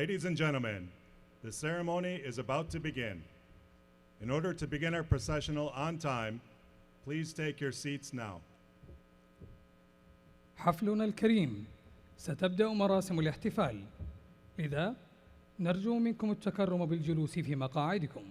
Ladies and gentlemen, the ceremony is about to begin. In order to begin our processional on time, please take your seats now. حفلنا الكريم ستبدأ مراسم الاحتفال، لذا نرجو منكم التكرم بالجلوس في مقاعدكم.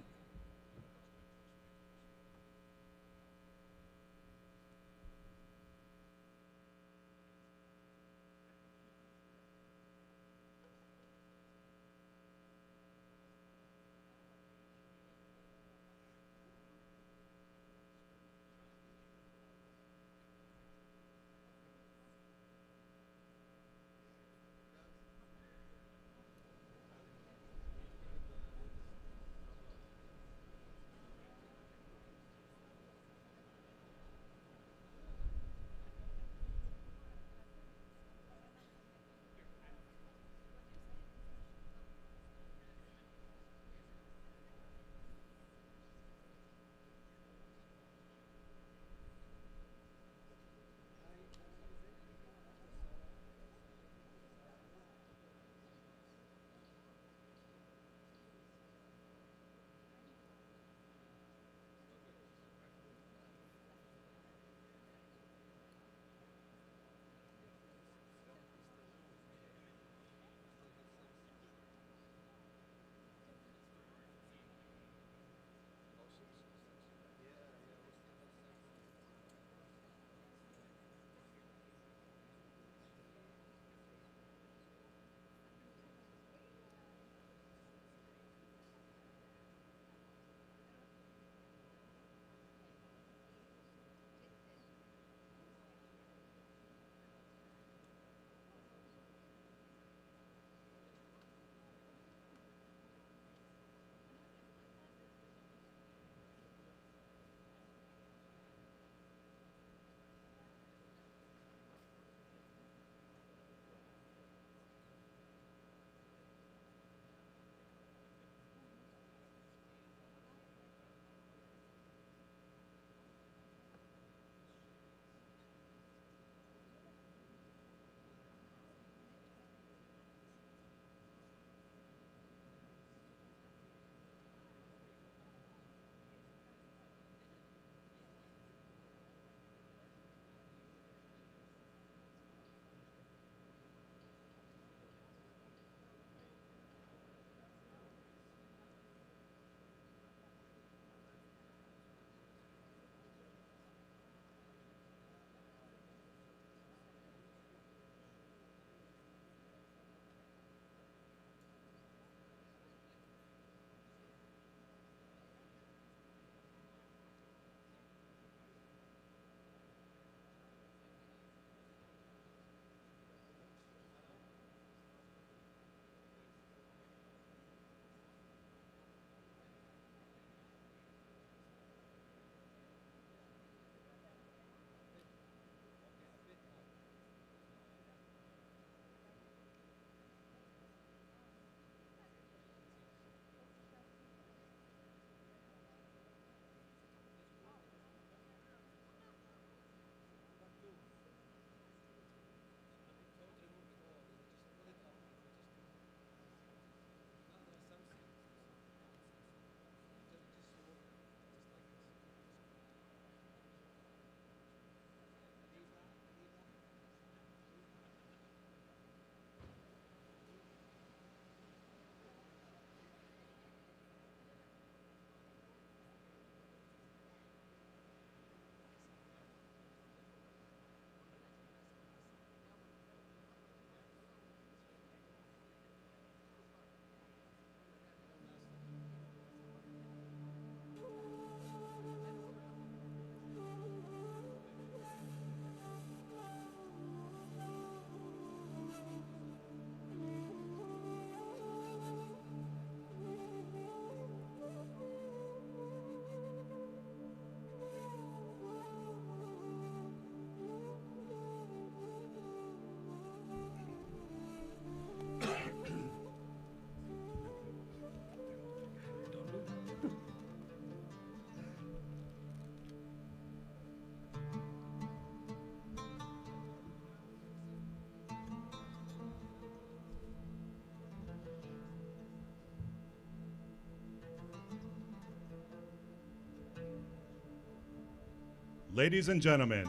Ladies and gentlemen,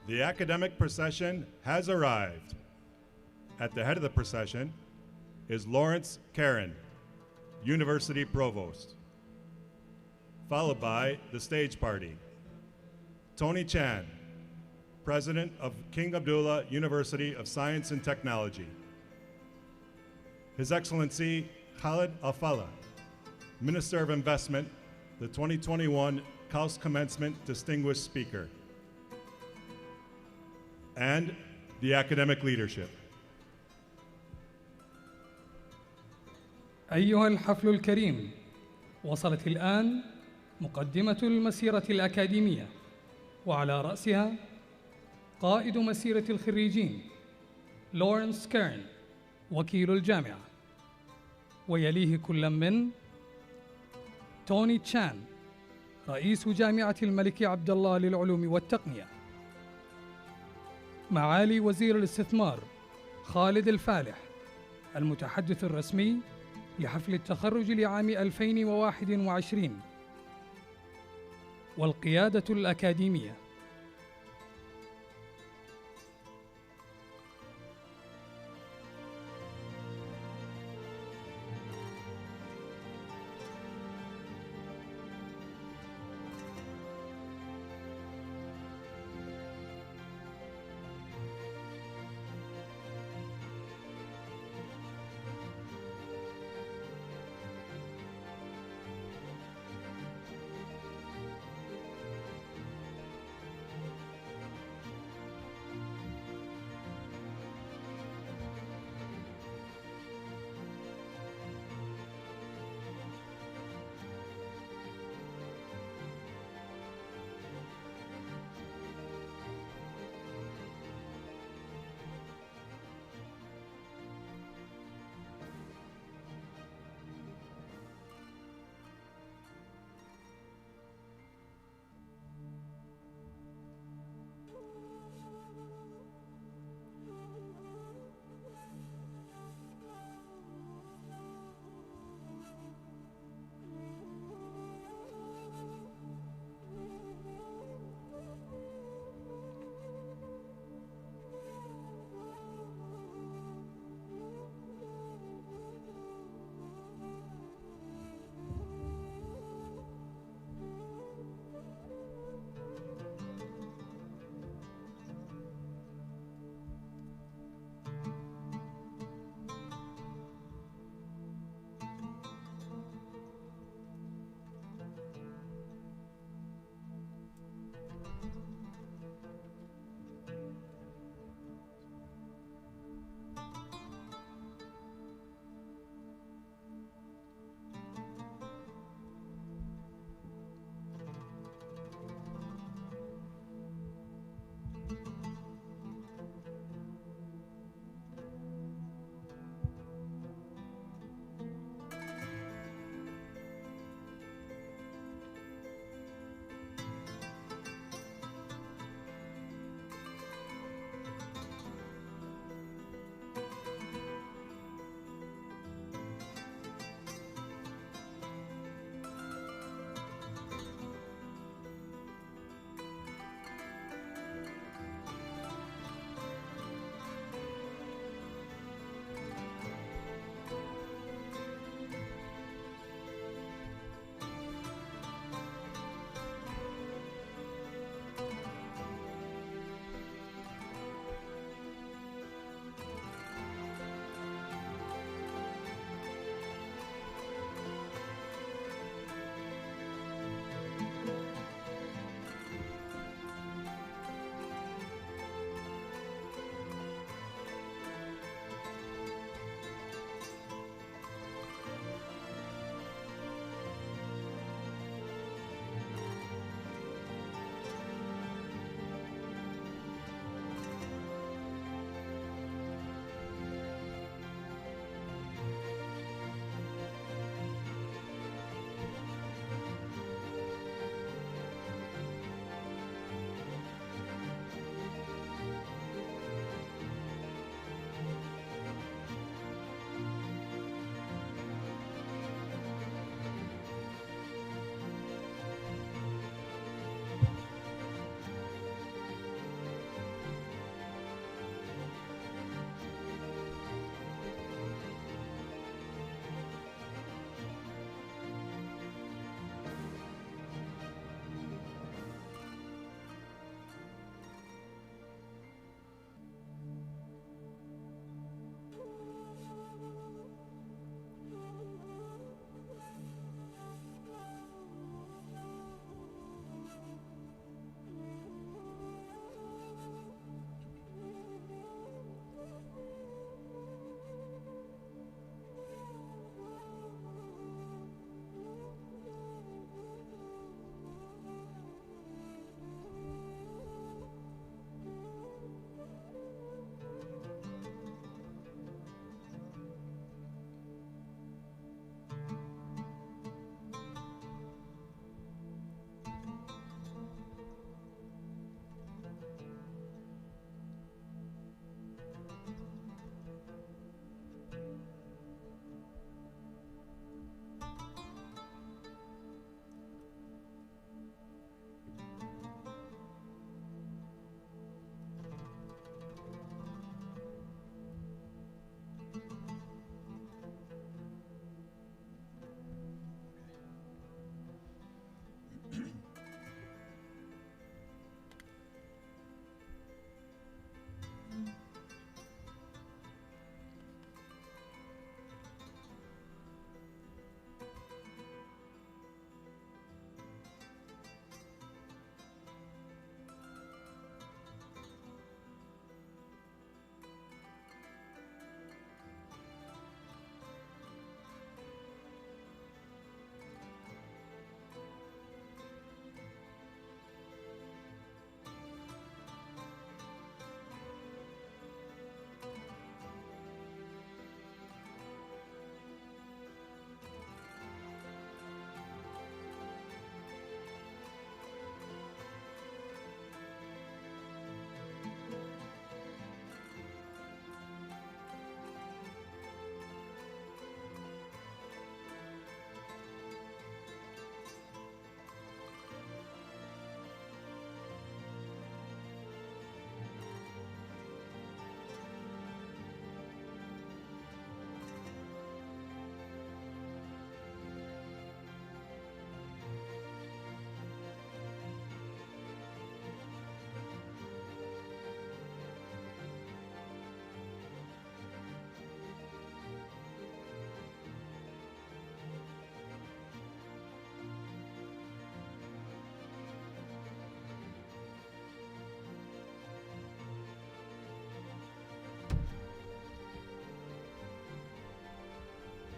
the academic procession has arrived. At the head of the procession is Lawrence Karen, University Provost, followed by the stage party. Tony Chan, President of King Abdullah University of Science and Technology. His Excellency Khalid Al-Fallah, Minister of Investment, the 2021 KAUST Commencement Distinguished Speaker, and the academic leadership. أيها الحفل الكريم، وصلت الآن مقدمة المسيرة الأكاديمية، وعلى رأسها قائد مسيرة الخريجين لورنس كيرن وكيل الجامعة، ويليه كل من توني تشان رئيس جامعة الملك عبد الله للعلوم والتقنية، معالي وزير الاستثمار خالد الفالح المتحدث الرسمي لحفل التخرج لعام 2021، والقيادة الأكاديمية.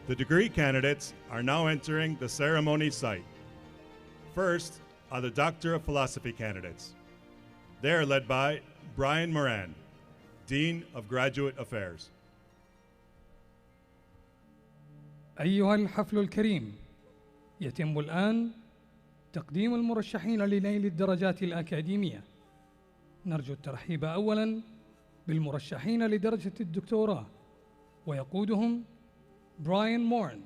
The degree candidates are now entering the ceremony site. First are the Doctor of Philosophy candidates. They are led by Brian Moran, Dean of Graduate Affairs. أيها الحفل الكريم، يتم الآن تقديم المرشحين لنيل الدرجات الأكاديمية. نرجو الترحيب أولاً بالمرشحين لدرجة الدكتوراه، ويقودهم براين مورن،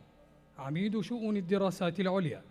عميد شؤون الدراسات العليا.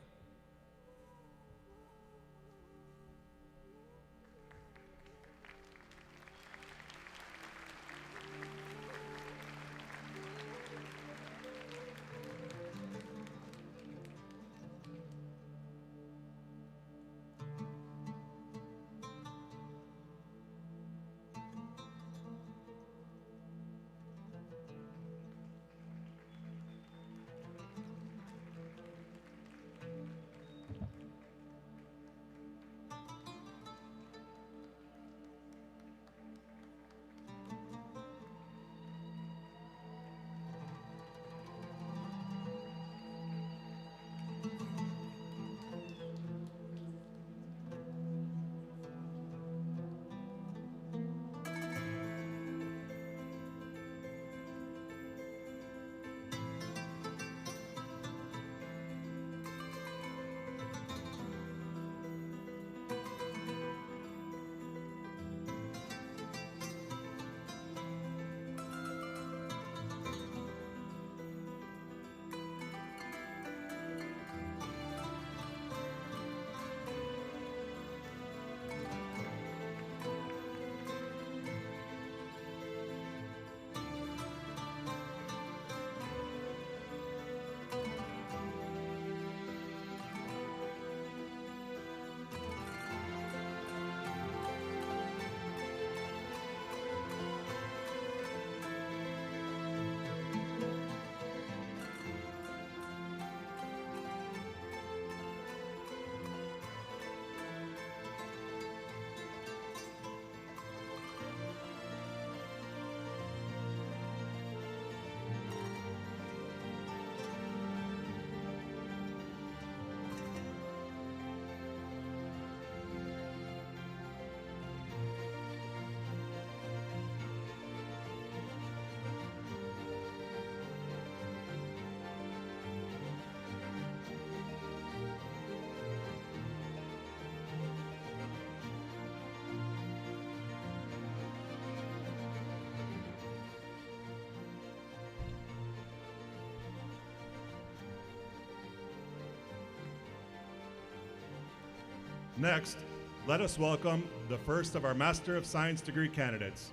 Next, let us welcome the first of our Master of Science degree candidates,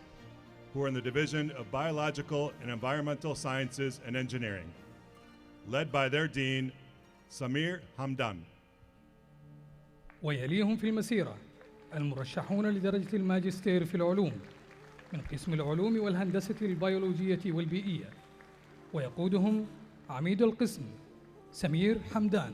who are in the Division of Biological and Environmental Sciences and Engineering, led by their Dean, Samir Hamdan. ويليهم في المسيرة المرشحون لدرجة الماجستير في العلوم من قسم العلوم والهندسة البيولوجية والبيئية، ويقودهم عميد القسم سمير حمدان.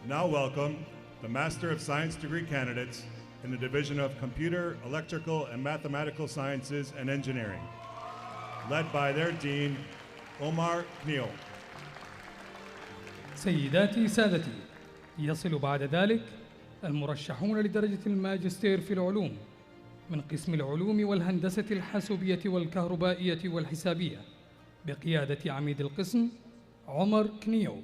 Now welcome the Master of Science degree candidates in the Division of Computer, Electrical, and Mathematical Sciences and Engineering, led by their Dean, Omar Kneel. سيداتي سادتي، يصل بعد ذلك المرشحون لدرجة الماجستير في العلوم من قسم العلوم والهندسة الحاسوبية والكهربائية والحسابية بقيادة عميد القسم عمر كنيو.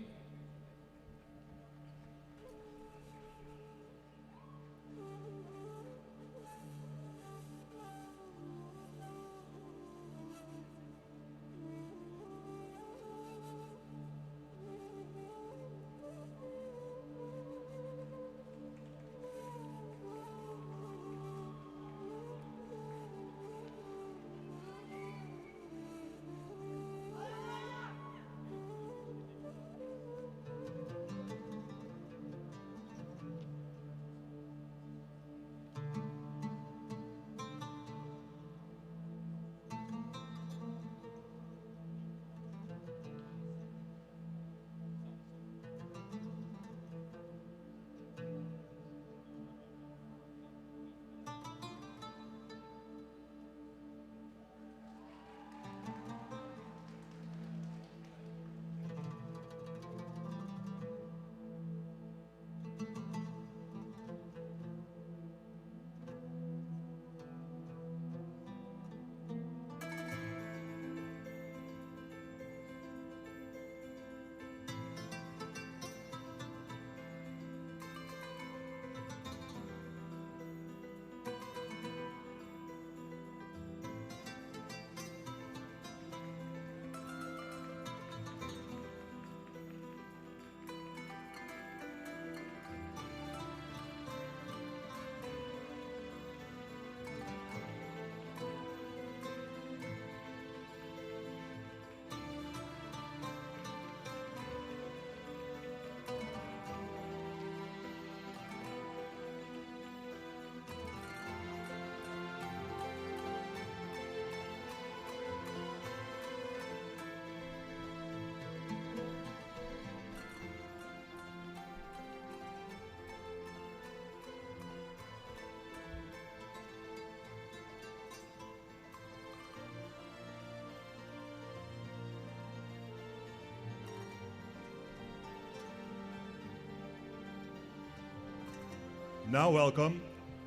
Now welcome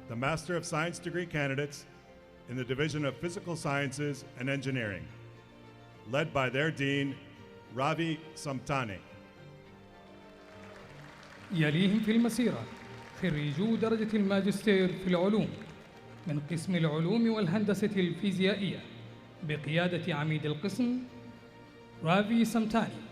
the Master of Science degree candidates in the Division of Physical Sciences and Engineering, led by their Dean, Ravi Samtani. يليهم في المسيرة خريجو درجة الماجستير في العلوم من قسم العلوم والهندسة الفيزيائية بقيادة عميد القسم رافي سمتاني.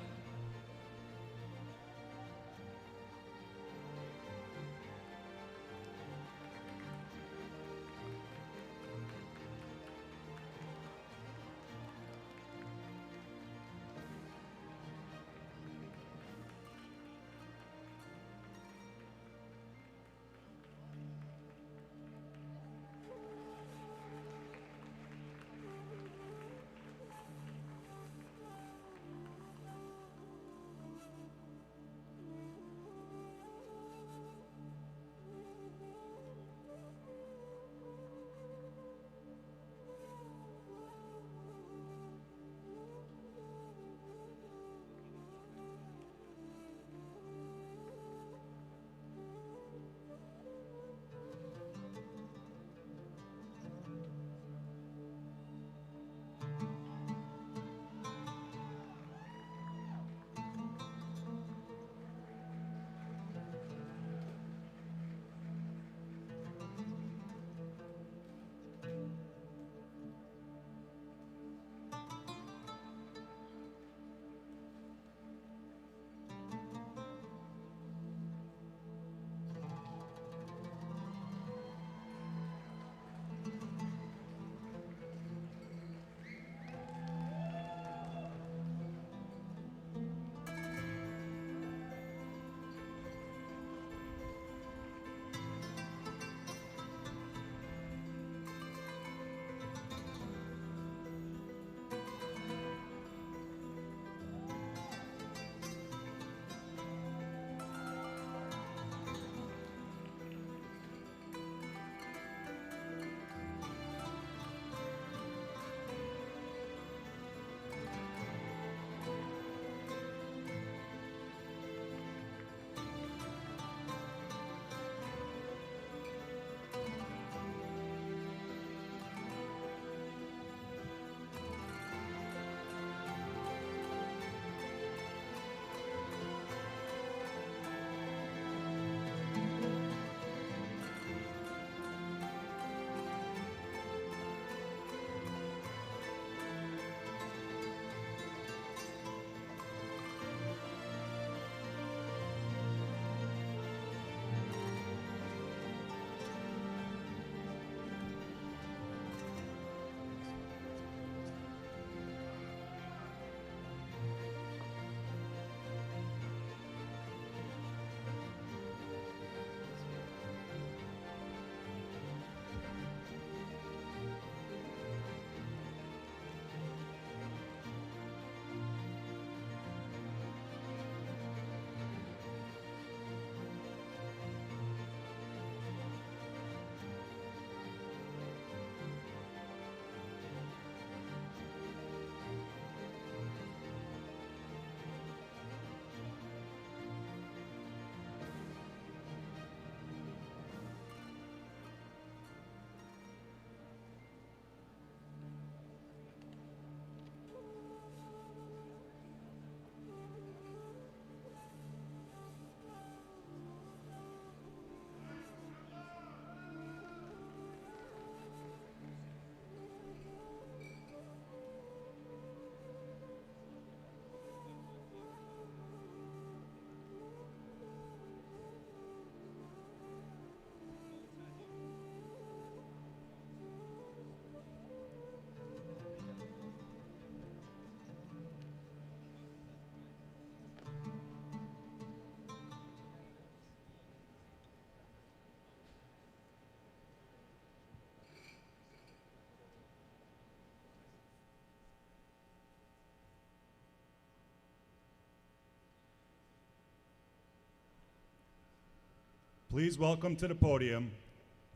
Please welcome to the podium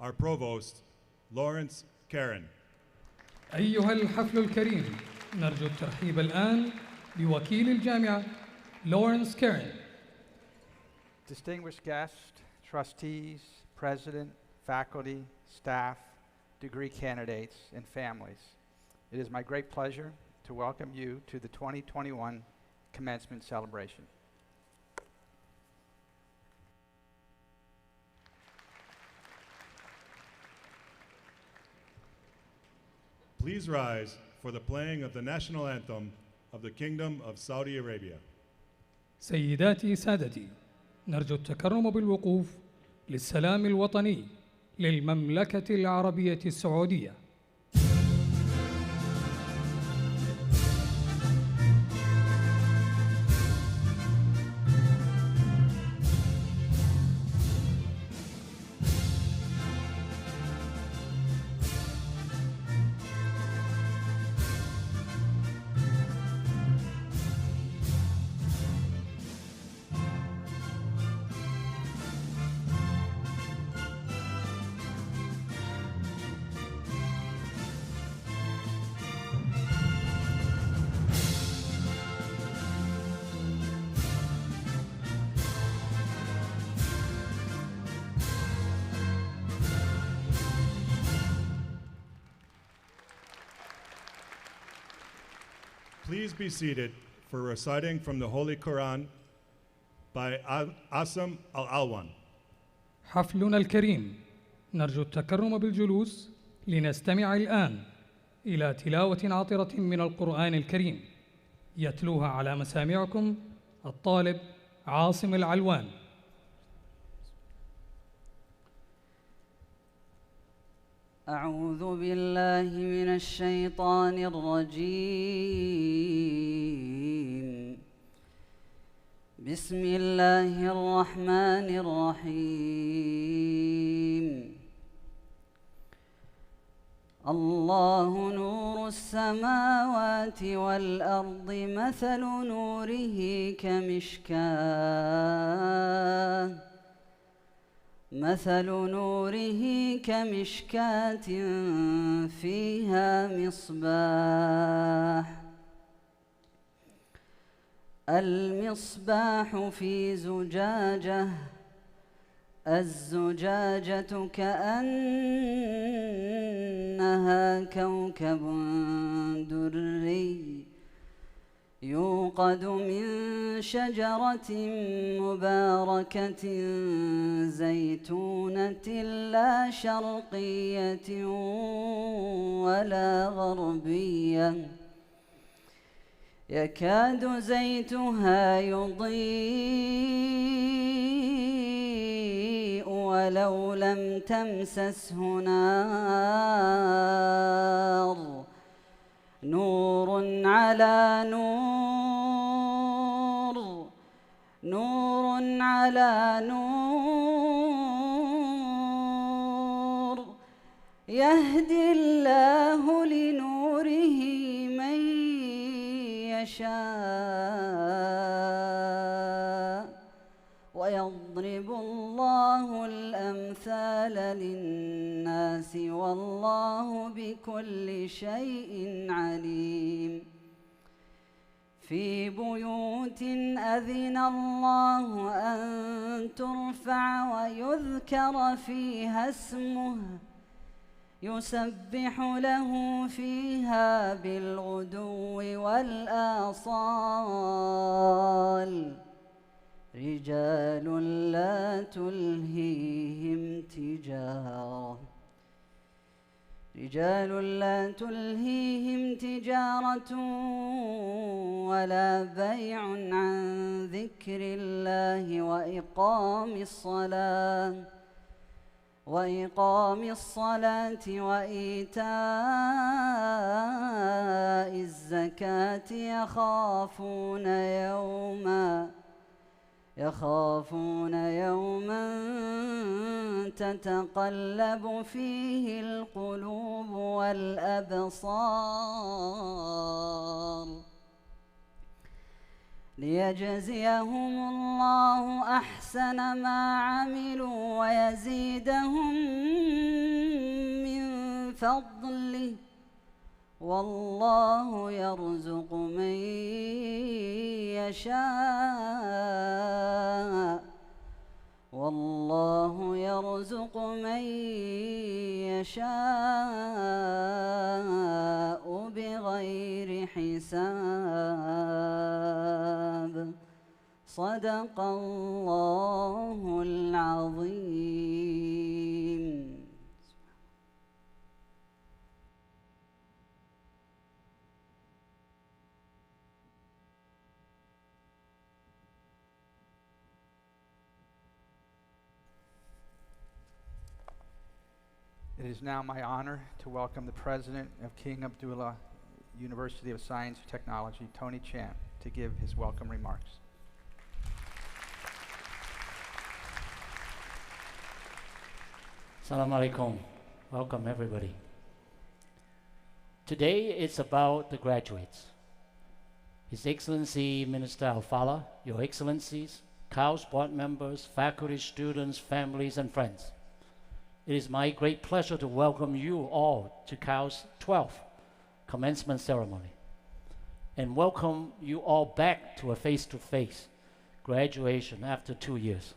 our Provost, Lawrence Karen. أيها الحفل الكريم، نرجو الترحيب الآن بوكيل الجامعة لورنس كارين. Distinguished guests, trustees, president, faculty, staff, degree candidates, and families, it is my great pleasure to welcome you to the 2021 Commencement celebration. Please rise for the playing of the national anthem of the Kingdom of Saudi Arabia. سيداتي سادتي، نرجو التكرم بالوقوف للسلام الوطني للمملكة العربية السعودية. Please be seated for reciting from the Holy Quran by Asam Al-Alwan. حفلنا الكريم، نرجو التكرم بالجلوس لنستمع الآن إلى تلاوة عطرة من القرآن الكريم يتلوها على مسامعكم الطالب عاصم العلوان. أعوذ بالله من الشيطان الرجيم. بسم الله الرحمن الرحيم. الله نور السماوات والأرض، مثل نوره كمشكاة فيها مصباح. المصباح في زجاجة، الزجاجة كأنها كوكب دري يوقد من شجرة مباركة زيتونة لا شرقية ولا غربية، يكاد زيتها يضيء ولو لم تمسسه نار، نور على نور، نور على نور، يهدي الله لنوره من يشاء، ويضرب الله الأمثال للناس والله بكل شيء عليم. في بيوت أذن الله أن ترفع ويذكر فيها اسمه يسبح له فيها بالغدو والآصال، رجال لا تلهيهم تجارة ولا بيع عن ذكر الله وإقام الصلاة وإيتاء الزكاة، يخافون يوما تتقلب فيه القلوب والأبصار. ليجزيهم الله أحسن ما عملوا ويزيدهم من فضله والله يرزق من يشاء والله يرزق من يشاء بغير حساب صدق الله العظيم. It is now my honor to welcome the President of King Abdullah University of Science and Technology, Tony Chan, to give his welcome remarks. Assalamu alaikum. Welcome, everybody. Today it's about the graduates. His Excellency Minister Al-Fala, Your Excellencies, KAUST board members, faculty, students, families, and friends. It is my great pleasure to welcome you all to KAUST's 12th commencement ceremony and welcome you all back to a face-to-face graduation after 2 years.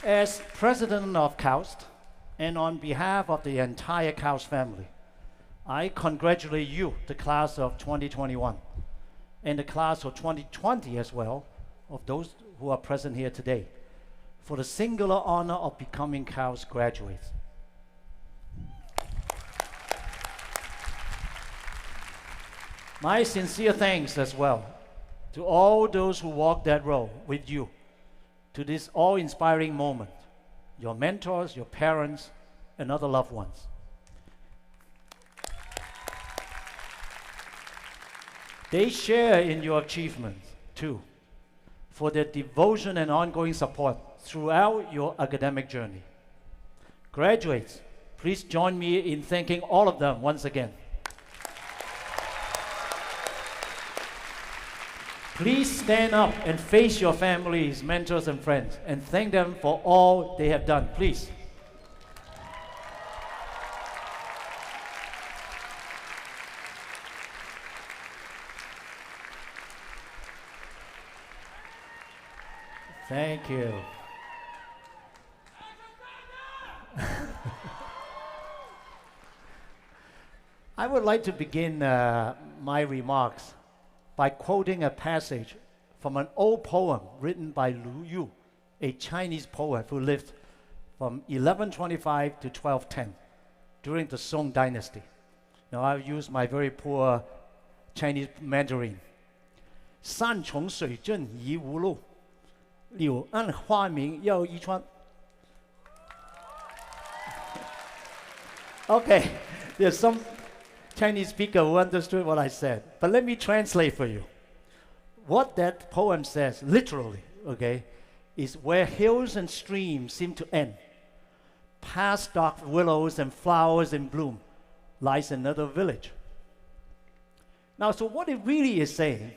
As President of KAUST and on behalf of the entire KAUST family, I congratulate you, the class of 2021, and the class of 2020 as well, of those who are present here today, for the singular honor of becoming KAUST graduates. My sincere thanks as well to all those who walked that road with you to this awe-inspiring moment, your mentors, your parents, and other loved ones. They share in your achievements too, for their devotion and ongoing support throughout your academic journey. Graduates, please join me in thanking all of them once again. Please stand up and face your families, mentors, and friends, and thank them for all they have done, please. Thank you. I would like to begin my remarks by quoting a passage from an old poem written by Lu Yu, a Chinese poet who lived from 1125 to 1210 during the Song dynasty. Now I'll use my very poor Chinese Mandarin. 山穷水尽疑无路，柳暗花明又一村. Okay, there's some Chinese speaker who understood what I said, but let me translate for you. What that poem says, literally, okay, is where hills and streams seem to end, past dark willows and flowers in bloom, lies another village. Now, so what it really is saying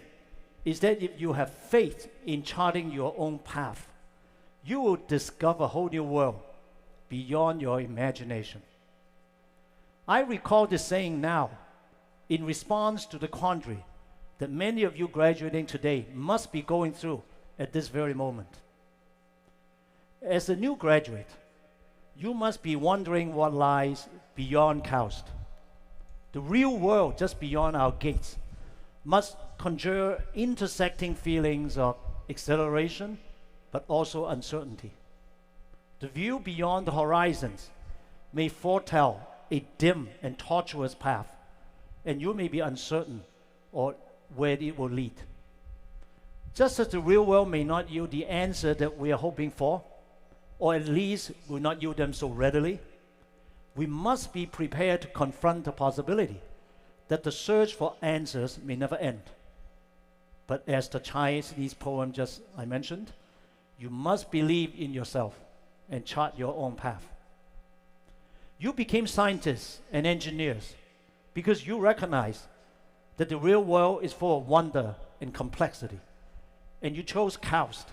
is that if you have faith in charting your own path, you will discover a whole new world beyond your imagination. I recall this saying now in response to the quandary that many of you graduating today must be going through at this very moment. As a new graduate, you must be wondering what lies beyond KAUST. The real world just beyond our gates must conjure intersecting feelings of exhilaration, but also uncertainty. The view beyond the horizons may foretell a dim and tortuous path, and you may be uncertain or where it will lead. Just as the real world may not yield the answer that we are hoping for, or at least will not yield them so readily, we must be prepared to confront the possibility that the search for answers may never end. But as the Chinese poem just I mentioned, you must believe in yourself and chart your own path. You became scientists and engineers because you recognize that the real world is full of wonder and complexity. And you chose KAUST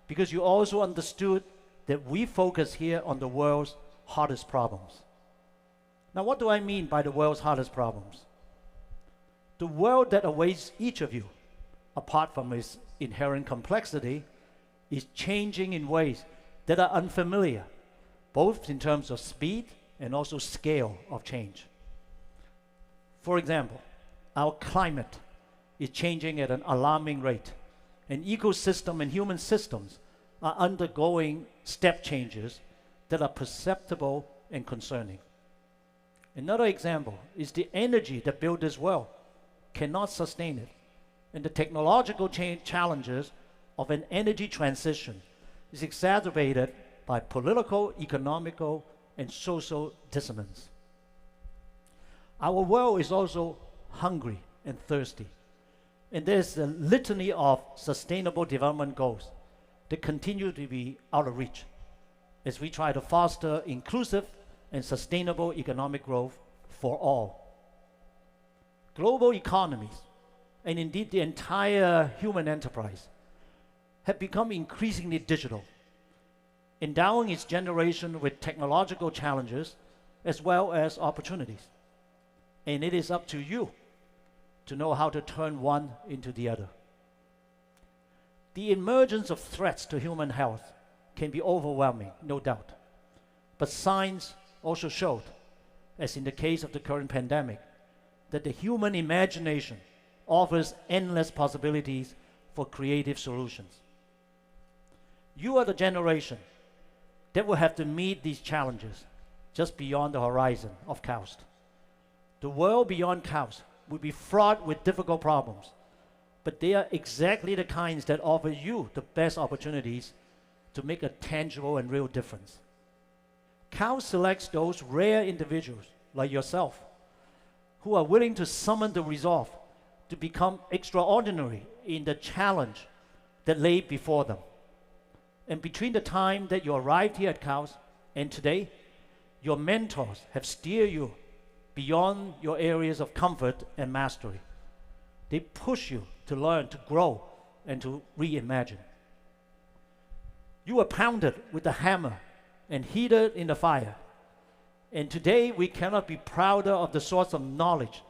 because you also understood that we focus here on the world's hardest problems. Now, what do I mean by the world's hardest problems? The world that awaits each of you, apart from its inherent complexity, is changing in ways that are unfamiliar, both in terms of speed and also scale of change. For example, our climate is changing at an alarming rate, and ecosystem and human systems are undergoing step changes that are perceptible and concerning. Another example is the energy that built this world cannot sustain it, and the technological challenges of an energy transition is exacerbated by political, economical, and social dissonance. Our world is also hungry and thirsty, and there's a litany of sustainable development goals that continue to be out of reach as we try to foster inclusive and sustainable economic growth for all. Global economies, and indeed the entire human enterprise, have become increasingly digital, endowing its generation with technological challenges as well as opportunities. And it is up to you to know how to turn one into the other. The emergence of threats to human health can be overwhelming, no doubt. But science also showed, as in the case of the current pandemic, that the human imagination offers endless possibilities for creative solutions. You are the generation that will have to meet these challenges just beyond the horizon of KAUST. The world beyond KAUST will be fraught with difficult problems, but they are exactly the kinds that offer you the best opportunities to make a tangible and real difference. KAUST selects those rare individuals like yourself who are willing to summon the resolve to become extraordinary in the challenge that lay before them. And between the time that you arrived here at KAUST and today, your mentors have steered you beyond your areas of comfort and mastery. They push you to learn, to grow, and to reimagine. You were pounded with the hammer and heated in the fire. And today we cannot be prouder of the source of knowledge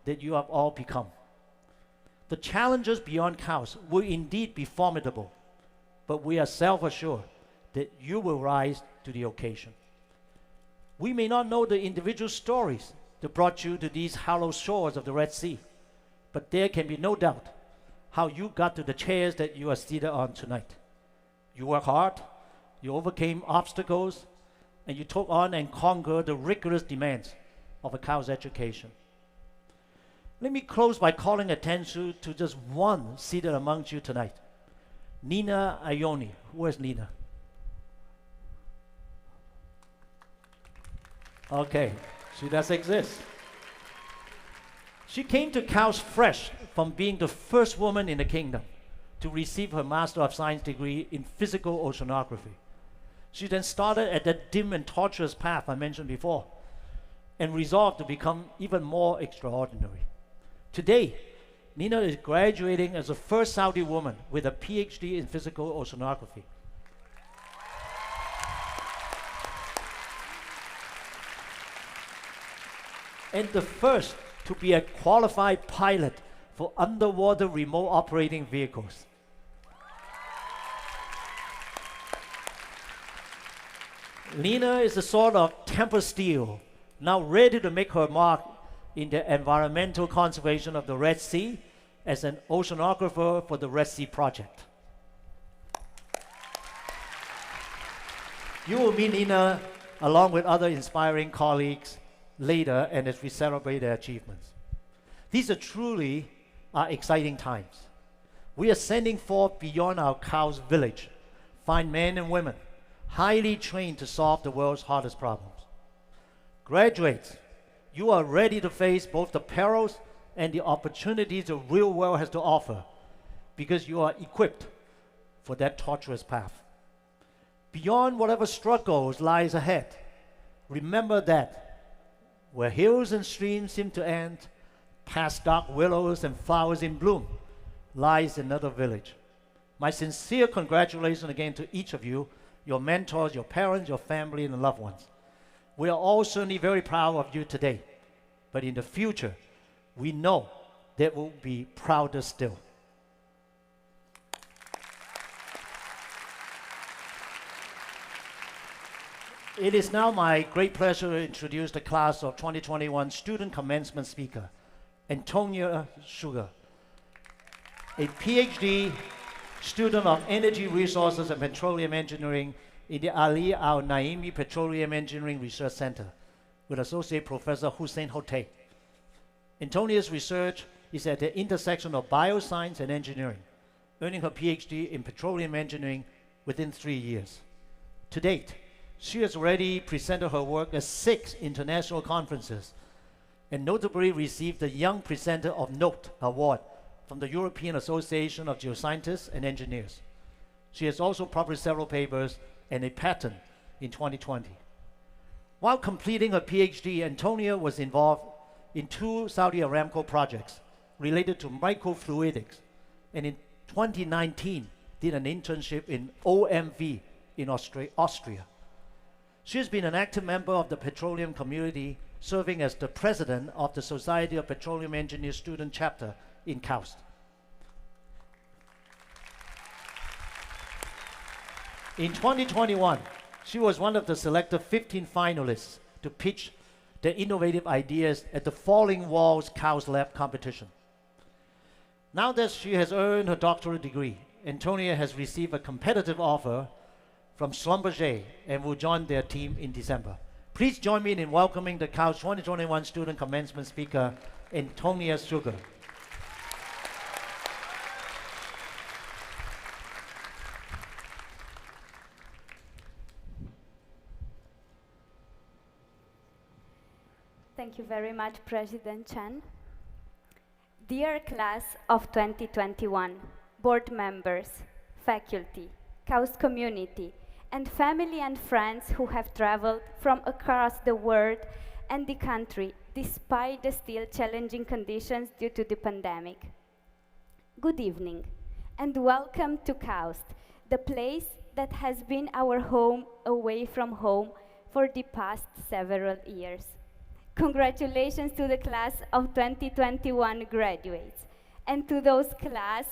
that you have all become. The challenges beyond KAUST will indeed be formidable, but we are self-assured that you will rise to the occasion. We may not know the individual stories that brought you to these hallowed shores of the Red Sea, but there can be no doubt how you got to the chairs that you are seated on tonight. You worked hard, you overcame obstacles, and you took on and conquered the rigorous demands of a KAUST education. Let me close by calling attention to just one seated amongst you tonight, Nina Ioni. Where's Nina? Okay, she does exist. She came to KAUST fresh from being the first woman in the kingdom to receive her Master of Science degree in physical oceanography. She then started at that dim and tortuous path I mentioned before and resolved to become even more extraordinary. Today, Nina is graduating as the first Saudi woman with a PhD in physical oceanography. And the first to be a qualified pilot for underwater remote operating vehicles. Nina is a sort of tempered steel, now ready to make her mark in the environmental conservation of the Red Sea as an oceanographer for the Red Sea Project. You will meet Nina along with other inspiring colleagues later and as we celebrate their achievements. These are truly our exciting times. We are sending forth beyond our KAUST village fine men and women highly trained to solve the world's hardest problems. Graduates, you are ready to face both the perils and the opportunities the real world has to offer because you are equipped for that tortuous path. Beyond whatever struggles lies ahead, remember that Where hills and streams seem to end, past dark willows and flowers in bloom, lies another village. My sincere congratulations again to each of you, your mentors, your parents, your family, and loved ones. We are all certainly very proud of you today, but in the future, we know that we'll be prouder still. It is now my great pleasure to introduce the class of 2021 student commencement speaker, Antonia Sugar, a PhD student of Energy Resources and Petroleum Engineering in the Ali Al Naimi Petroleum Engineering Research Center with Associate Professor Hussein Hotay. Antonia's research is at the intersection of bioscience and engineering, earning her PhD in petroleum engineering within 3 years. To date, she has already presented her work at 6 international conferences and notably received the Young Presenter of Note Award from the European Association of Geoscientists and Engineers. She has also published several papers and a patent in 2020. While completing her PhD, Antonia was involved in 2 Saudi Aramco projects related to microfluidics, and in 2019 did an internship in OMV in Austria. She has been an active member of the petroleum community, serving as the president of the Society of Petroleum Engineers Student Chapter in KAUST. In 2021, she was one of the selected 15 finalists to pitch their innovative ideas at the Falling Walls KAUST Lab competition. Now that she has earned her doctorate degree, Antonia has received a competitive offer from Schlumberger and will join their team in December. Please join me in welcoming the KAUST 2021 student commencement speaker, Antonia Sugar. Thank you very much, President Chen. Dear class of 2021, board members, faculty, KAUST community, and family and friends who have traveled from across the world and the country despite the still challenging conditions due to the pandemic. Good evening and welcome to KAUST, the place that has been our home away from home for the past several years. Congratulations to the class of 2021 graduates and to those class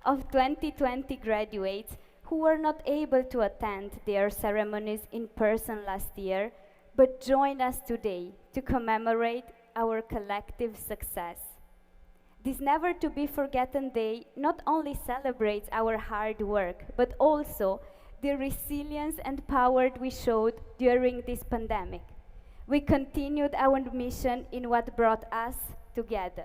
of 2020 graduates who were not able to attend their ceremonies in person last year, but join us today to commemorate our collective success. This never to be forgotten day not only celebrates our hard work, but also the resilience and power we showed during this pandemic. We continued our mission in what brought us together,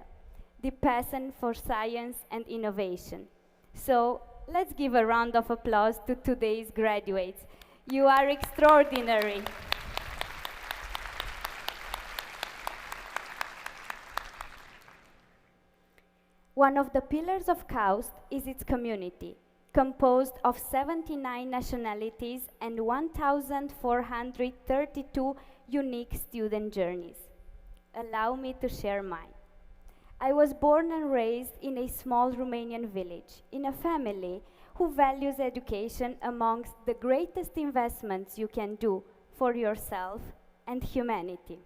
the passion for science and innovation. So let's give a round of applause to today's graduates. You are extraordinary. One of the pillars of KAUST is its community, composed of 79 nationalities and 1,432 unique student journeys. Allow me to share mine. I was born and raised in a small Romanian village, in a family who values education amongst the greatest investments you can do for yourself and humanity.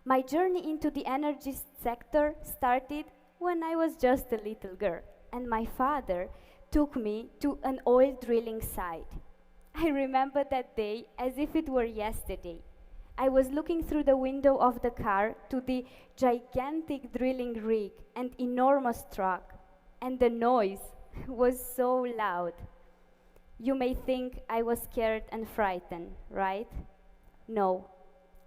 My journey into the energy sector started when I was just a little girl, and my father took me to an oil drilling site. I remember that day as if it were yesterday. I was looking through the window of the car to the gigantic drilling rig and enormous truck, and the noise was so loud. You may think I was scared and frightened, right? No,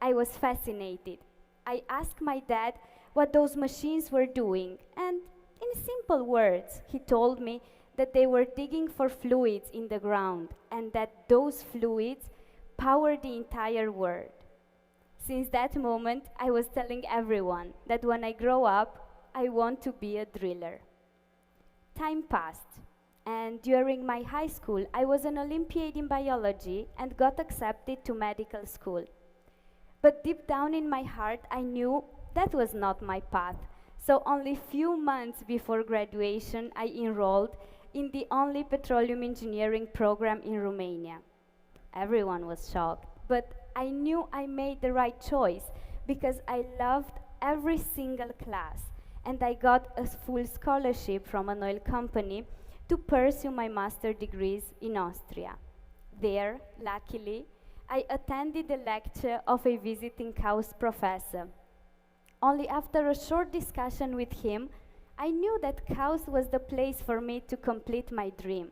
I was fascinated. I asked my dad what those machines were doing, and in simple words, he told me that they were digging for fluids in the ground and that those fluids power the entire world. Since that moment, I was telling everyone that when I grow up, I want to be a driller. Time passed, and during my high school, I was an Olympiad in biology and got accepted to medical school. But deep down in my heart, I knew that was not my path. So only few months before graduation, I enrolled in the only petroleum engineering program in Romania. Everyone was shocked, but I knew I made the right choice because I loved every single class, and I got a full scholarship from an oil company to pursue my master's degrees in Austria. There, luckily, I attended the lecture of a visiting KAUST professor. Only after a short discussion with him, I knew that KAUST was the place for me to complete my dream.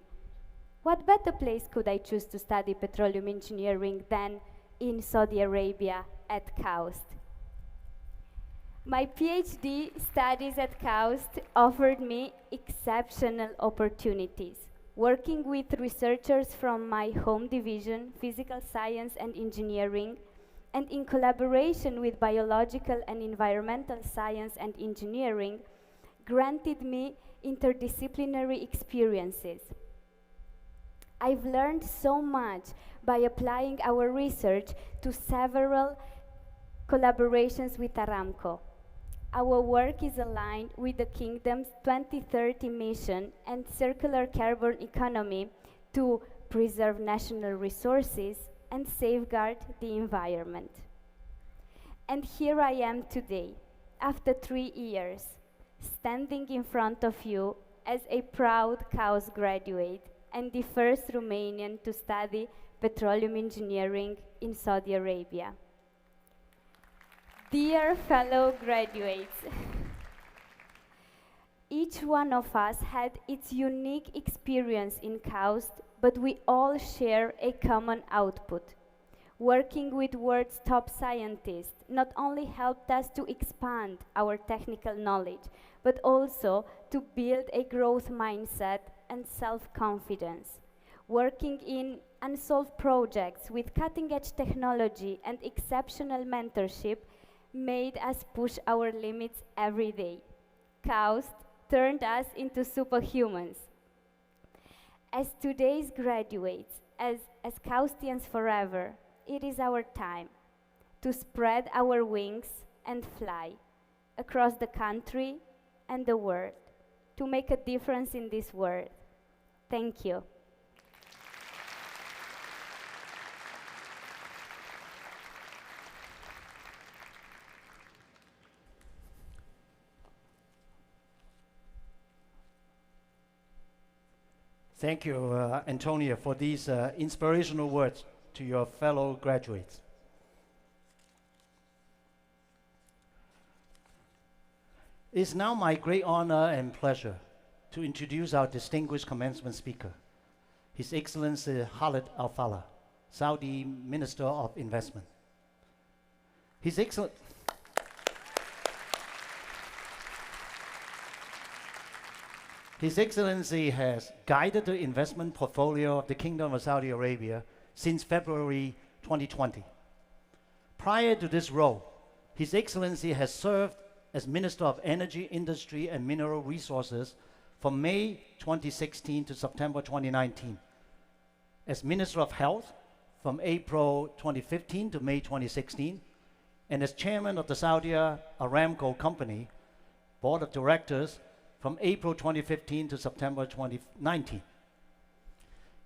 What better place could I choose to study petroleum engineering than in Saudi Arabia at KAUST? My PhD studies at KAUST offered me exceptional opportunities. Working with researchers from my home division, physical science and engineering, and in collaboration with biological and environmental science and engineering, granted me interdisciplinary experiences. I've learned so much by applying our research to several collaborations with Aramco. Our work is aligned with the Kingdom's 2030 mission and circular carbon economy to preserve national resources and safeguard the environment. And here I am today, after 3 years, standing in front of you as a proud KAUST graduate and the first Romanian to study petroleum engineering in Saudi Arabia. Dear fellow graduates, each one of us had its unique experience in KAUST, but we all share a common output. Working with world's top scientists not only helped us to expand our technical knowledge, but also to build a growth mindset and self-confidence. Working in unsolved projects with cutting-edge technology and exceptional mentorship made us push our limits every day. KAUST turned us into superhumans. As today's graduates, as KAUSTians forever, it is our time to spread our wings and fly across the country and the world to make a difference in this world. Thank you. Thank you, Antonia, for these inspirational words to your fellow graduates. It's now my great honor and pleasure to introduce our distinguished commencement speaker, His Excellency Khalid Al-Fallah, Saudi Minister of Investment. His Excellency has guided the investment portfolio of the Kingdom of Saudi Arabia since February 2020. Prior to this role, His Excellency has served as Minister of Energy, Industry and Mineral Resources from May 2016 to September 2019, as Minister of Health from April 2015 to May 2016, and as Chairman of the Saudi Aramco Company Board of Directors from April 2015 to September 2019.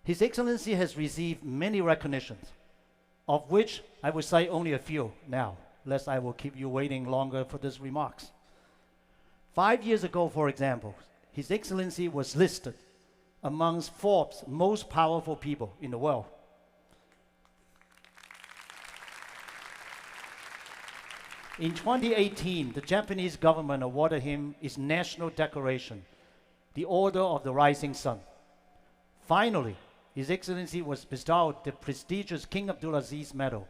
His Excellency has received many recognitions, of which I will cite only a few now, lest I will keep you waiting longer for these remarks. 5 years ago, for example, His Excellency was listed amongst Forbes' most powerful people in the world. In 2018, the Japanese government awarded him its national decoration, the Order of the Rising Sun. Finally, His Excellency was bestowed the prestigious King Abdulaziz Medal,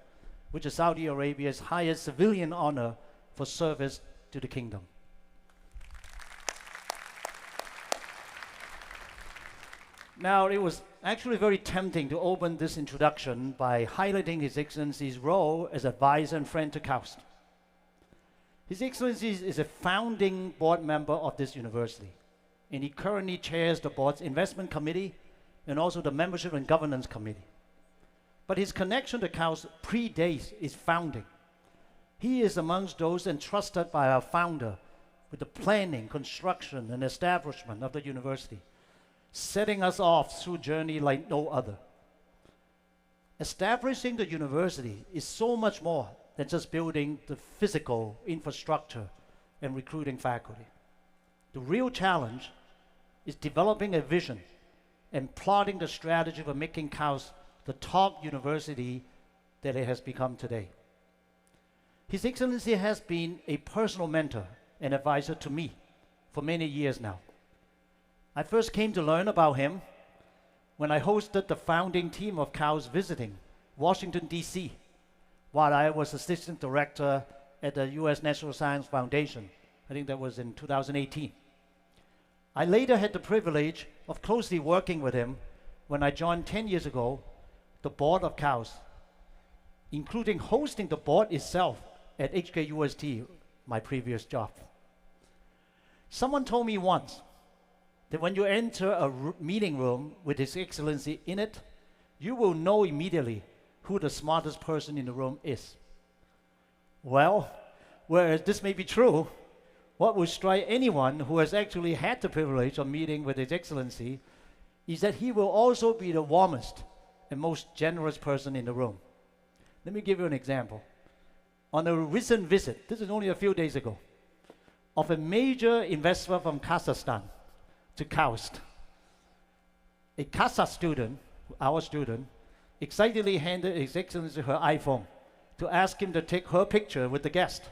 which is Saudi Arabia's highest civilian honor for service to the kingdom. Now, it was actually very tempting to open this introduction by highlighting His Excellency's role as advisor and friend to KAUST. His Excellency is a founding board member of this university, and he currently chairs the board's investment committee and also the membership and governance committee. But his connection to KAUST predates his founding, He is amongst those entrusted by our founder with the planning, construction, and establishment of the university, setting us off through a journey like no other. Establishing the university is so much more than just building the physical infrastructure and recruiting faculty. The real challenge is developing a vision and plotting the strategy for making KAUST the top university that it has become today. His Excellency has been a personal mentor and advisor to me for many years now. I first came to learn about him when I hosted the founding team of KAUST visiting Washington, D.C., while I was assistant director at the U.S. National Science Foundation. I think that was in 2018. I later had the privilege of closely working with him when I joined 10 years ago the board of KAUST, including hosting the board itself at HKUST, my previous job. Someone told me once that when you enter a meeting room with His Excellency in it, you will know immediately who the smartest person in the room is. Well, whereas this may be true, what will strike anyone who has actually had the privilege of meeting with His Excellency is that he will also be the warmest and most generous person in the room. Let me give you an example. On a recent visit, this is only a few days ago, of a major investor from Kazakhstan to KAUST, a Kazakh student, our student, excitedly handed His Excellency her iPhone to ask him to take her picture with the guest.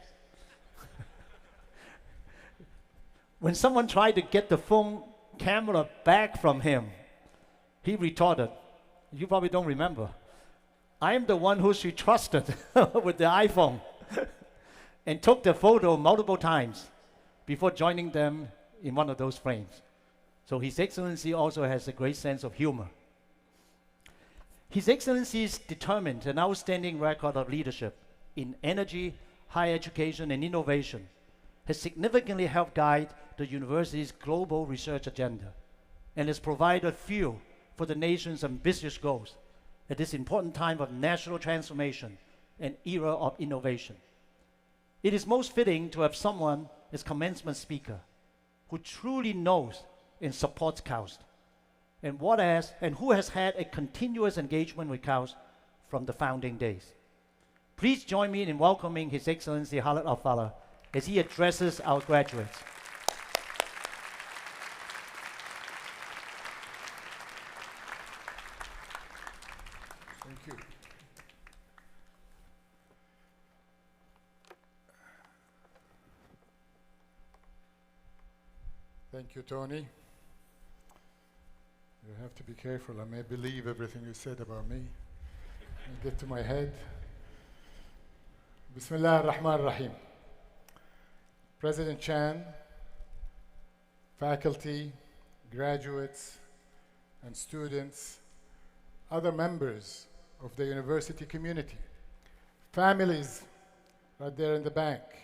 When someone tried to get the phone camera back from him, he retorted, you probably don't remember, I am the one who she trusted with the iPhone and took the photo multiple times before joining them in one of those frames. So His Excellency also has a great sense of humor. His Excellency's determined and outstanding record of leadership in energy, higher education, and innovation has significantly helped guide the university's global research agenda and has provided fuel for the nation's ambitious goals at this important time of national transformation and era of innovation. It is most fitting to have someone as commencement speaker who truly knows and supports KAUST and who has had a continuous engagement with KAUST from the founding days. Please join me in welcoming His Excellency Khalid Abdullah as he addresses our graduates. Thank you. Thank you, Tony. You have to be careful. I may believe everything you said about me. I get to my head. Bismillah ar-Rahman ar-Rahim. President Chan, faculty, graduates, and students, other members of the university community, families right there in the back,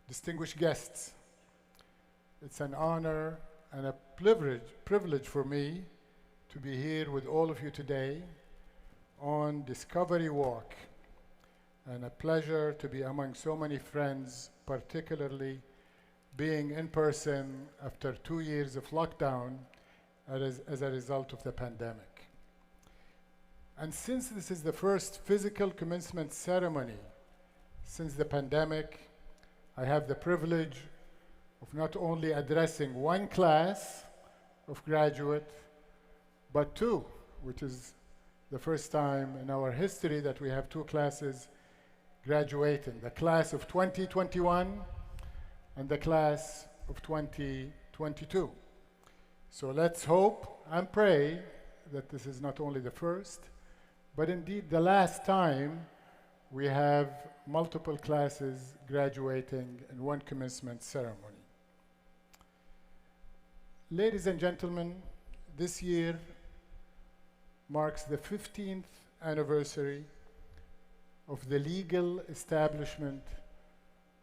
distinguished guests. It's an honor and a privilege for me to be here with all of you today on Discovery Walk, and a pleasure to be among so many friends, particularly being in person after 2 years of lockdown as a result of the pandemic. And since this is the first physical commencement ceremony since the pandemic, I have the privilege of not only addressing one class of graduate, but two, which is the first time in our history that we have two classes graduating, the class of 2021 and the class of 2022. So let's hope and pray that this is not only the first, but indeed the last time we have multiple classes graduating in one commencement ceremony. Ladies and gentlemen, this year marks the 15th anniversary of the legal establishment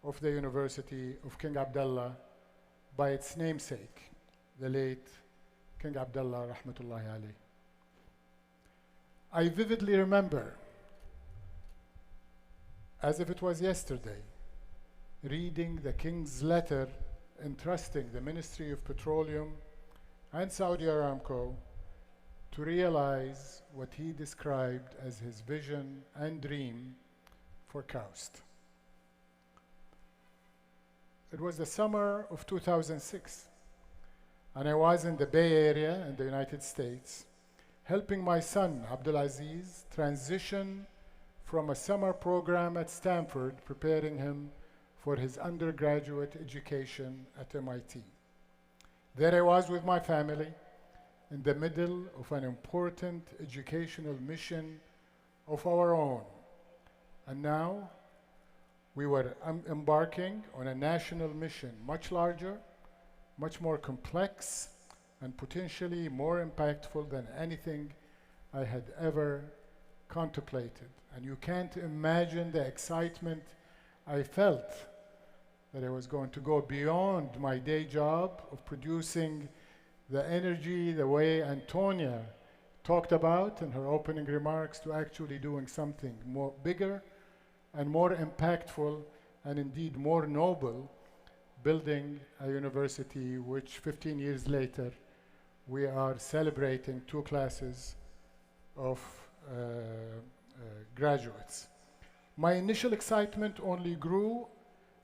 of the University of King Abdullah by its namesake, the late King Abdullah rahmatullahi alayh. I vividly remember as if it was yesterday, reading the King's letter entrusting the Ministry of Petroleum and Saudi Aramco to realize what he described as his vision and dream for KAUST. It was the summer of 2006, and I was in the Bay Area in the United States, helping my son, Abdullah, transition from a summer program at Stanford, preparing him for his undergraduate education at MIT. There I was with my family in the middle of an important educational mission of our own. And now we were embarking on a national mission, much larger, much more complex, and potentially more impactful than anything I had ever contemplated. And you can't imagine the excitement I felt that I was going to go beyond my day job of producing the energy the way Antonia talked about in her opening remarks to actually doing something more bigger and more impactful and indeed more noble, building a university which 15 years later we are celebrating 2 classes of graduates. My initial excitement only grew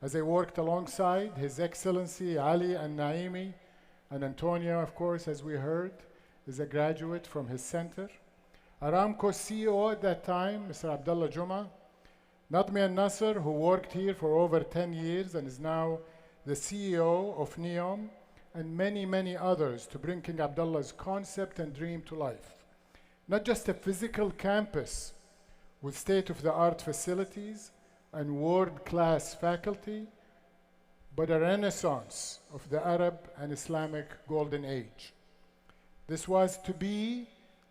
as I worked alongside His Excellency Ali and Naimi, and Antonia, of course, as we heard, is a graduate from his center. Aramco's CEO at that time, Mr. Abdullah Juma, Nadmi al-Nasser, who worked here for over 10 years and is now the CEO of NEOM, and many, many others to bring King Abdullah's concept and dream to life. Not just a physical campus with state-of-the-art facilities and world-class faculty, but a renaissance of the Arab and Islamic Golden Age. This was to be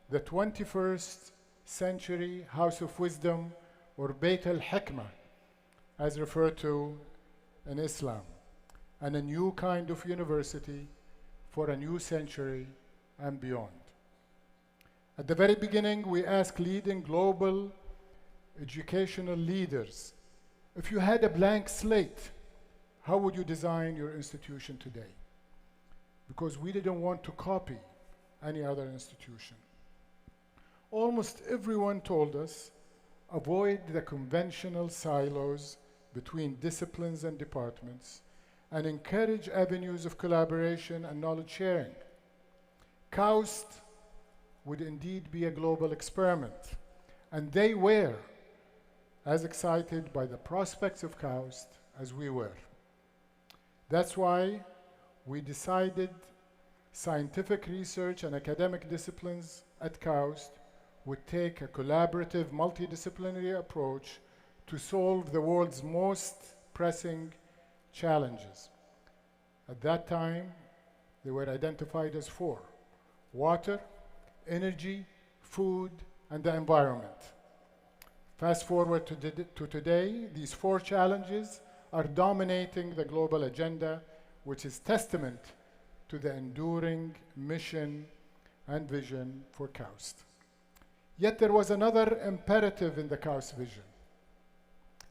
the 21st century House of Wisdom, or Beit al-Hikmah, as referred to in Islam, and a new kind of university for a new century and beyond. At the very beginning, we asked leading global educational leaders, if you had a blank slate, how would you design your institution today? Because we didn't want to copy any other institution. Almost everyone told us, avoid the conventional silos between disciplines and departments, and encourage avenues of collaboration and knowledge sharing. KAUST would indeed be a global experiment, and they were as excited by the prospects of KAUST as we were. That's why we decided scientific research and academic disciplines at KAUST would take a collaborative, multidisciplinary approach to solve the world's most pressing challenges. At that time, they were identified as 4: water, energy, food, and the environment. Fast forward to today, these 4 challenges are dominating the global agenda, which is testament to the enduring mission and vision for KAUST. Yet there was another imperative in the KAUST vision.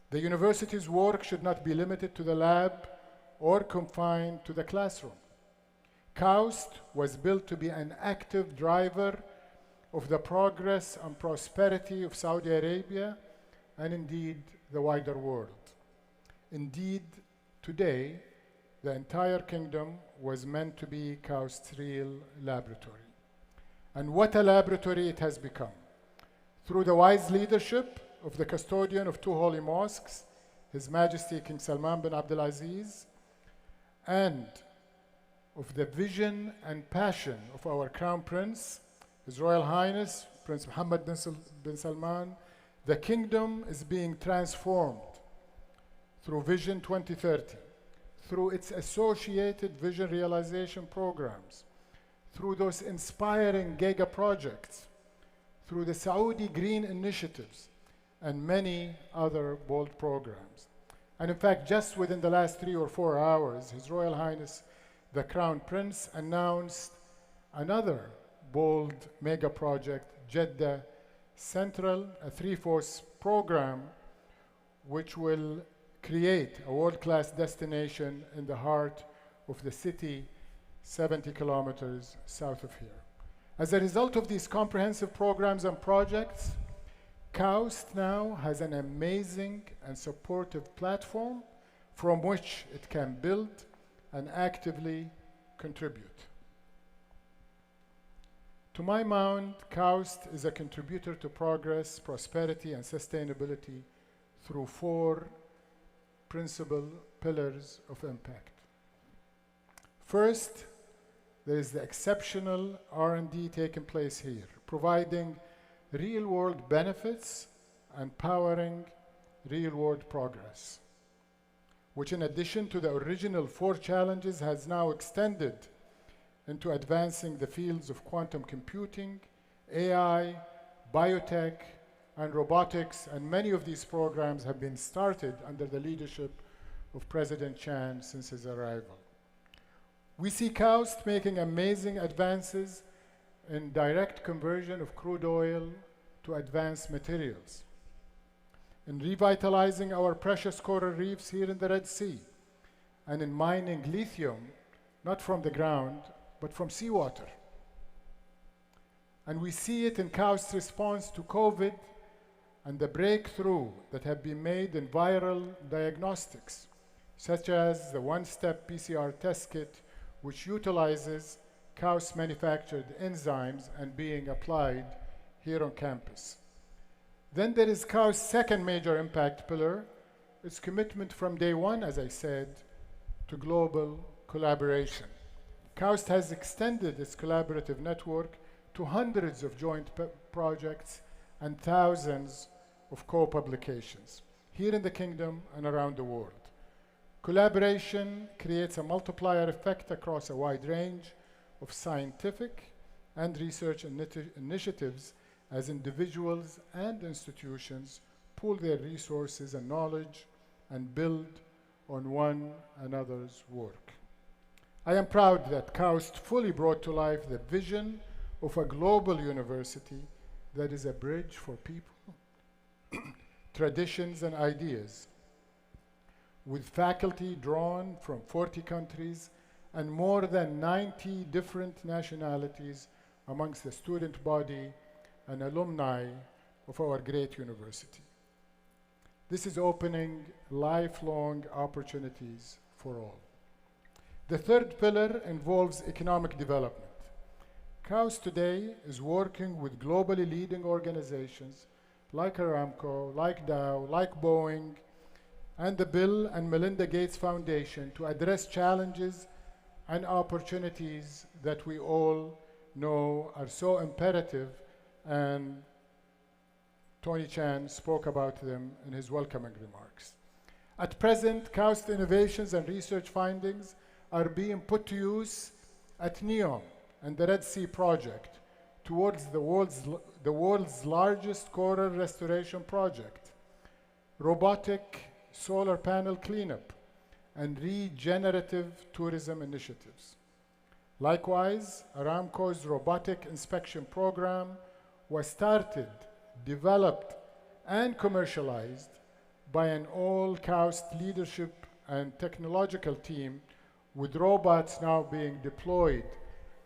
The university's work should not be limited to the lab or confined to the classroom. KAUST was built to be an active driver of the progress and prosperity of Saudi Arabia and indeed the wider world. Indeed, today, the entire kingdom was meant to be KAUST's real laboratory. And what a laboratory it has become. Through the wise leadership of the custodian of 2 holy mosques, His Majesty King Salman bin Abdulaziz, and of the vision and passion of our Crown Prince, His Royal Highness, Prince Mohammed bin Salman, the kingdom is being transformed through Vision 2030, through its associated vision realization programs, through those inspiring giga projects, through the Saudi Green Initiatives, and many other bold programs. And in fact, just within the last 3 or 4 hours, His Royal Highness, the Crown Prince, announced another bold mega project, Jeddah Central, a 3-force program, which will create a world-class destination in the heart of the city 70 kilometers south of here. As a result of these comprehensive programs and projects, KAUST now has an amazing and supportive platform from which it can build and actively contribute. To my mind, KAUST is a contributor to progress, prosperity, and sustainability through 4 principal pillars of impact. First, there is the exceptional R&D taking place here, providing real-world benefits and powering real-world progress, which in addition to the original 4 challenges has now extended into advancing the fields of quantum computing, AI, biotech, and robotics, and many of these programs have been started under the leadership of President Chan since his arrival. We see KAUST making amazing advances in direct conversion of crude oil to advanced materials, in revitalizing our precious coral reefs here in the Red Sea, and in mining lithium, not from the ground, but from seawater. And we see it in KAUST's response to COVID and the breakthrough that have been made in viral diagnostics, such as the one-step PCR test kit, which utilizes KAUST manufactured enzymes and being applied here on campus. Then there is KAUST's second major impact pillar, its commitment from day one, as I said, to global collaboration. KAUST has extended its collaborative network to hundreds of joint projects and thousands of co-publications here in the kingdom and around the world. Collaboration creates a multiplier effect across a wide range of scientific and research initiatives as individuals and institutions pool their resources and knowledge and build on one another's work. I am proud that KAUST fully brought to life the vision of a global university that is a bridge for people, traditions, and ideas, with faculty drawn from 40 countries and more than 90 different nationalities amongst the student body and alumni of our great university. This is opening lifelong opportunities for all. The third pillar involves economic development. KAUST today is working with globally leading organizations like Aramco, like Dow, like Boeing, and the Bill and Melinda Gates Foundation to address challenges and opportunities that we all know are so imperative, and Tony Chan spoke about them in his welcoming remarks. At present, KAUST innovations and research findings are being put to use at NEOM and the Red Sea project towards the world's largest coral restoration project, robotic solar panel cleanup, and regenerative tourism initiatives. Likewise, Aramco's robotic inspection program was started, developed, and commercialized by an all-KAUST leadership and technological team, with robots now being deployed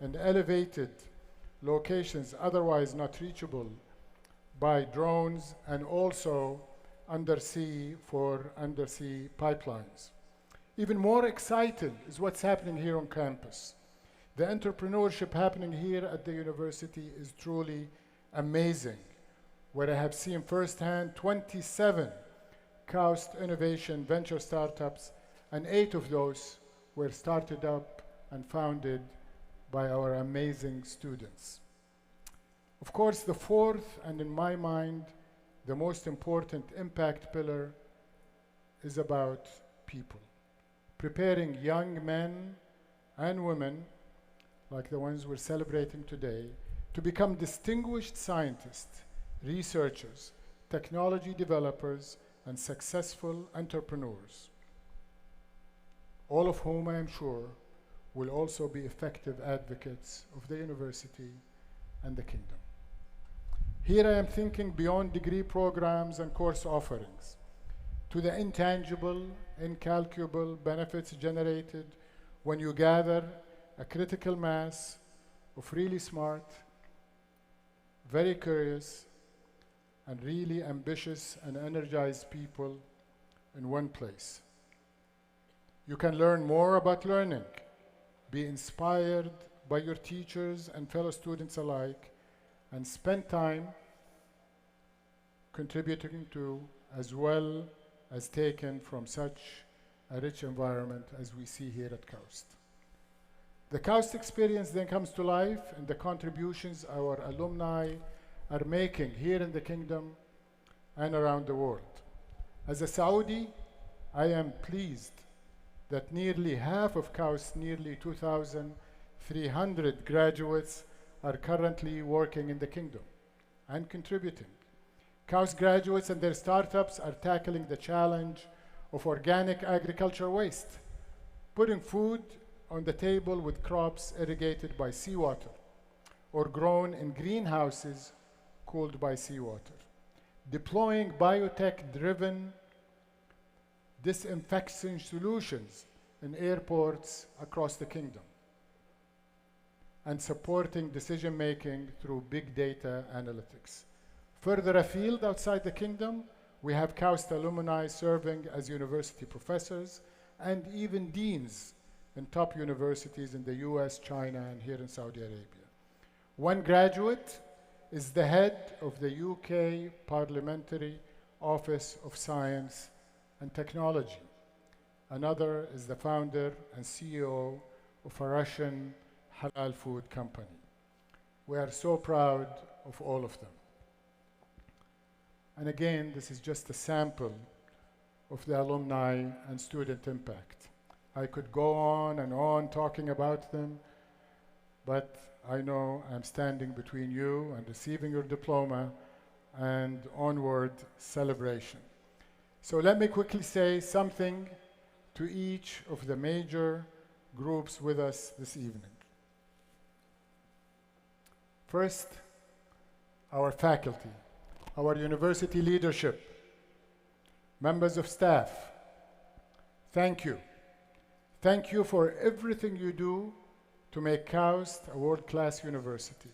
in elevated locations otherwise not reachable by drones, and also undersea for undersea pipelines. Even more exciting is what's happening here on campus. The entrepreneurship happening here at the university is truly amazing, where I have seen firsthand 27 KAUST innovation venture startups, and 8 of those were started up and founded by our amazing students. Of course, the fourth, and in my mind, the most important impact pillar is about people. Preparing young men and women, like the ones we're celebrating today, to become distinguished scientists, researchers, technology developers, and successful entrepreneurs, all of whom I am sure will also be effective advocates of the university and the kingdom. Here I am thinking beyond degree programs and course offerings to the intangible, incalculable benefits generated when you gather a critical mass of really smart, very curious, and really ambitious and energized people in one place. You can learn more about learning, be inspired by your teachers and fellow students alike, and spend time contributing to, as well as taken from such a rich environment as we see here at KAUST. The KAUST experience then comes to life in the contributions our alumni are making here in the kingdom and around the world. As a Saudi, I am pleased that nearly half of KAUST, nearly 2,300 graduates, are currently working in the kingdom and contributing. KAUST graduates and their startups are tackling the challenge of organic agriculture waste, putting food on the table with crops irrigated by seawater or grown in greenhouses cooled by seawater, deploying biotech-driven disinfection solutions in airports across the kingdom, and supporting decision-making through big data analytics. Further afield outside the kingdom, we have KAUST alumni serving as university professors and even deans in top universities in the US, China, and here in Saudi Arabia. One graduate is the head of the UK Parliamentary Office of Science and Technology. Another is the founder and CEO of a Russian halal food company. We are so proud of all of them. And again, this is just a sample of the alumni and student impact. I could go on and on talking about them, but I know I'm standing between you and receiving your diploma and onward celebration. So let me quickly say something to each of the major groups with us this evening. First, our faculty, our university leadership, members of staff, thank you. Thank you for everything you do to make KAUST a world-class university,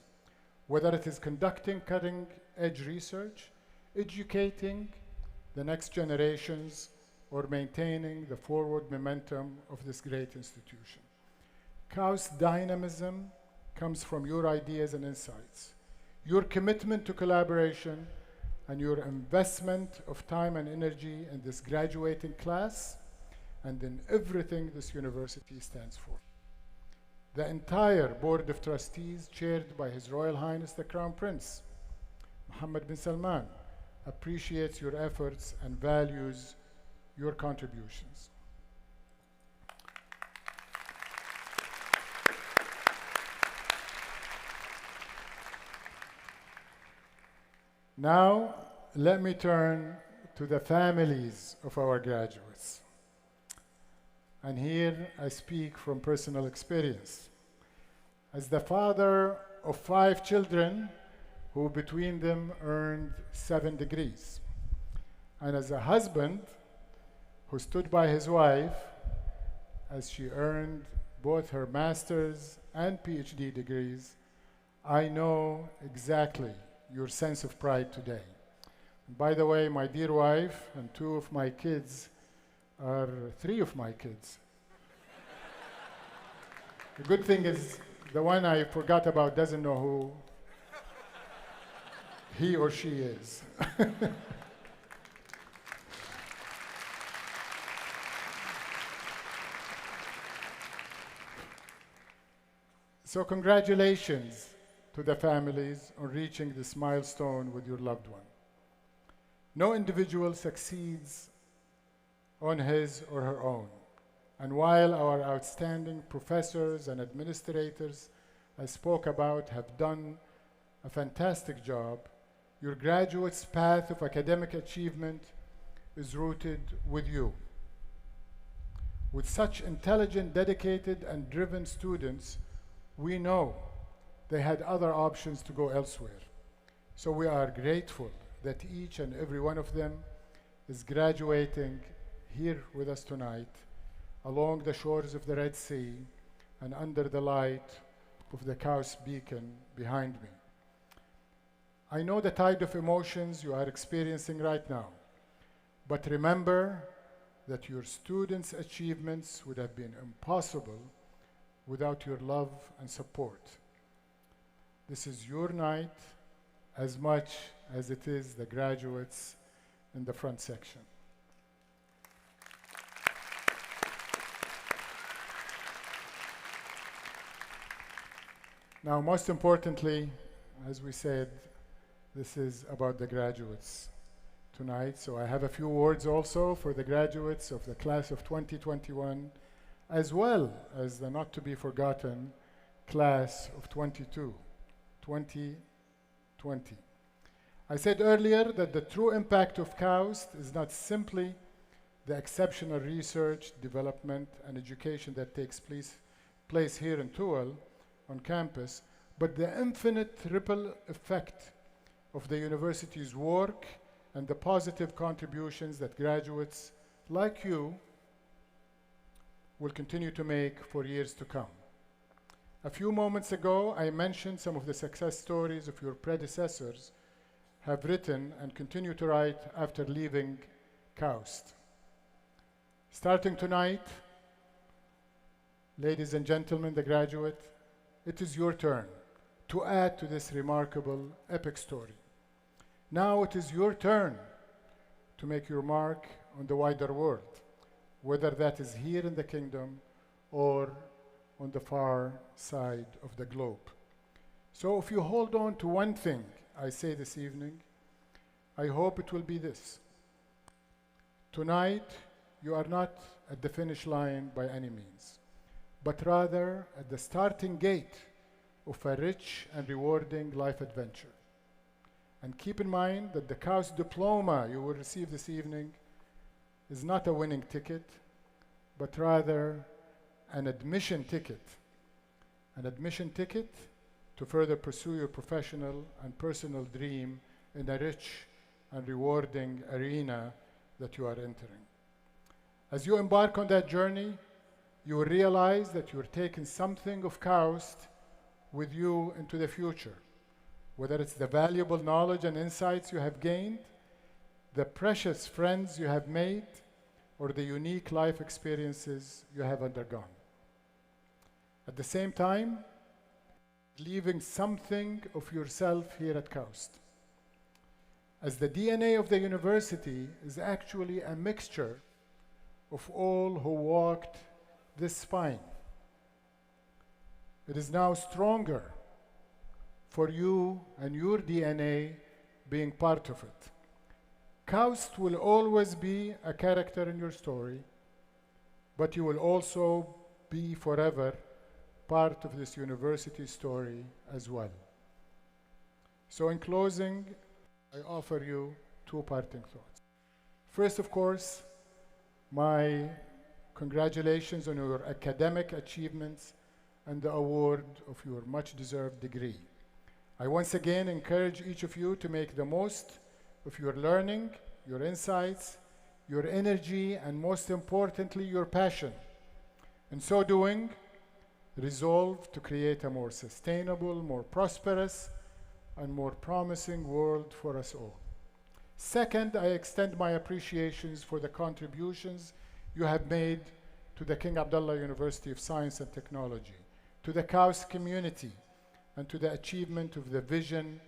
whether it is conducting cutting-edge research, educating the next generations, or maintaining the forward momentum of this great institution. KAUST dynamism comes from your ideas and insights, your commitment to collaboration, and your investment of time and energy in this graduating class and in everything this university stands for. The entire Board of Trustees, chaired by His Royal Highness the Crown Prince, Mohammed bin Salman, appreciates your efforts and values your contributions. Now, let me turn to the families of our graduates. And here I speak from personal experience. As the father of 5 children who between them earned 7 degrees, and as a husband who stood by his wife as she earned both her master's and PhD degrees, I know exactly your sense of pride today. And by the way, my dear wife and 2 of my kids are 3 of my kids. The good thing is the one I forgot about doesn't know who he or she is. So congratulations to the families on reaching this milestone with your loved one. No individual succeeds on his or her own. And while our outstanding professors and administrators I spoke about have done a fantastic job, your graduates' path of academic achievement is rooted with you. With such intelligent, dedicated, and driven students, we know they had other options to go elsewhere. So we are grateful that each and every one of them is graduating here with us tonight along the shores of the Red Sea and under the light of the KAUST beacon behind me. I know the tide of emotions you are experiencing right now, but remember that your students' achievements would have been impossible without your love and support. This is your night as much as it is the graduates in the front section. Now, most importantly, as we said, this is about the graduates tonight. So I have a few words also for the graduates of the class of 2021, as well as the not to be forgotten class of 2020. I said earlier that the true impact of KAUST is not simply the exceptional research, development, and education that takes place here in Tual on campus, but the infinite ripple effect of the university's work and the positive contributions that graduates like you will continue to make for years to come. A few moments ago, I mentioned some of the success stories of your predecessors have written and continue to write after leaving KAUST. Starting tonight, ladies and gentlemen, the graduate, it is your turn to add to this remarkable epic story. Now it is your turn to make your mark on the wider world, whether that is here in the kingdom or on the far side of the globe. So if you hold on to one thing I say this evening, I hope it will be this. Tonight, you are not at the finish line by any means, but rather at the starting gate of a rich and rewarding life adventure. And keep in mind that the KAUST diploma you will receive this evening is not a winning ticket, but rather an admission ticket. An admission ticket to further pursue your professional and personal dream in a rich and rewarding arena that you are entering. As you embark on that journey, you will realize that you're taking something of KAUST with you into the future, whether it's the valuable knowledge and insights you have gained, the precious friends you have made, or the unique life experiences you have undergone. At the same time, leaving something of yourself here at KAUST, as the DNA of the university is actually a mixture of all who walked this spine. It is now stronger for you and your DNA being part of it. KAUST will always be a character in your story, but you will also be forever part of this university story as well. So in closing, I offer you two parting thoughts. First, of course, my congratulations on your academic achievements and the award of your much-deserved degree. I once again encourage each of you to make the most of your learning, your insights, your energy, and most importantly, your passion. In so doing, resolve to create a more sustainable, more prosperous, and more promising world for us all. Second, I extend my appreciations for the contributions you have made to the King Abdullah University of Science and Technology, to the KAUST community, and to the achievement of the vision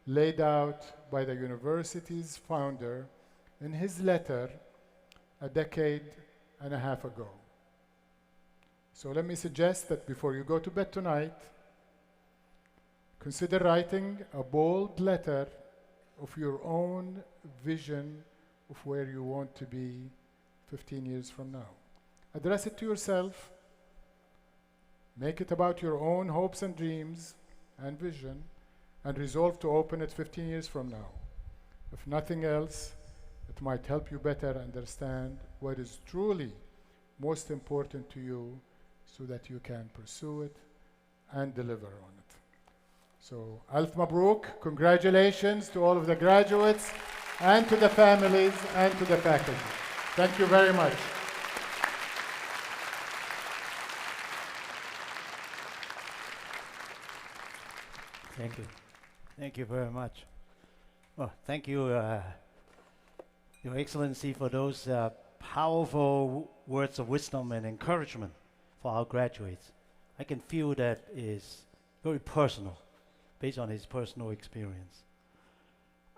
laid out by the university's founder in his letter a decade and a half ago. So let me suggest that before you go to bed tonight, consider writing a bold letter of your own vision of where you want to be 15 years from now. Address it to yourself. Make it about your own hopes and dreams and vision, and resolve to open it 15 years from now. If nothing else, it might help you better understand what is truly most important to you so that you can pursue it and deliver on it. So, Alf Mabruk, congratulations to all of the graduates. and to the families and to the faculty. Thank you very much. Thank you. Thank you very much. Well, thank you, Your Excellency, for those powerful words of wisdom and encouragement for our graduates. I can feel that is very personal, based on his personal experience.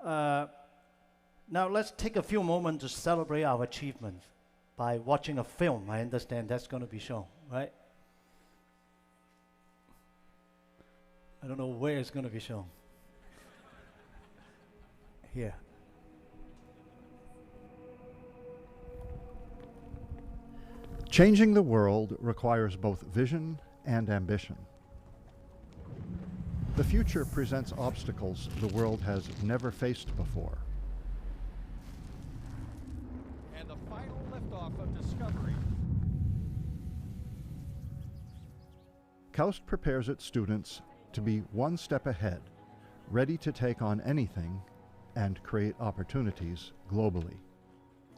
Now let's take a few moments to celebrate our achievements by watching a film. I understand that's going to be shown, right? I don't know where it's going to be shown. Here. Changing the world requires both vision and ambition. The future presents obstacles the world has never faced before. And the final liftoff of Discovery. KAUST prepares its students to be one step ahead, ready to take on anything and create opportunities globally.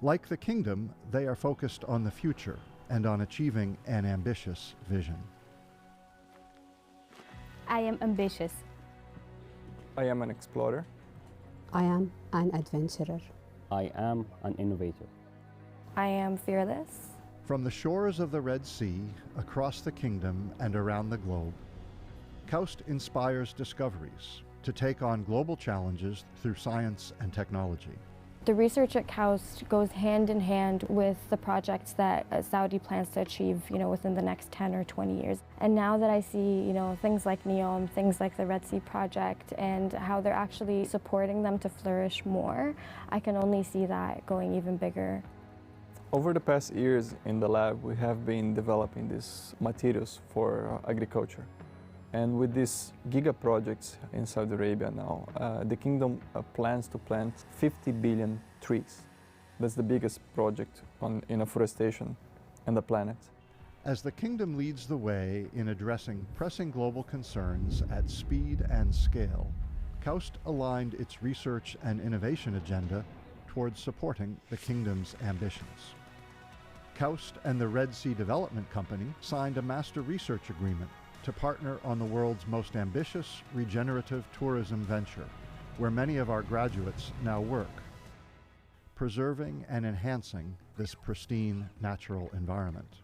Like the kingdom, they are focused on the future and on achieving an ambitious vision. I am ambitious. I am an explorer. I am an adventurer. I am an innovator. I am fearless. From the shores of the Red Sea, across the kingdom and around the globe, KAUST inspires discoveries to take on global challenges through science and technology. The research at KAUST goes hand in hand with the projects that Saudi plans to achieve, within the next 10 or 20 years. And now that I see, things like NEOM, things like the Red Sea Project, and how they're actually supporting them to flourish more, I can only see that going even bigger. Over the past years in the lab, we have been developing these materials for agriculture. And with these giga projects in Saudi Arabia now, the kingdom plans to plant 50 billion trees. That's the biggest project in afforestation on the planet. As the kingdom leads the way in addressing pressing global concerns at speed and scale, KAUST aligned its research and innovation agenda towards supporting the kingdom's ambitions. KAUST and the Red Sea Development Company signed a master research agreement to partner on the world's most ambitious regenerative tourism venture, where many of our graduates now work, preserving and enhancing this pristine natural environment.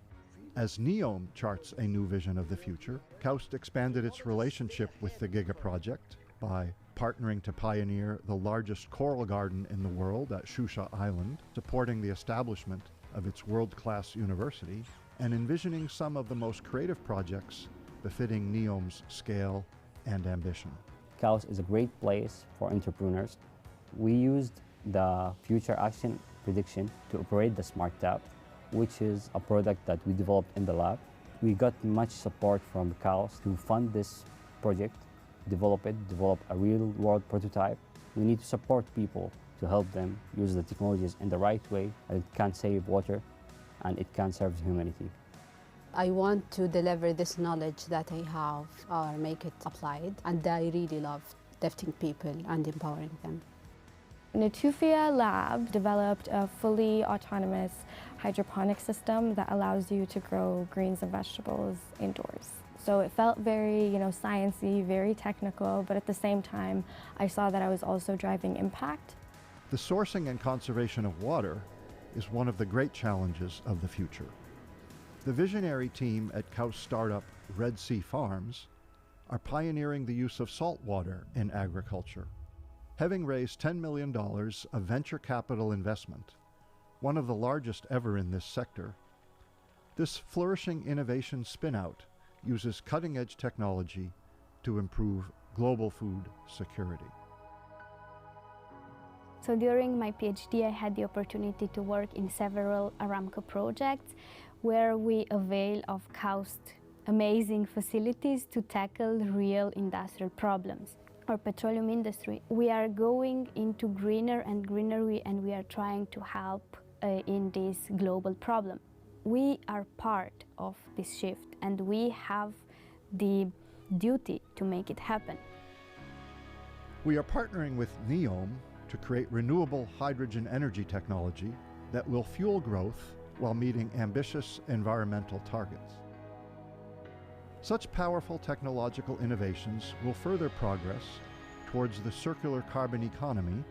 As NEOM charts a new vision of the future, KAUST expanded its relationship with the Giga Project by partnering to pioneer the largest coral garden in the world at Shusha Island, supporting the establishment of its world-class university, and envisioning some of the most creative projects befitting NEOM's scale and ambition. KAUST is a great place for entrepreneurs. We used the Future Action Prediction to operate the Smart Tap, which is a product that we developed in the lab. We got much support from KAUST to fund this project, develop a real-world prototype. We need to support people to help them use the technologies in the right way, and it can save water and it can serve humanity. I want to deliver this knowledge that I have or make it applied, and I really love lifting people and empowering them. Natufia Lab developed a fully autonomous hydroponic system that allows you to grow greens and vegetables indoors. So it felt very, sciencey, very technical, but at the same time, I saw that I was also driving impact. The sourcing and conservation of water is one of the great challenges of the future. The visionary team at KAUST startup Red Sea Farms are pioneering the use of salt water in agriculture. Having raised $10 million of venture capital investment, one of the largest ever in this sector, this flourishing innovation spin-out uses cutting-edge technology to improve global food security. So during my PhD, I had the opportunity to work in several Aramco projects where we avail of KAUST amazing facilities to tackle real industrial problems. Our petroleum industry, we are going into greener and greenery, and we are trying to help in this global problem. We are part of this shift, and we have the duty to make it happen. We are partnering with NEOM to create renewable hydrogen energy technology that will fuel growth while meeting ambitious environmental targets. Such powerful technological innovations will further progress towards the circular carbon economy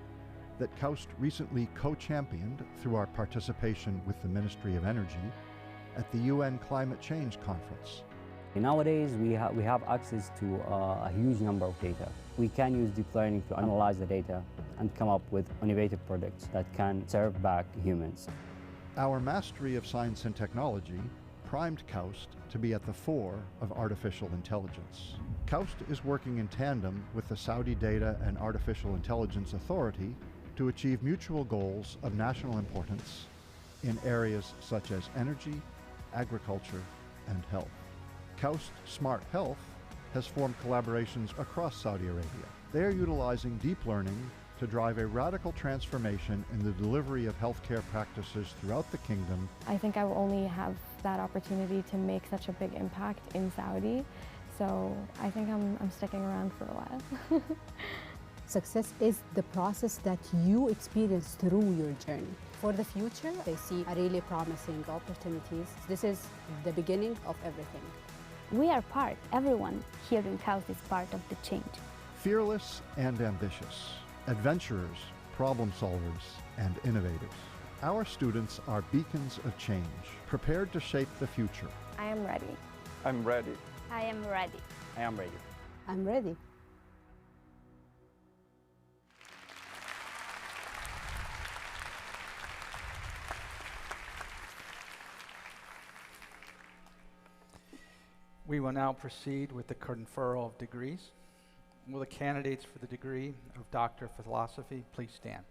that KAUST recently co-championed through our participation with the Ministry of Energy at the UN Climate Change Conference. Nowadays, we have access to a huge number of data. We can use deep learning to analyze the data and come up with innovative products that can serve back humans. Our mastery of science and technology primed KAUST to be at the fore of artificial intelligence. KAUST is working in tandem with the Saudi Data and Artificial Intelligence Authority to achieve mutual goals of national importance in areas such as energy, agriculture, and health. KAUST Smart Health has formed collaborations across Saudi Arabia. They are utilizing deep learning to drive a radical transformation in the delivery of healthcare practices throughout the kingdom. I think I will only have that opportunity to make such a big impact in Saudi, so I think I'm sticking around for a while. Success is the process that you experience through your journey. For the future, I see a really promising opportunities. This is the beginning of everything. We are part, everyone here in KAUST is part of the change. Fearless and ambitious, adventurers, problem solvers, and innovators. Our students are beacons of change, prepared to shape the future. I am ready. I'm ready. I am ready. I am ready. I'm ready. We will now proceed with the conferral of degrees. Will the candidates for the degree of Doctor of Philosophy please stand?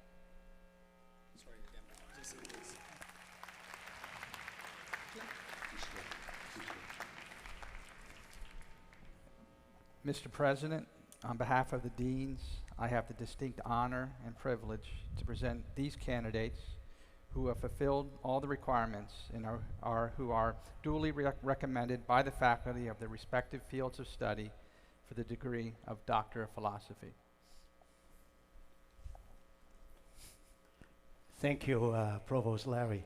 Mr. President, on behalf of the deans, I have the distinct honor and privilege to present these candidates who have fulfilled all the requirements and who are duly recommended by the faculty of their respective fields of study for the degree of Doctor of Philosophy. Thank you, Provost Larry.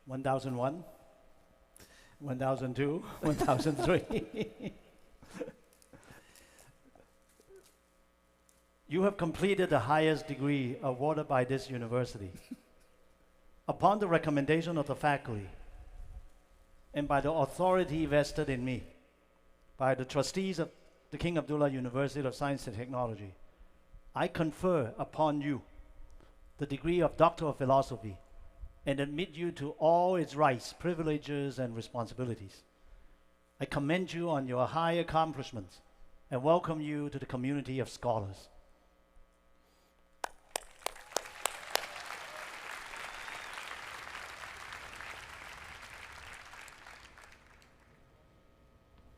(1001), 1002, 1003. You have completed the highest degree awarded by this university. Upon the recommendation of the faculty and by the authority vested in me by the trustees of the King Abdullah University of Science and Technology, I confer upon you the degree of Doctor of Philosophy and admit you to all its rights, privileges, and responsibilities. I commend you on your high accomplishments and welcome you to the community of scholars.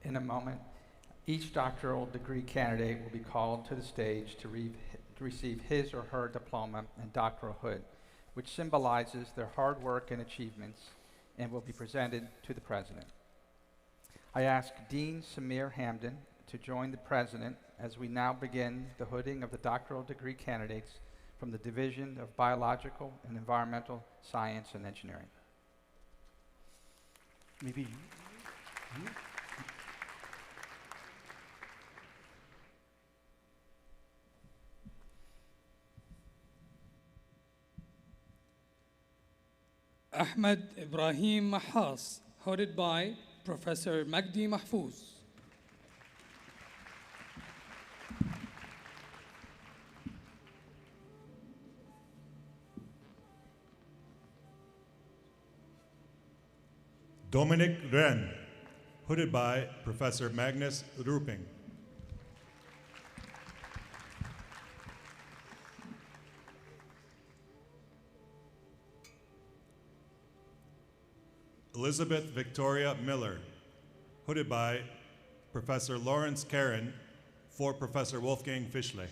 In a moment, each doctoral degree candidate will be called to the stage to receive his or her diploma and doctoralhood, which symbolizes their hard work and achievements, and will be presented to the President. I ask Dean Samir Hamdan to join the President as we now begin the hooding of the doctoral degree candidates from the Division of Biological and Environmental Science and Engineering. Maybe Ahmed Ibrahim Mahas, hooded by Professor Magdi Mahfouz. Dominic Ren, hooded by Professor Magnus Ruping. Elizabeth Victoria Miller, hooded by Professor Lawrence Karen for Professor Wolfgang Fischle.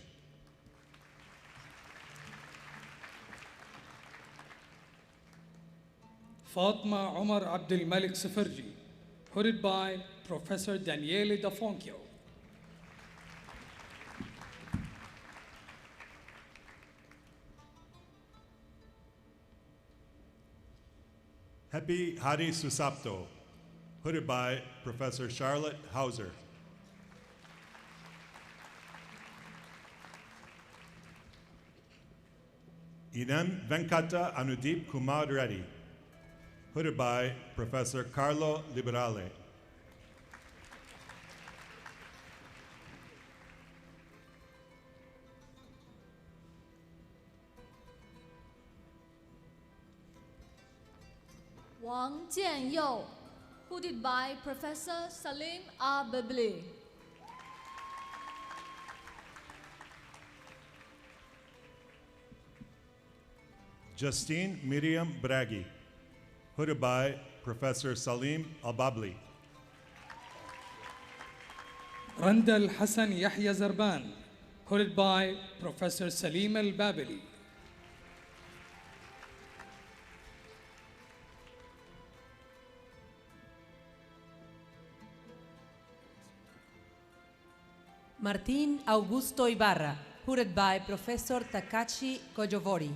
Fatma Omar Abdul Malik Safarji, hooded by Professor Daniele Da Fonkio. Happy Hari Susapto, hooded by Professor Charlotte Hauser. Inem Venkata Anudeep Kumar Reddy, hooded by Professor Carlo Liberale. Wang Jianyou, hooded by Professor Salim Al-Babli. Justine Miriam Bragi, hooded by Professor Salim Al-Babli. Randal Hassan Yahya Zarban, hooded by Professor Salim Al-Babili. Martín Augusto Ibarra, hooded by Professor Takashi Kojovori.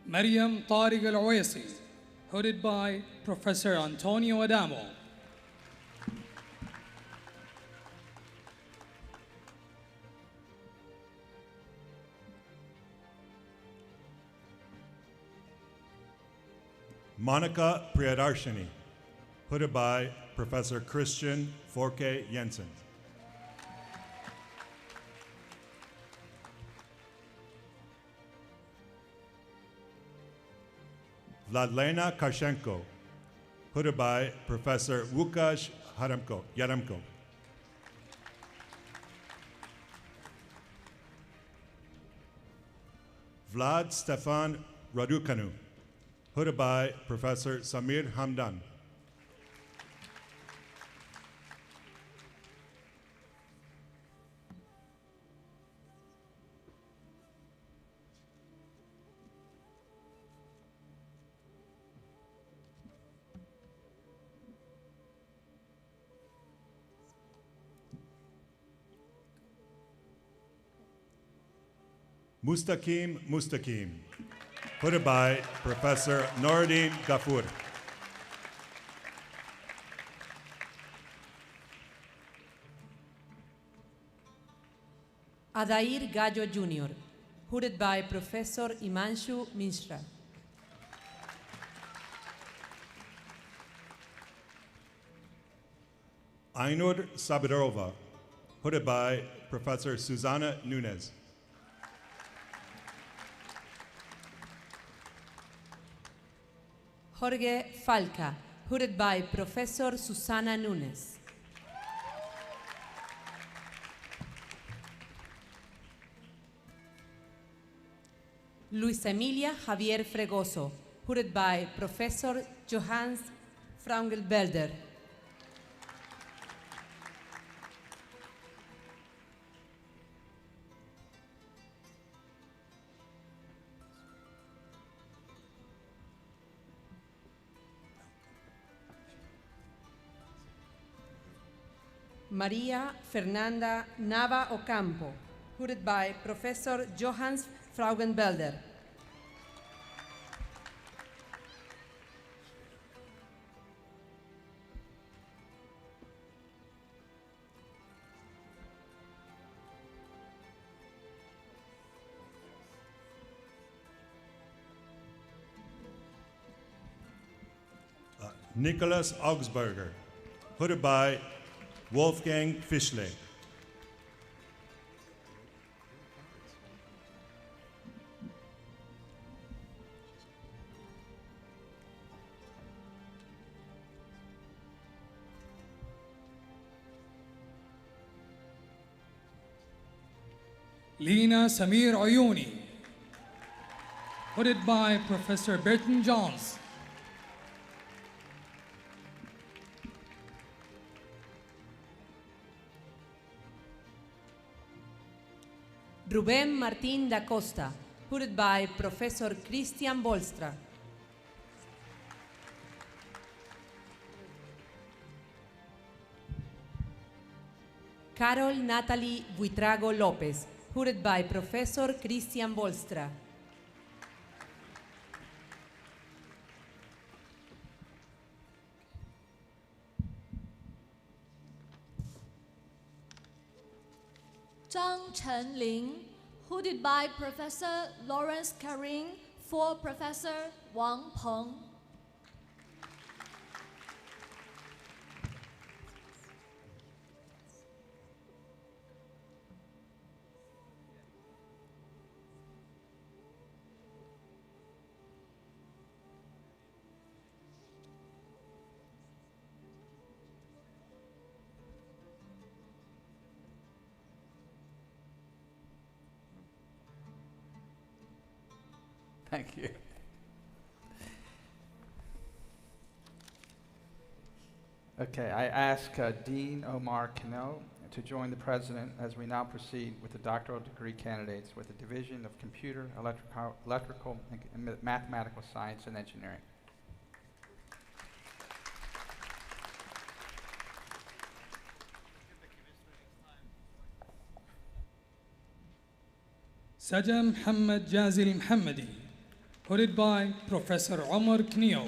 Mariam Tariq Al-Owaisi, hooded by Professor Antonio Adamo. Monica Priyadarshini, hooded by Professor Christian Forke Jensen. Vladlena Karshenko, hooded by Professor Łukasz Yaremko. Vlad Stefan Raducanu, hooded by Professor Samir Hamdan. Mustaqim, hooded by Professor Noureddin Ghafour. Adair Gallo Jr., hooded by Professor Imanshu Mishra. Ainur Sabirova, hooded by Professor Susanna Nunez. Jorge Falca, hooded by Professor Susana Nunes. Luis Emilia Javier Fregoso, hooded by Professor Johannes Frauenfelder. Maria Fernanda Nava Ocampo, hooded by Professor Johannes Frauenfelder. Nicholas Augsburger, hooded by Wolfgang Fischle. Lina Samir Ayuni, hooded by Professor Burton Jones. Rubén Martín da Costa, hooded by Professor Christian Bolstra. Carol Natalie Buitrago Lopez, hooded by Professor Christian Bolstra. Zhang Chenling, hooded by Professor Lawrence Karin for Professor Wang Peng. Thank you. Okay, I ask Dean Omar Cano to join the President as we now proceed with the doctoral degree candidates with the Division of Computer, Electrical, and Mathematical Science and Engineering. سجا محمد جازي المحمدي, hooded by Professor Omar Knio.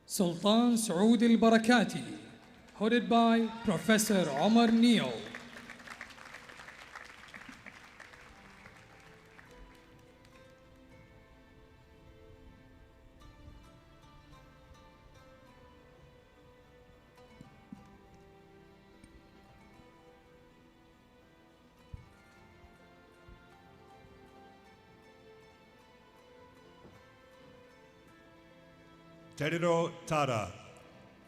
Sultan Saud al-Barakati, hooded by Professor Omar Neo. Teriro Tada,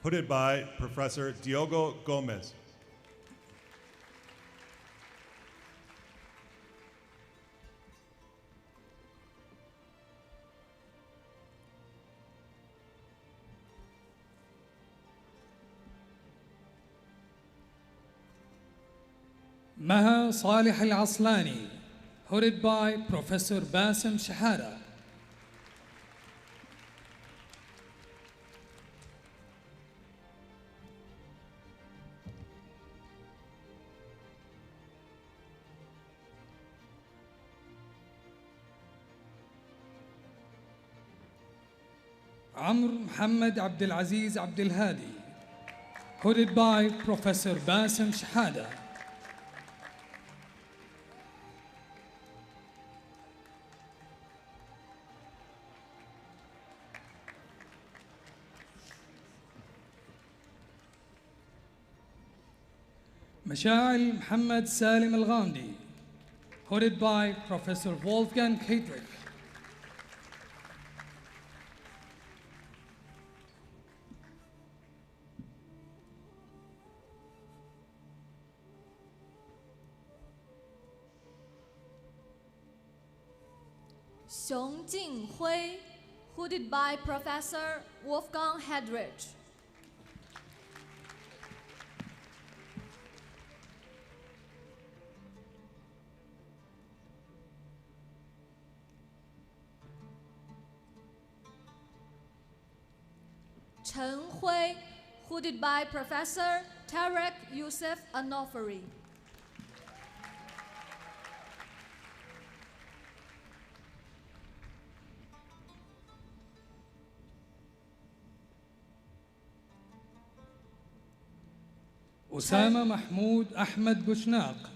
hooded by Professor Diogo Gomez. Maha Salih al-Aslani, hooded by Professor Bassem Shahada. عمرو محمد عبد العزيز عبد الهادي, hooded by Professor Bassem Shahada. مشاعل محمد سالم الغامدي, hooded by Professor Wolfgang Heydrich. Xiong Jing Hui, hooded by Professor Wolfgang Heydrich. Chen Hui, hooded by Professor Tarek Youssef Anofari. أسامة محمود أحمد بوشناق,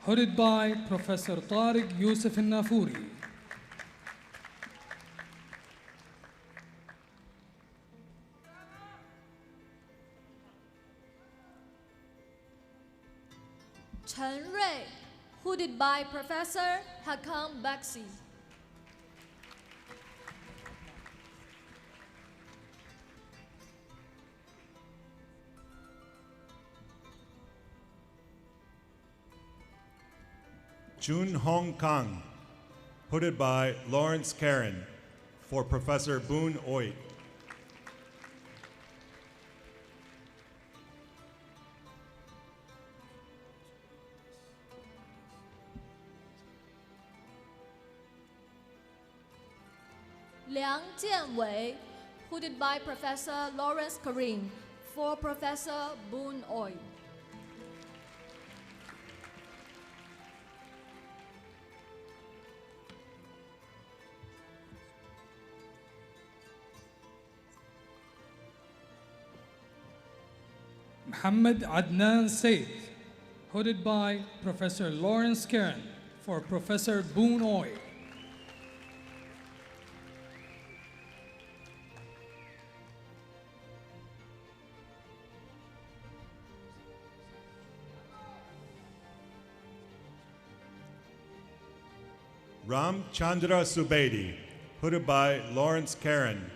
hooded by Professor طارق يوسف النافوري. Chen Rui, hooded by Professor Hakam Baxi. Chun Hong Kang, hooded by Lawrence Karen, for Professor Boon Oit. Liang Jianwei, hooded by Professor Lawrence Karim, for Professor Boon Oy. Muhammad Adnan Said, hooded by Professor Lawrence Karen, for Professor Boon Oy. Ram Chandra Subedi, hooded by Lawrence Karen,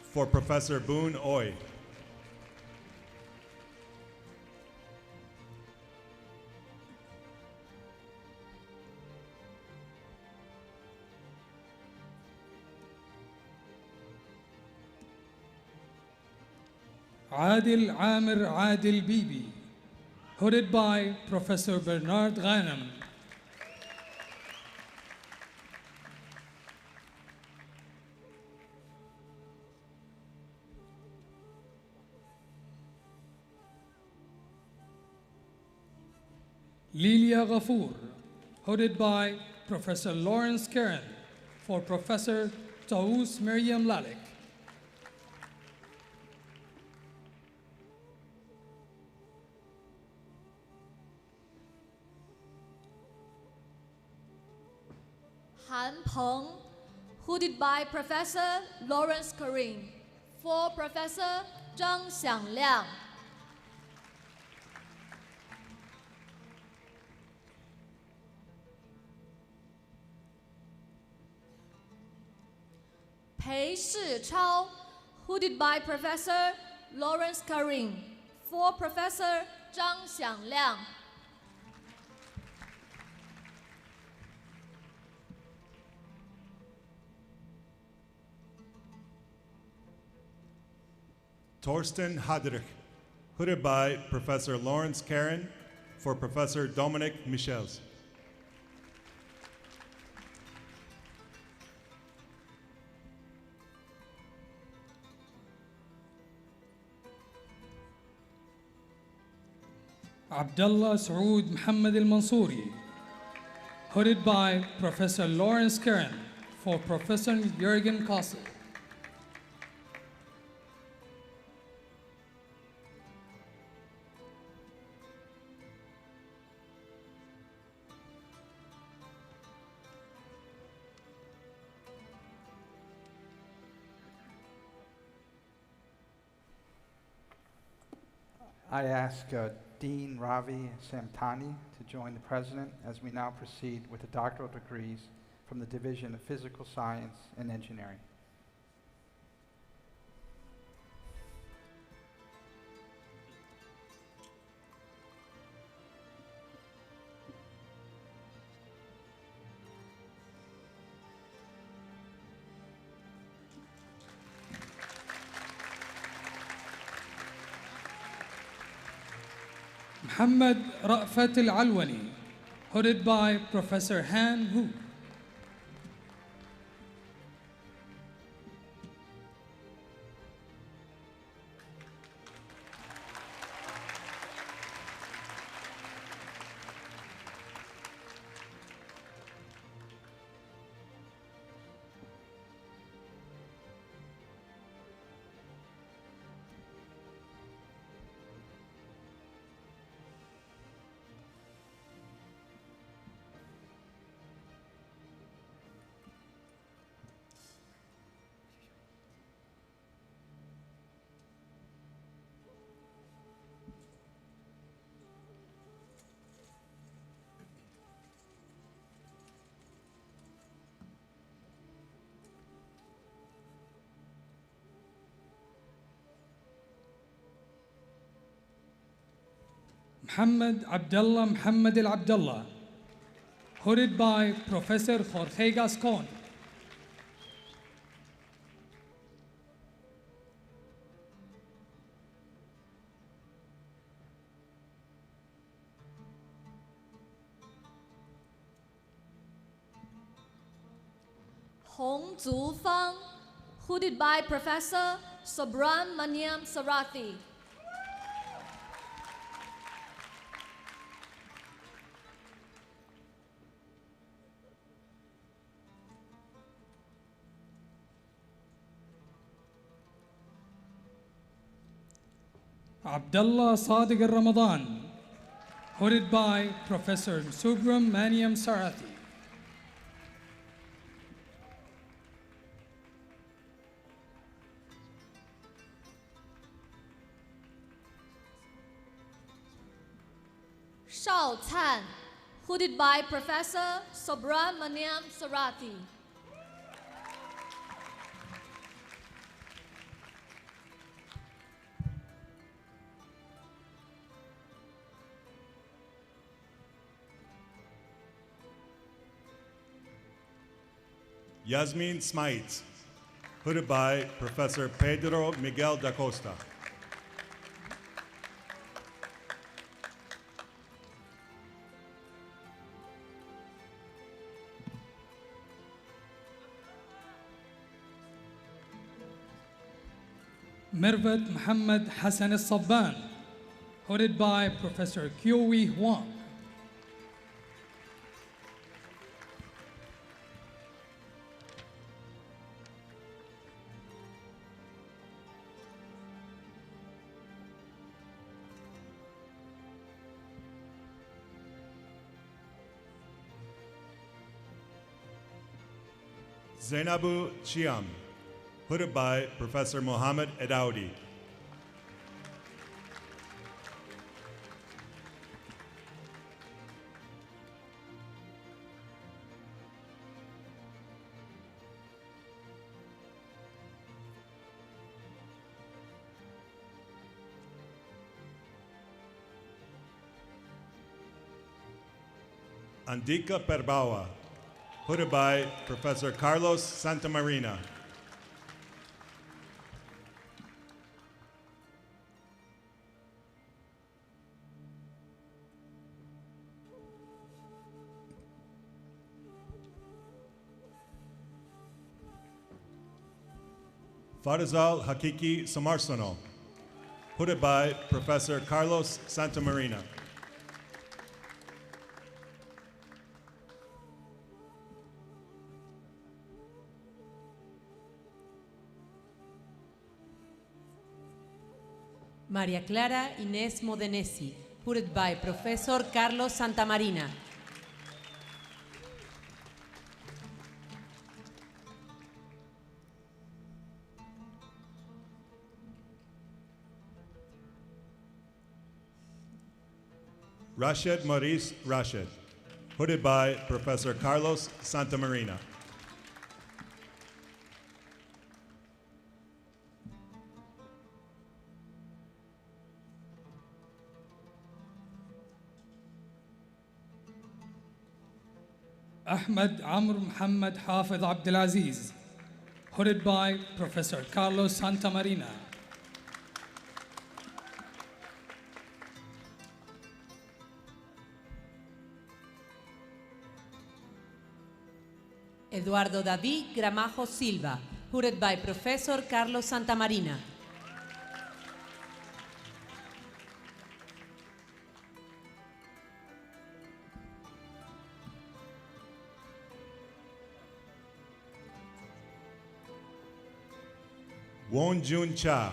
for Professor Boon Oy. Adil Amir Adil Bibi, hooded by Professor Bernard Ghanem. Lilia Ghafoor, hooded by Professor Lawrence Karen, for Professor Taous Miriam Lalik. Han Peng, hooded by Professor Lawrence Karim, for Professor Zhang Xiangliang. Pei Shi Chao, hooded by Professor Lawrence Karim, for Professor Zhang Xiangliang. Torsten Hadrich, hooded by Professor Lawrence Karen, for Professor Dominic Michels. Abdullah Saud Muhammad al-Mansouri, hooded by Professor Lawrence Karen, for Professor Jürgen Kassel. I ask Dean Ravi Samtani to join the President as we now proceed with the doctoral degrees from the Division of Physical Science and Engineering. Muhammad Ra'fat al-Alwani, hooded by Professor Han Hu. Muhammad Abdullah Muhammad al-Abdullah, hooded by Professor Jorge Gascon. Hong Zhu Fang, hooded by Professor Subramaniam Sarathi. Abdullah Sadiq al-Ramadan, hooded by Professor Subramaniam Sarathi. Shao Tan, hooded by Professor Subramaniam Sarathi. Yasmin Smites, hooded by Professor Pedro Miguel da Costa. Mirvat Muhammad Hassan al-Sabban, hooded by Professor Kioi Huang. Zainabu Chiam, hooded by Professor Mohammed Edaudi. Andika Perbawa, hooded by Professor Carlos Santamarina. Farzal Hakiki Samarsono, hooded by Professor Carlos Santamarina. María Clara Inés Modenesi, hooded by Professor Carlos Santamarina. Rashid Maurice Rashid, hooded by Professor Carlos Santamarina. Ahmed Amr Muhammad Hafiz Abdulaziz, hooded by Professor Carlos Santamarina. Eduardo David Gramajo Silva, hooded by Professor Carlos Santamarina. Won Jun Cha,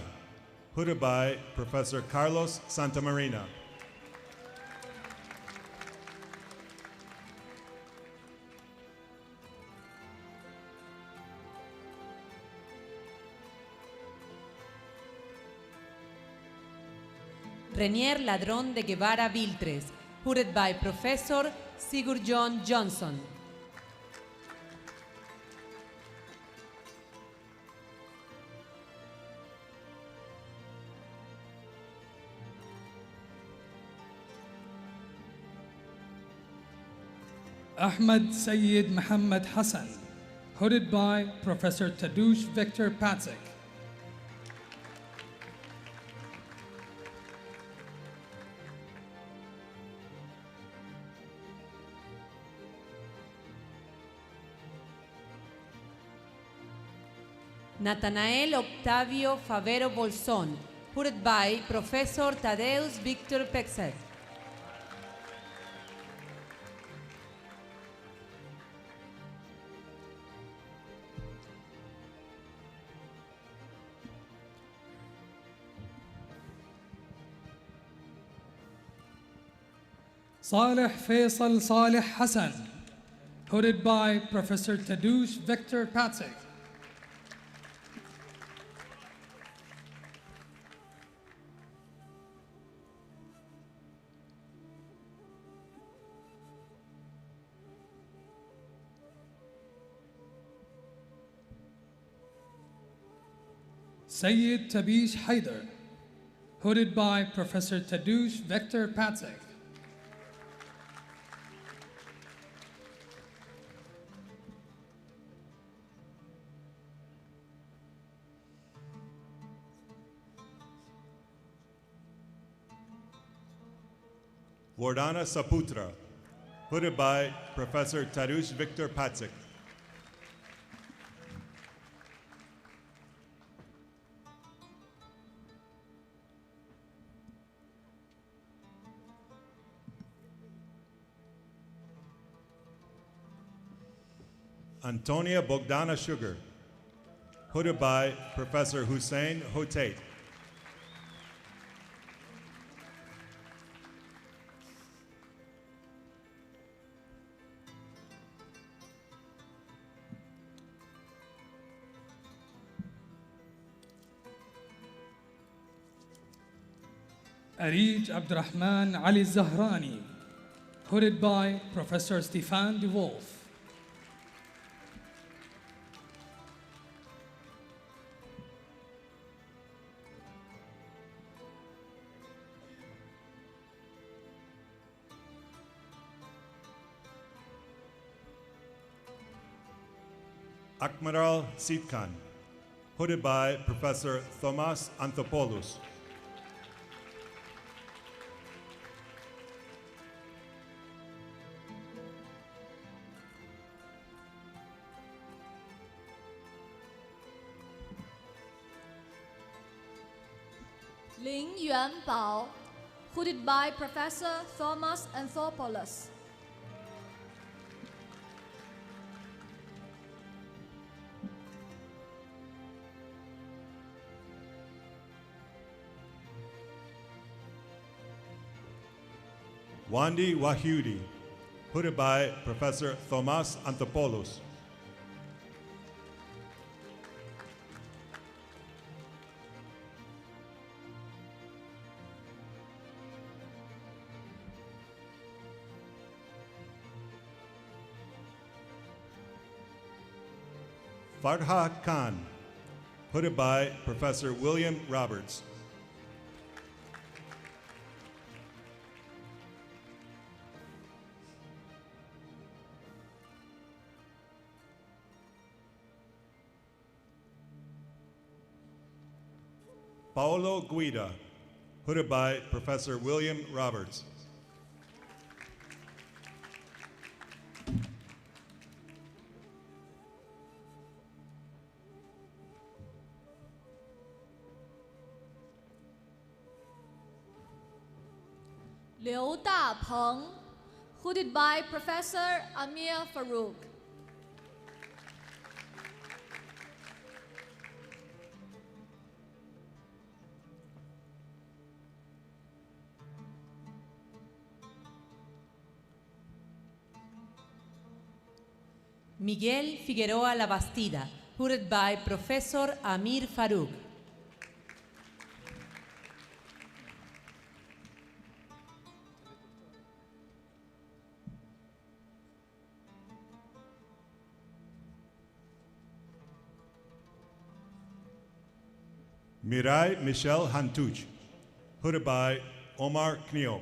hooded by Professor Carlos Santamarina. Renier Ladrón de Guevara Viltres, hooded by Professor Sigurd John Johnson. Ahmed Sayyid Muhammad Hassan, hooded by Professor Tadeusz Victor Patsik. Natanael Octavio Favero Bolson, hooded by Professor Tadeusz Victor Patsik. Saleh Faisal Saleh Hassan, hooded by Professor Tadeusz Victor Patsik. Sayyid Tabish Haider, hooded by Professor Tadeusz Victor Patsik. Vardhana Saputra, hooded by Professor Tadeusz Victor Patsik. Antonia Bogdana Sugar, hooded by Professor Hussein Hotate. Arij Abdurrahman Ali Zahrani, hooded by Professor Stefan de Wolf. Akmaral Sitkan, hooded by Professor Thomas Anthopoulos. Ling Yuan Bao, hooded by Professor Thomas Anthopoulos. Wandi Wahyudi, hooded by Professor Thomas Anthopoulos. Farha Khan, hooded by Professor William Roberts. Paolo Guida, hooded by Professor William Roberts. Liu Dapeng, hooded by Professor Amir Farouk. Miguel Figueroa Labastida, hooded by Professor Amir Farouk. Mirai Michelle Hantuch, hooded by Omar Knio.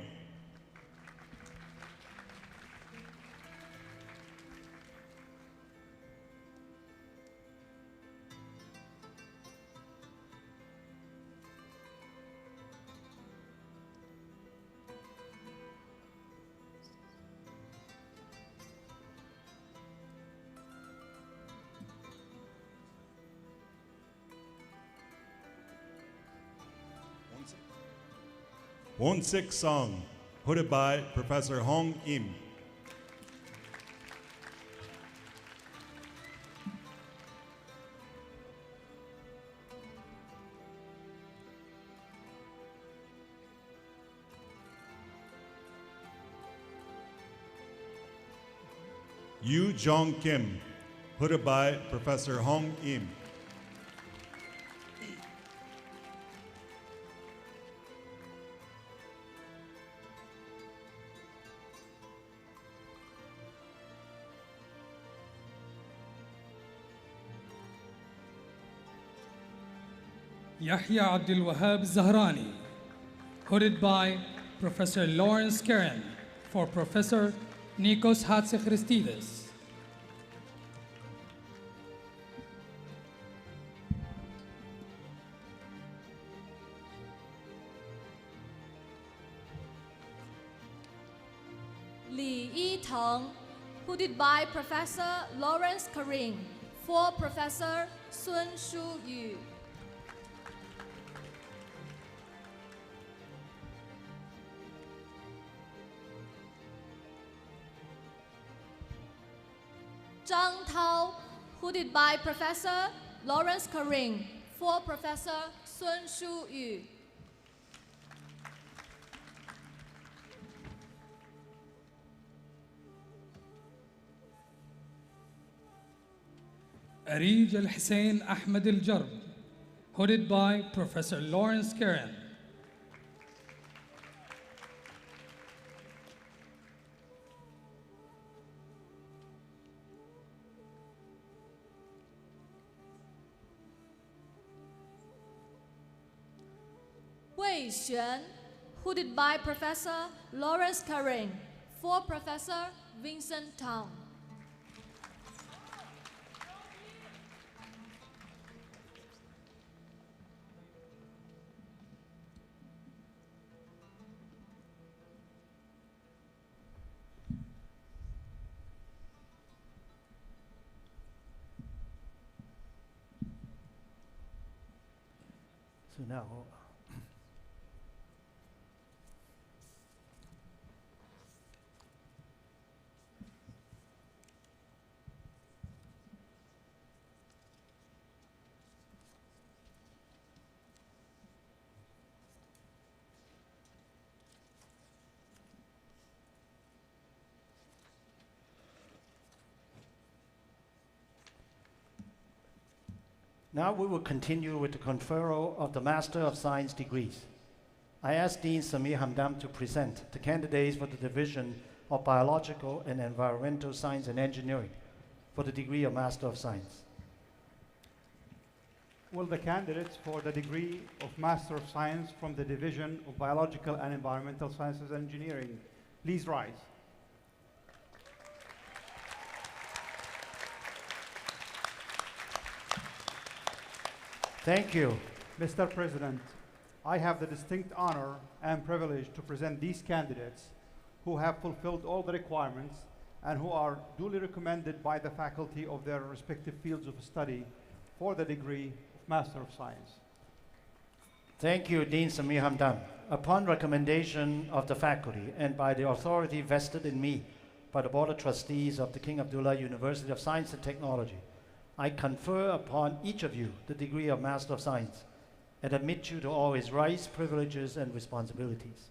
Won Sik Song, hooded by Professor Hong Im. Yu Jong Kim, hooded by Professor Hong Im. Yahya Abdul Wahab Zahrani, hooded by Professor Lawrence Karen for Professor Nikos Hatzikhristidis. Li Yiteng, hooded by Professor Lawrence Karim for Professor Sun Shu Yu. Zhang Tao, hooded by Professor Lawrence Karim for Professor Sun Shu Yu. Arij Al Hussein Ahmed Al Jarb, hooded by Professor Lawrence Karen. Wei Xuan, hooded by Professor Lawrence Karim for Professor Vincent Tang. So now, now we will continue with the conferral of the Master of Science degrees. I ask Dean Samir Hamdam to present the candidates for the Division of Biological and Environmental Science and Engineering for the degree of Master of Science. Will the candidates for the degree of Master of Science from the Division of Biological and Environmental Sciences and Engineering please rise? Thank you. Mr. President, I have the distinct honor and privilege to present these candidates who have fulfilled all the requirements and who are duly recommended by the faculty of their respective fields of study for the degree of Master of Science. Thank you, Dean Samir Hamdan. Upon recommendation of the faculty and by the authority vested in me by the Board of Trustees of the King Abdullah University of Science and Technology, I confer upon each of you the degree of Master of Science and admit you to all his rights, privileges, and responsibilities.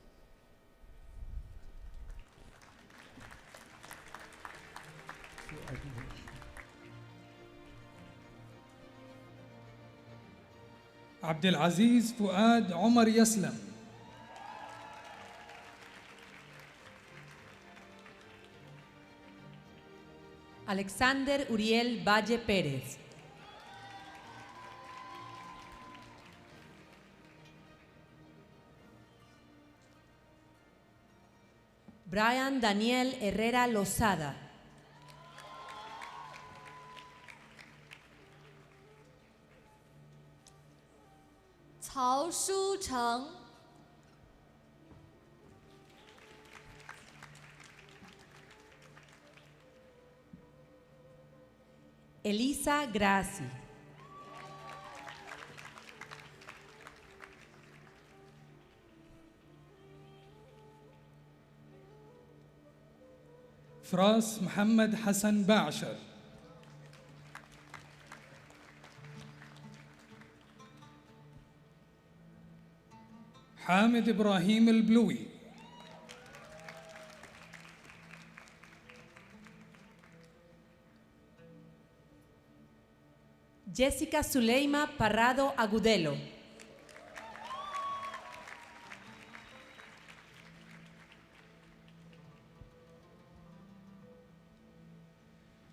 Abdul Aziz Fuad Omar Yaslam. Alexander Uriel Valle Pérez. Brian Daniel Herrera Lozada. Cao Shucheng. Elisa Graci. فراس محمد حسن باعشر. حامد إبراهيم البلوي. Jessica Zuleima Parrado Agudelo.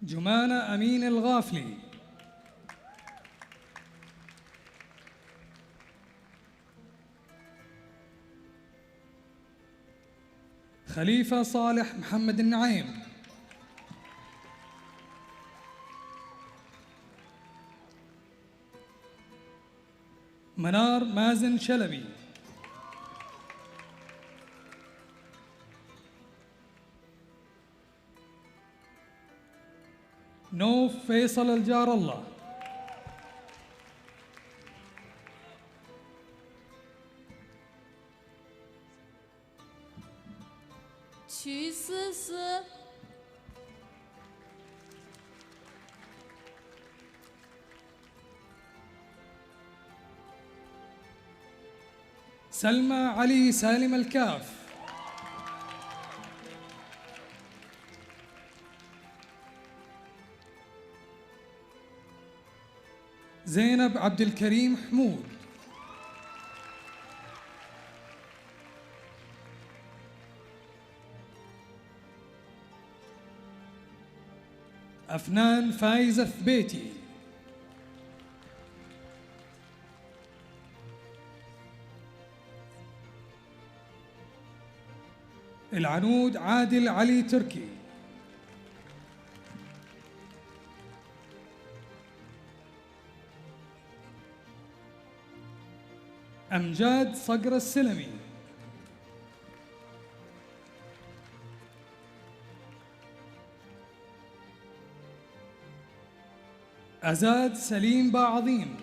جمانة أمين الغافلي. خليفة صالح محمد النعيم. منار مازن شلبي. نوف فيصل الجار الله.瞿思思。سلمى علي سالم الكاف. زينب عبد الكريم حمود. أفنان فايزة ثبيتي. العنود عادل علي تركي. أمجاد صقر السلمي. أزاد سليم باعظيم.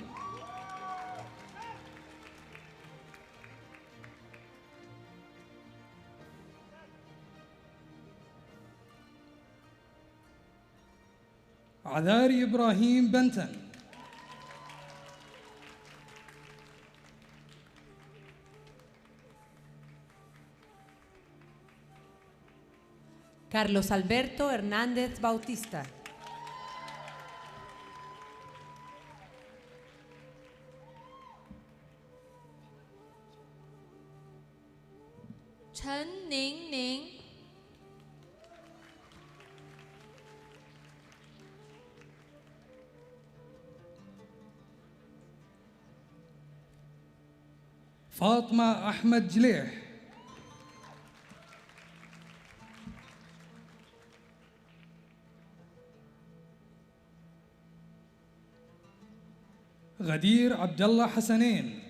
عذاري إبراهيم بنتن. Carlos Alberto Hernández Bautista.陈宁宁。فاطمة أحمد جليح. غدير عبد الله حسنين.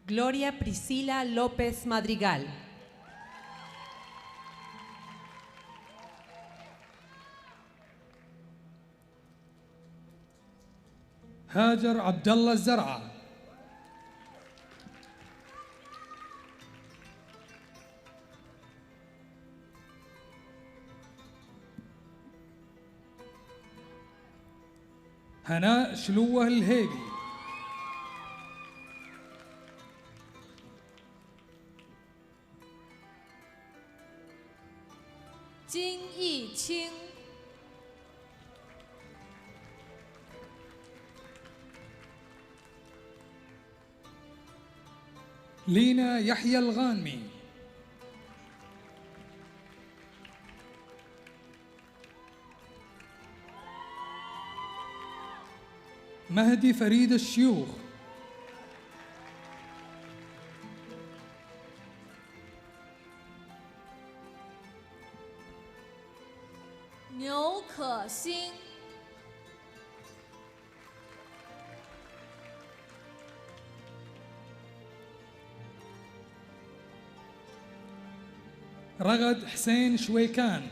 Gloria Priscila López Madrigal. هاجر عبد الله الزرعة. هناء شلوه الهيبي.金义清。لينا يحيى الغانمي. مهدي فريد الشيوخ.牛可欣。رغد حسين شويكان.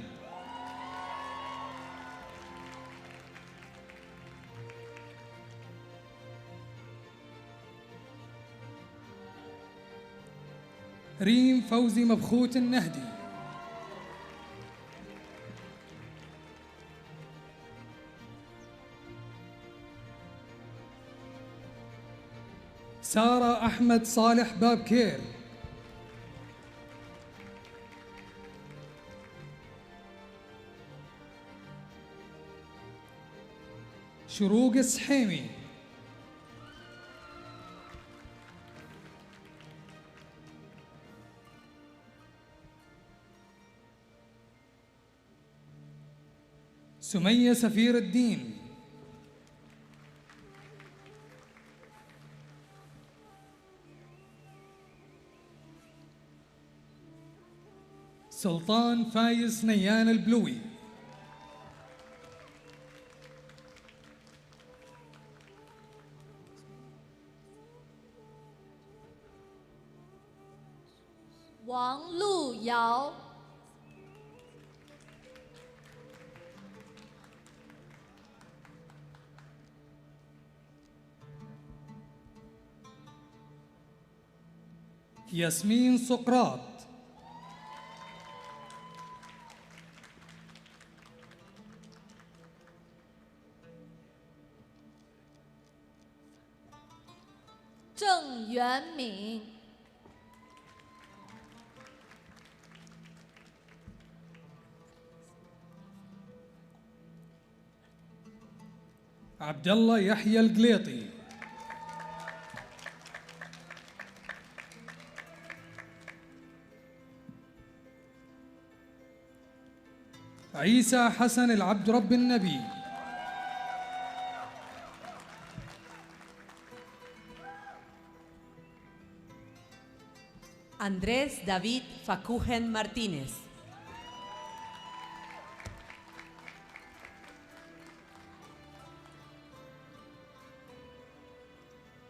ريم فوزي مبخوت النهدي، سارة أحمد صالح بابكير، شروق السحيمي، سمية سفير الدين، سلطان فايز نيان البلوي، Wang Lu Yao, ياسمين سقراط، Zheng Yuanming, عبد الله يحيى القليطي، عيسى حسن العبد رب النبي، Andrés David Facugen Martínez.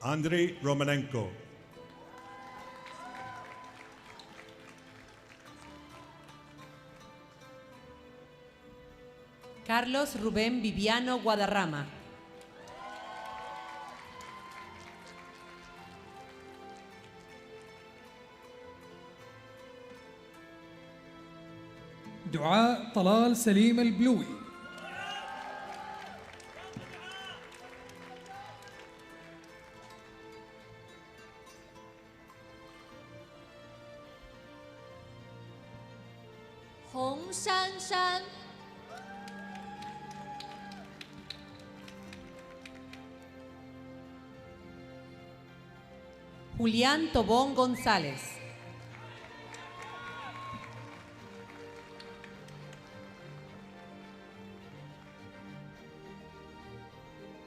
Andrei Romanenko. Carlos Rubén Viviano Guadarrama. دعاء طلال سليم البلوي، Hong Shanshan, Julián Tobón González.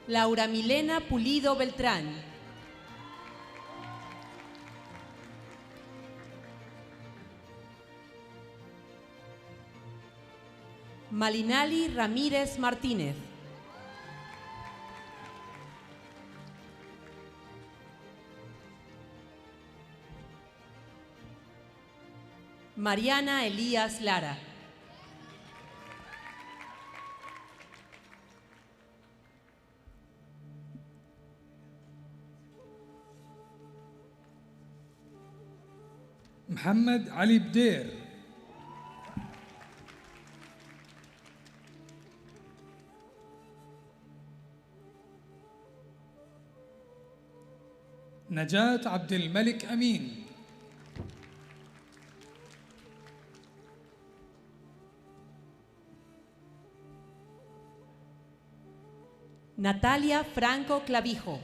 Laura Milena Pulido Beltrán. Malinali Ramírez Martínez. Mariana Elías Lara. محمد علي بدير، نجاة عبد الملك أمين، Natalia Franco Clavijo.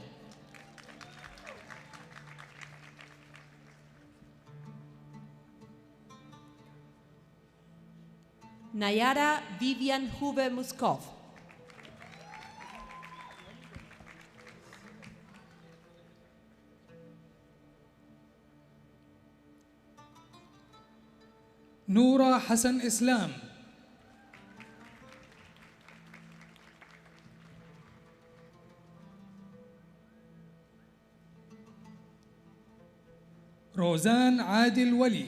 Nayara Vivian Huber Muskov. نورة حسن إسلام، روزان عادل ولي،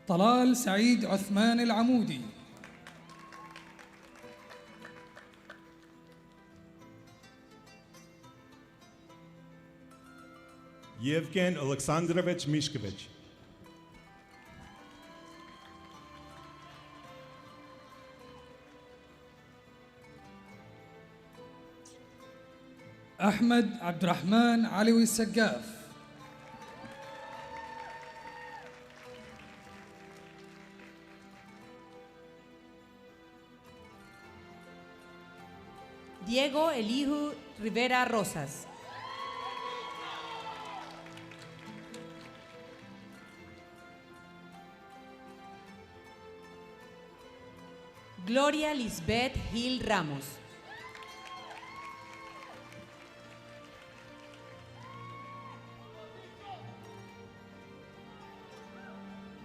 طلال سعيد عثمان العمودي، Yevgen Alexandrovich Mishkovich. أحمد عبد الرحمن علوي السقاف. Diego Elihu Rivera Rosas. Gloria Lisbeth Gil Ramos.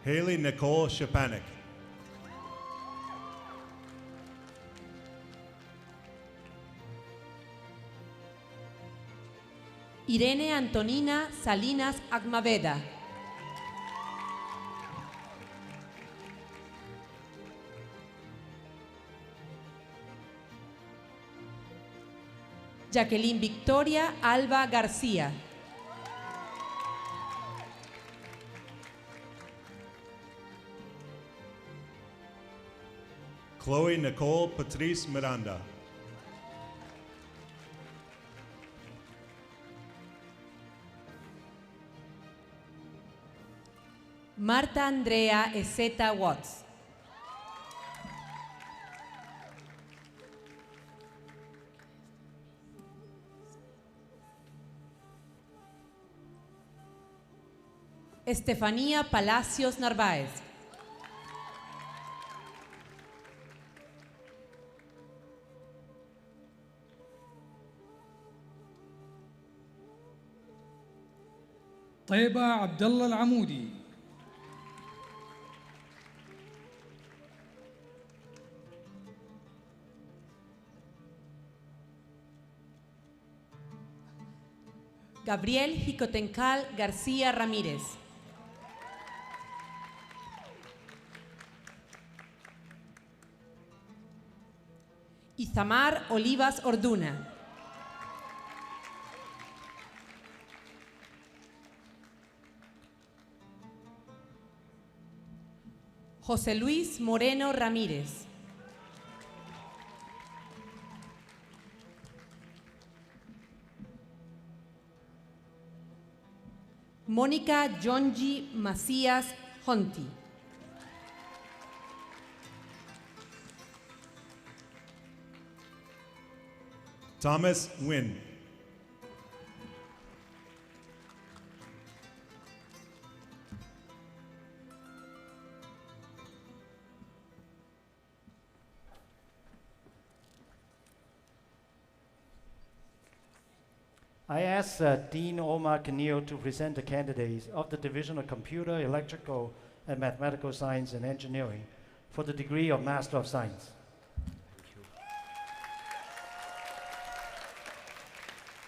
Haley Nicole Shepanik. Irene Antonina Salinas Agmaveda. Jacqueline Victoria Alba García. Chloe Nicole Patrice Miranda. Marta Andrea Ezeta Watts. Estefanía Palacios Narváez. طيبة عبد الله العمودي. Gabriel Jicotencal García Ramírez. Izamar Olivas Orduna. José Luis Moreno Ramírez. Mónica Jonji Macías Honti. Thomas Wynn. I ask Dean Omar Kanil to present the candidates of the Division of Computer, Electrical, and Mathematical Science and Engineering for the degree of Master of Science.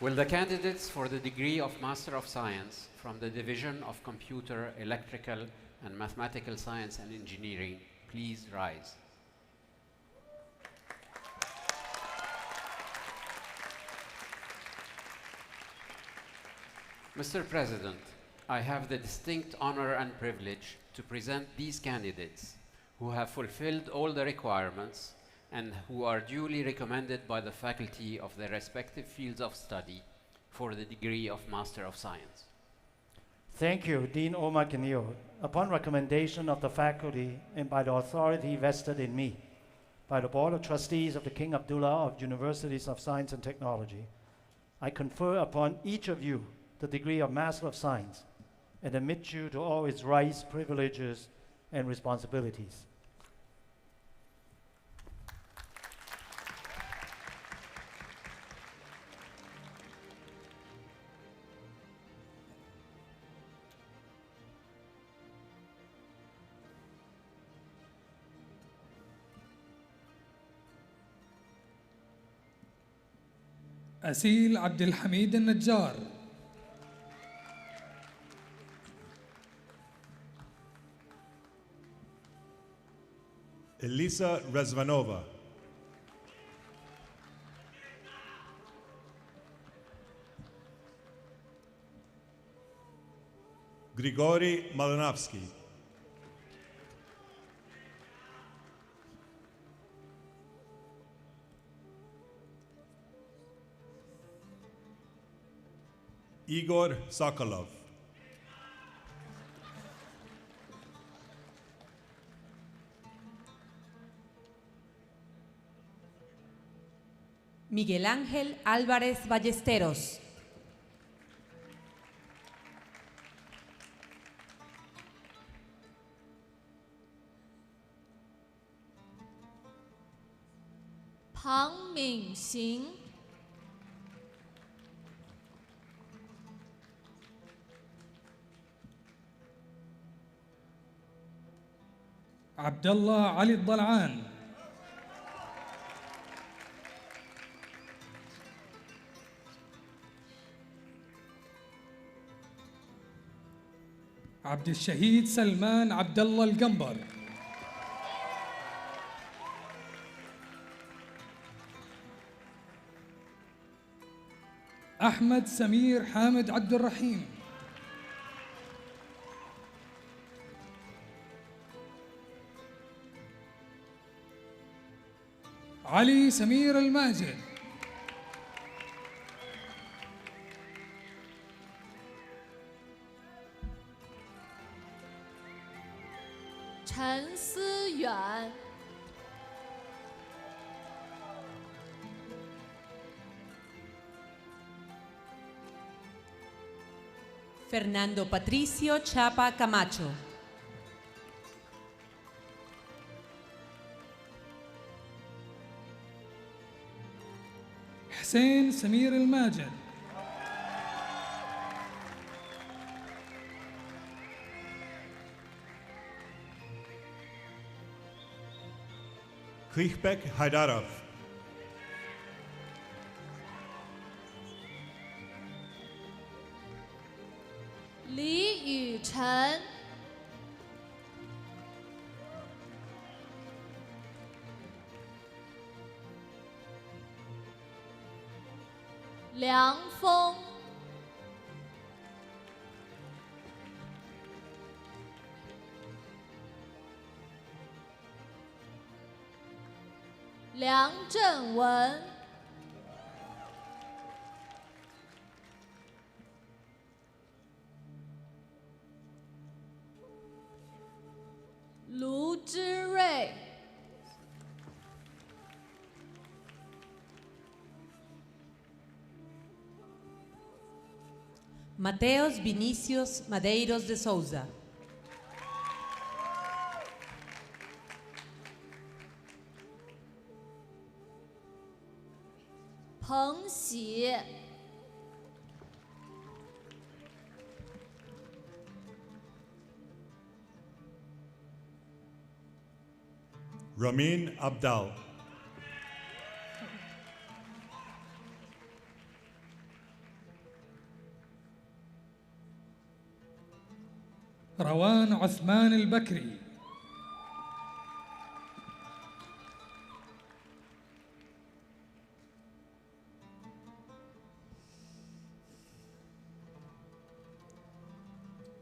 Will the candidates for the degree of Master of Science from the Division of Computer, Electrical, and Mathematical Science and Engineering please rise? Mr. President, I have the distinct honor and privilege to present these candidates who have fulfilled all the requirements and who are duly recommended by the faculty of their respective fields of study for the degree of Master of Science. Thank you, Dean Omar Kanil. Upon recommendation of the faculty and by the authority vested in me by the Board of Trustees of the King Abdullah of Universities of Science and Technology, I confer upon each of you the degree of Master of Science and admit you to all its rights, privileges, and responsibilities. أسيل عبد الحميد النجار. Elisa Rezvanova. Grigory Malinovsky. Igor Sokolov. Miguel Ángel Álvarez Ballesteros. Pang Mingxing. Abdullah Ali الضلعان. عبد الشهيد سلمان عبد الله القنبر. أحمد سمير حامد عبد الرحيم. علي سمير الماجد.陈思远。Fernando Patricio Chapa Camacho. حسين سمير الماجد. Krichbek Haidarov. Li Yuchen. Liang Feng. Liang Zhenwen. Lu Zhirui. Mateos Vinicius Madeiros de Souza. Peng Xi. Ramin Abdal. روان عثمان البكري.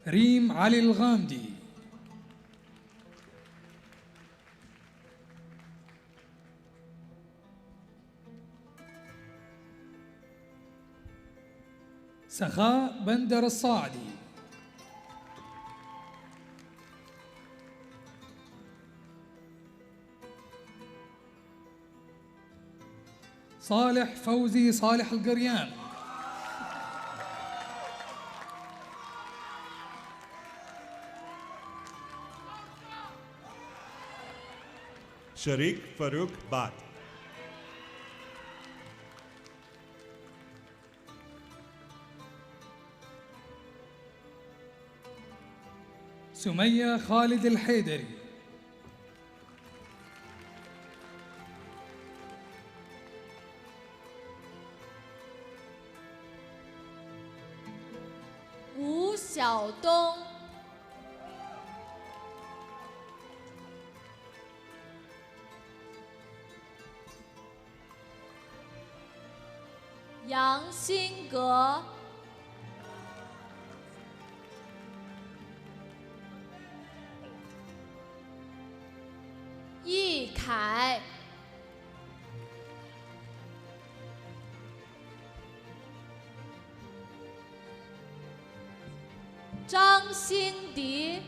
ريم علي الغامدي. سخاء بندر الصاعدي. صالح فوزي صالح القريان. Sharik Farouk Bat. سمية خالد الحيدري. Wu Xiaodong. Yang Xinge. 凯、张欣迪、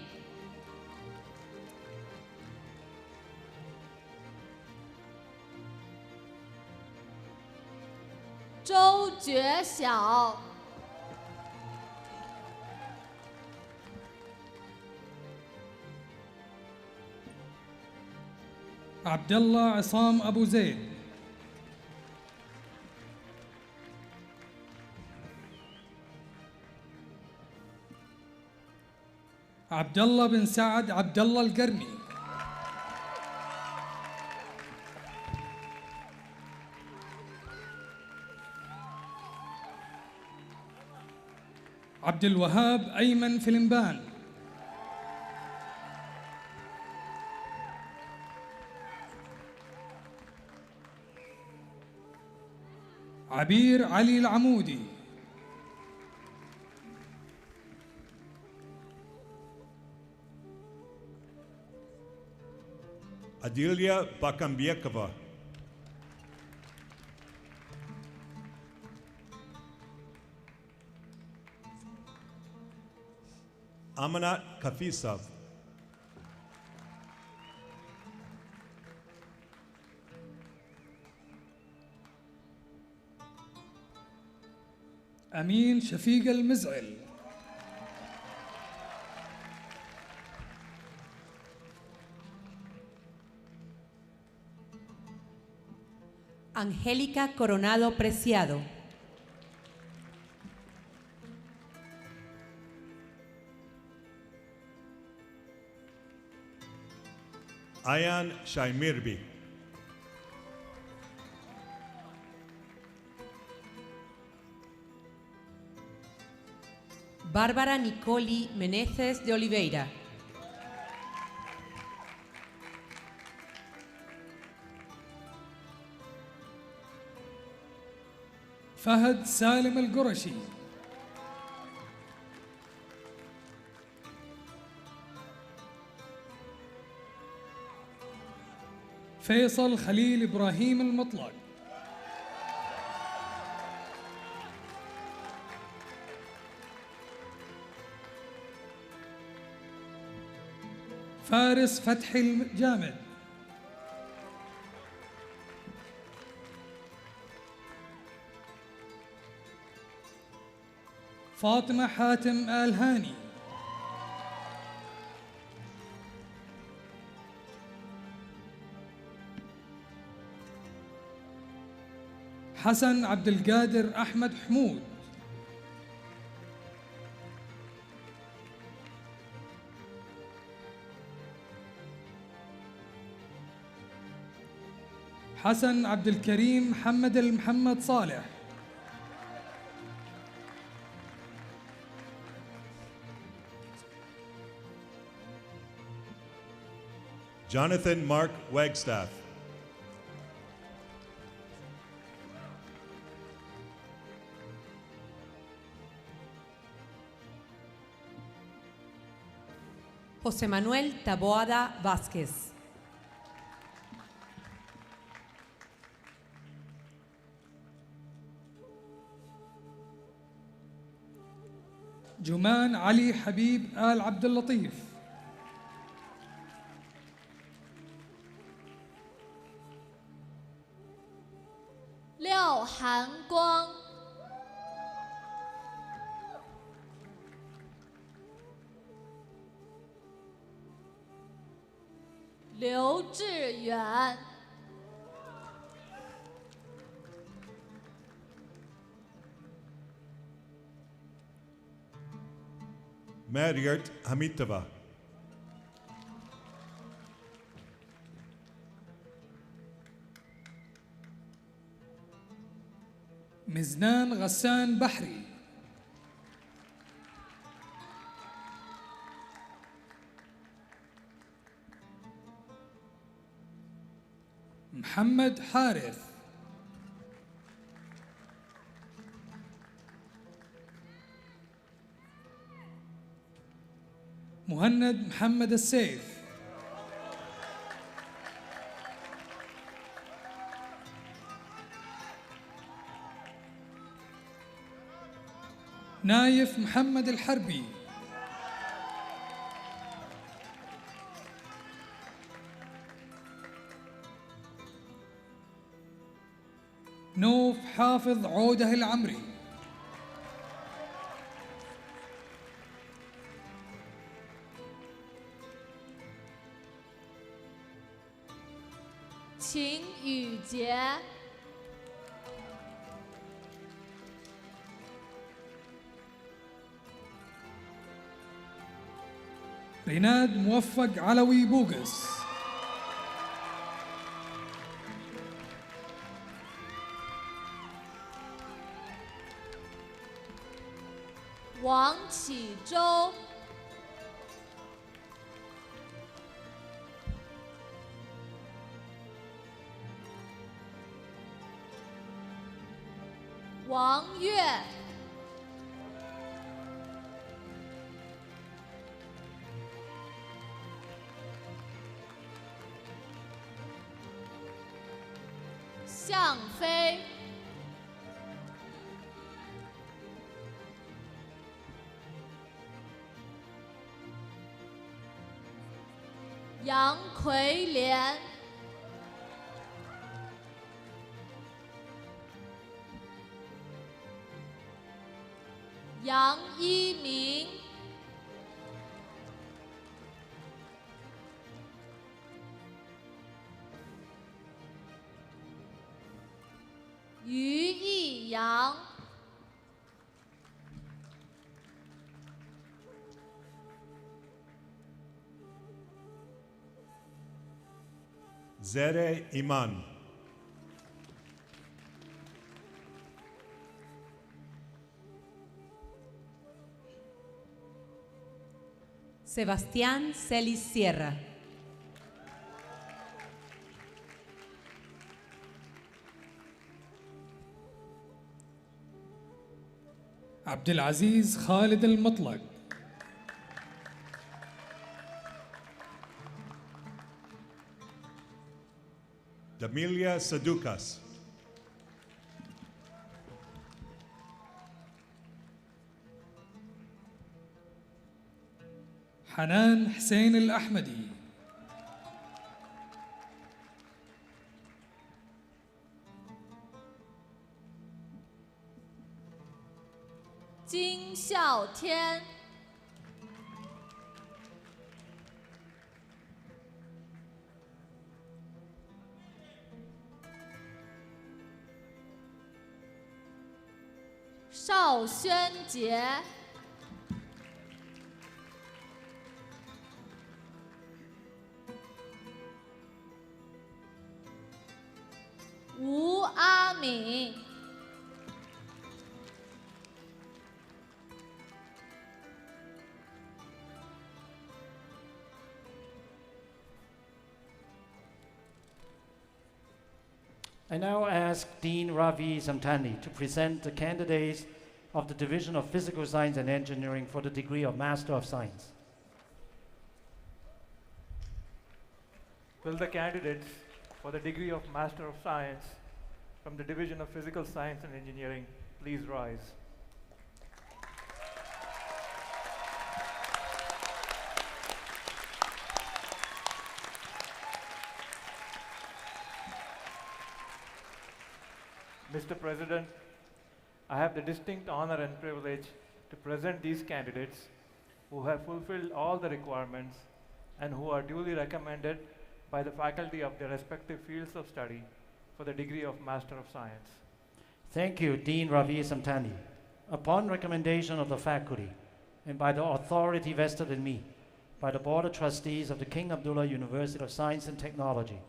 周觉晓、عبد الله عصام أبو زيد، عبد الله بن سعد عبد الله القرني، عبد الوهاب أيمن فلمبان، عبير علي العمودي، Adelia Bakambiekova. Amanat Kafisov. أمين شفيق المزعل، Angélica Coronado Preciado. Ayan Shaimirbi. Bárbara Nicoli Meneses de Oliveira. فهد سالم القرشي، فيصل خليل إبراهيم المطلق، فارس فتحي الجامد، فاطمة حاتم آل هاني، حسن عبد القادر أحمد حمود، حسن عبد الكريم محمد المحمد صالح، Jonathan Mark Wagstaff. José Manuel Taboada Vázquez. جمان علي حبيب آل عبد اللطيف،廖寒光、刘志远、Mariert Hamitova. مزنان غسان بحري، محمد حارث، مهند محمد السيف، نايف محمد الحربي. نوف حافظ عوده العمري.秦宇杰、ريناد موفق علوي بوغس.王启洲、王悦、向飞、杨奎莲、杨一鸣、于义阳、Zere Iman. Sebastián Celis Sierra. عبد العزيز خالد المطلق. Damilia Sadukas. حنان حسين الأحمدي.金孝天、邵轩杰、吴阿敏、I now ask Dean Ravi Samtani to present the candidates of the Division of Physical Science and Engineering for the degree of Master of Science. Will the candidates for the degree of Master of Science from the Division of Physical Science and Engineering please rise? Mr. President, I have the distinct honor and privilege to present these candidates who have fulfilled all the requirements and who are duly recommended by the faculty of their respective fields of study for the degree of Master of Science. Thank you, Dean Ravi Samtani. Upon recommendation of the faculty and by the authority vested in me by the Board of Trustees of the King Abdullah University of Science and Technology,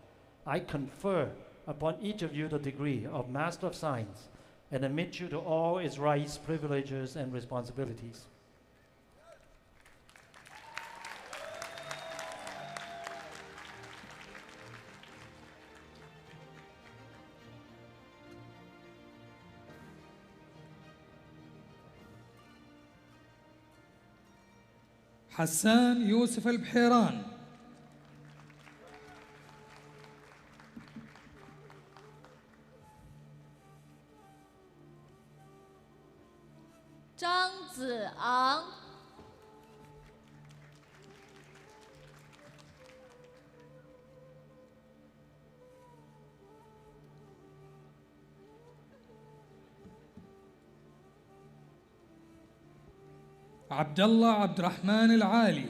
I confer upon each of you the degree of Master of Science and admit you to all its rights, privileges, and responsibilities. حسان يوسف البحيران. 子昂。عبد الله عبد الرحمن العالي.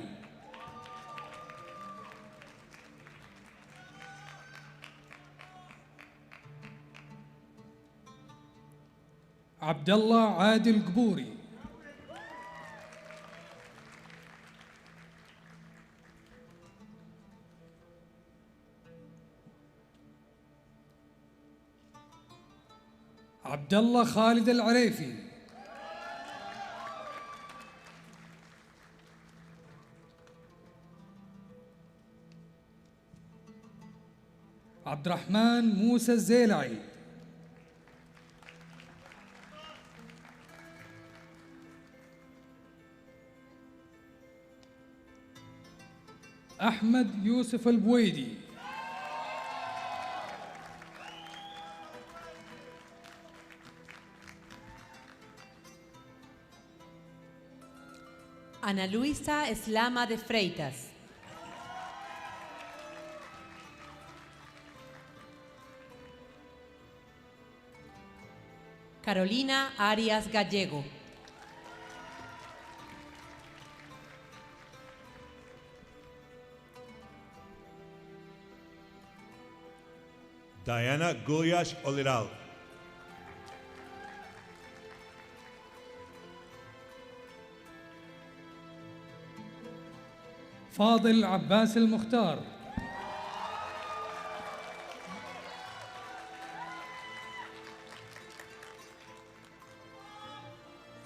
عبد الله عادل قبوري. عبد الله خالد العريفي. عبد الرحمن موسى الزيلعي. أحمد يوسف البويدي. Ana Luisa Eslama de Freitas. Carolina Arias Gallego. Diana Gulyash Oliral. فاضل عباس المختار.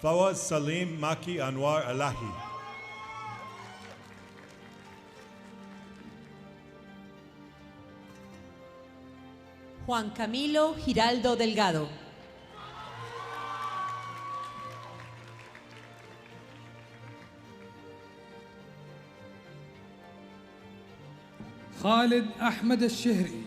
Fawaz Salim Maki Anwar Alahi. Juan Camilo Giraldo Delgado. خالد أحمد الشهري.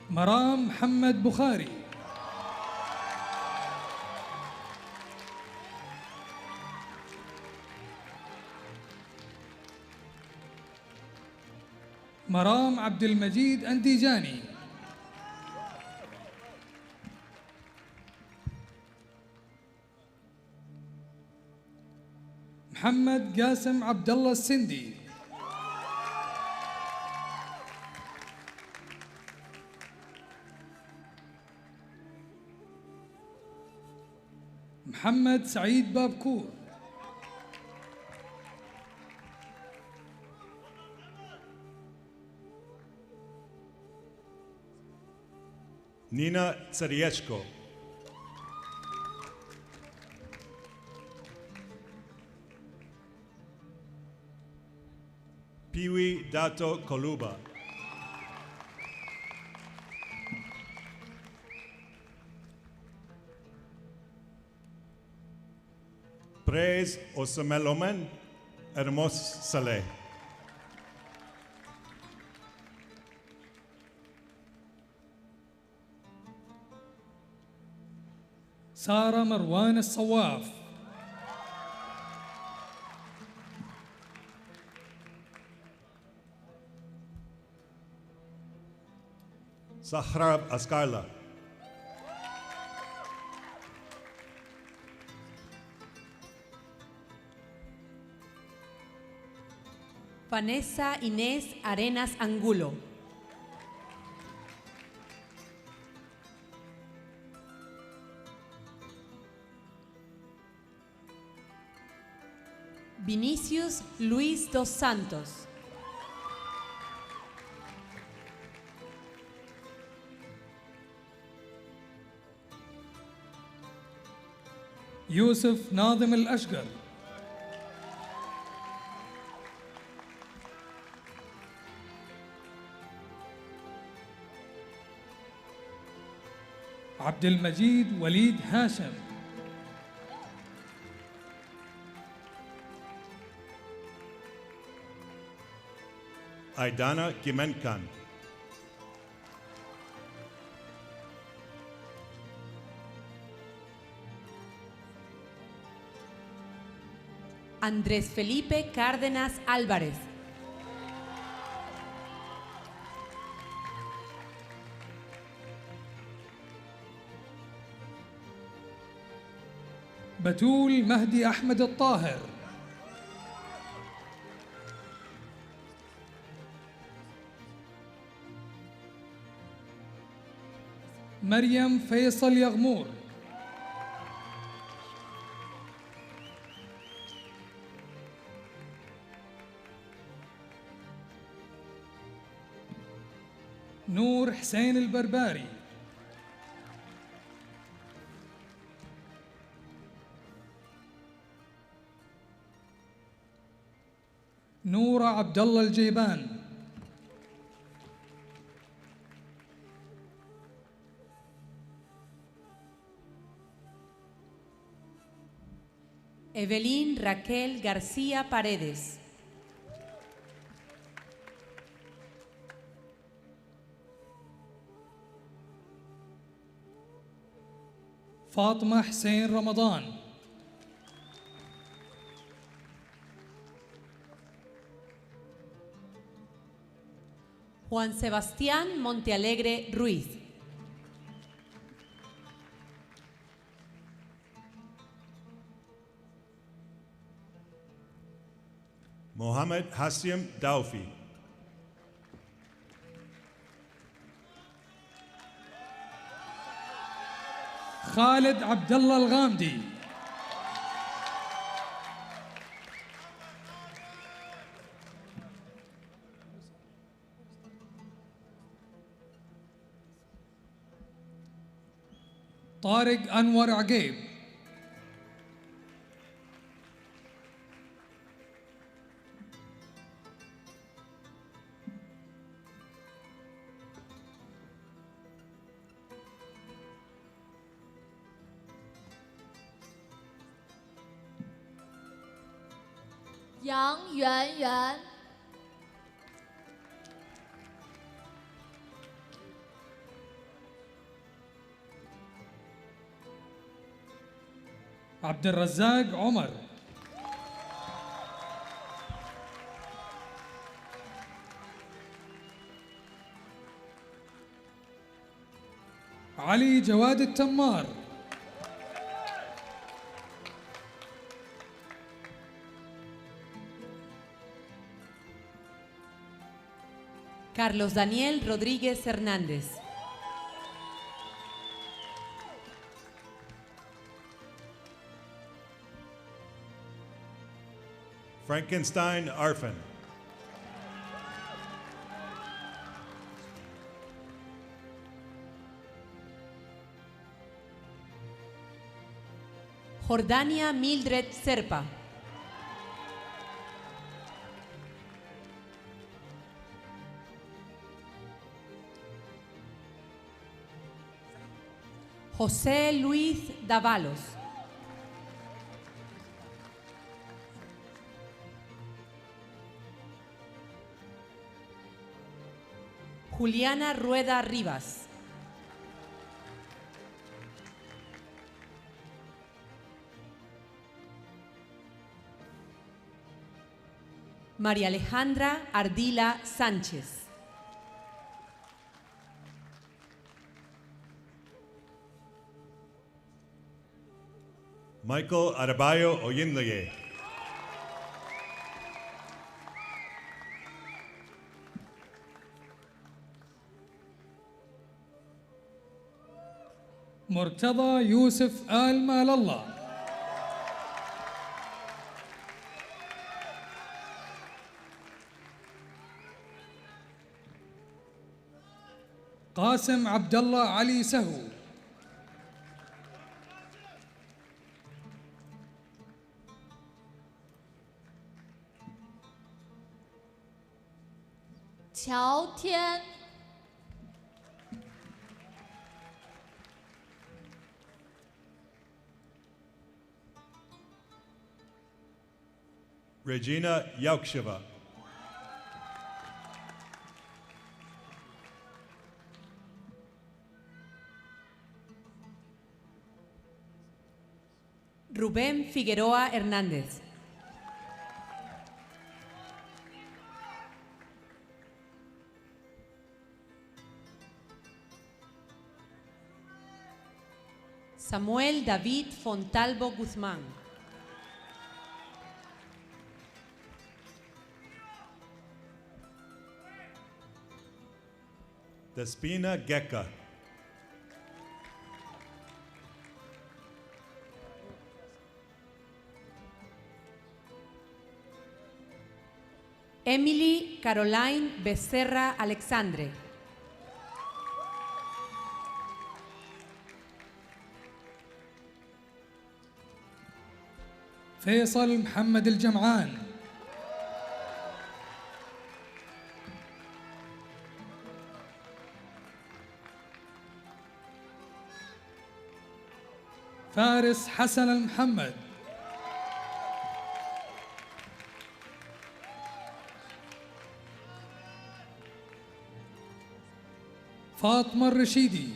مرام محمد بخاري. مرام عبد المجيد أنديجاني. محمد قاسم عبد الله السندي. محمد سعيد بابكور. Nina Tsariechko. Piwi Dato Koluba. Praise Osamelomen Hermos Saleh. سارة مروان الصواف. Sahrab Askarla. Vanessa Inés Arenas Angulo. Vinicius Luis dos Santos. يوسف ناظم الأشقر. عبد المجيد وليد هاشم. Aidana Gimenkan. Andrés Felipe Cárdenas Álvarez. بتول مهدي أحمد الطاهر. مريم فيصل يغمور. نور حسين البرباري. نورة عبد الله الجيبان. Evelyn Raquel García Paredes. فاطمة حسين رمضان. Juan Sebastián Montealegre Ruiz. Mohammed Hassim Daufi. خالد عبد الله الغامدي. طارق أنور عقيب.杨圆圆、عبد الرزاق عمر. علي جواد التمار. Carlos Daniel Rodríguez Hernández. Frankenstein Arfin. Jordania Mildred Serpa. José Luis Dávalos. Juliana Rueda Rivas. María Alejandra Ardila Sánchez. Michael Adebayo Oyinleye. مرتضى يوسف آل مال الله. قاسم عبد الله علي سهو.乔天、Regina Yauksheva. Rubén Figueroa Hernández. Samuel David Fontalvo Guzmán. Despina Gecka. Emily Caroline Becerra Alexandre. فيصل محمد الجمعان. فارس حسن المحمد. فاطمة الرشيدي.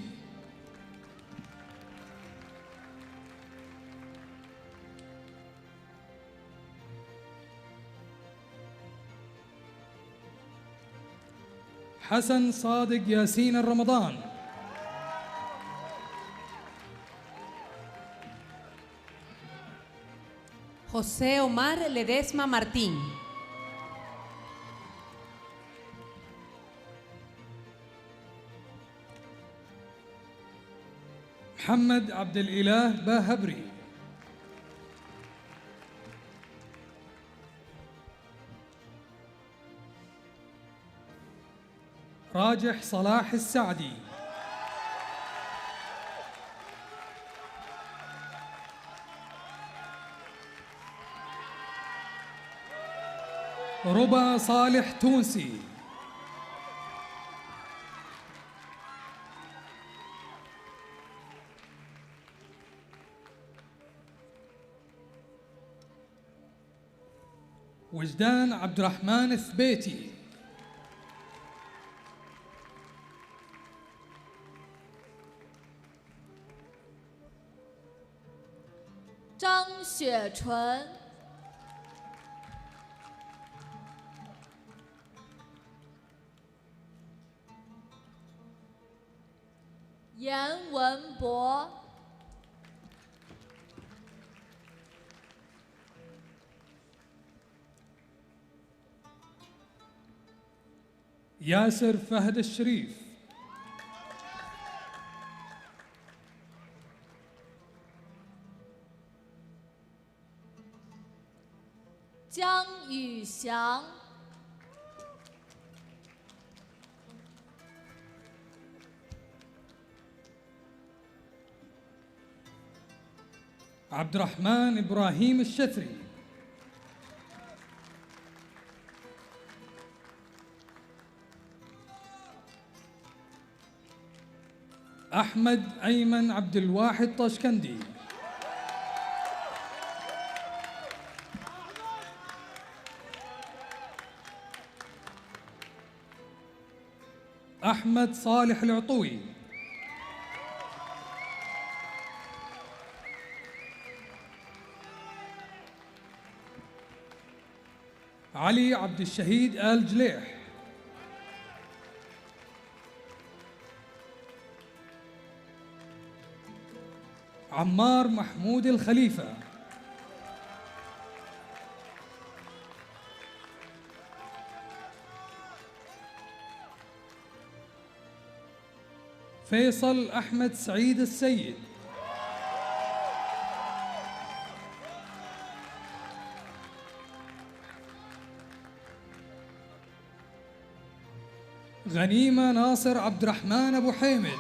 حسن صادق ياسين الرمضان. José Omar Ledesma Martín. محمد عبد الإله باهبري. راجح صلاح السعدي. ربا صالح تونسي. وجدان عبد الرحمن الثبيتي.张雪纯。严文博。ياسر فهد الشريف.江宇翔。عبد الرحمن إبراهيم الشثري. أحمد أيمن عبد الواحد طشكندي. أحمد صالح العطوي. علي عبد الشهيد آل جليح. عمار محمود الخليفة. فيصل أحمد سعيد السيد. غنيمة ناصر عبد الرحمن أبو حيمد.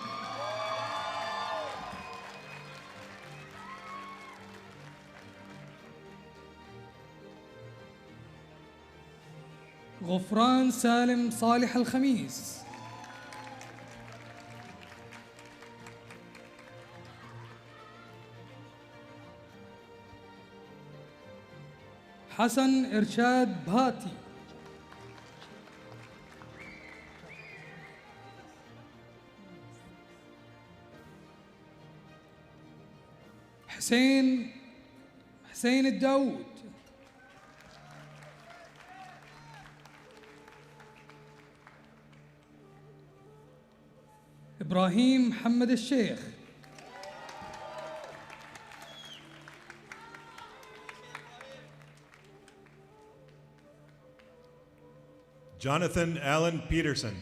غفران سالم صالح الخميس. حسن إرشاد بهاتي. حسين حسين الداود، إبراهيم محمد الشيخ، Jonathan Allen Peterson.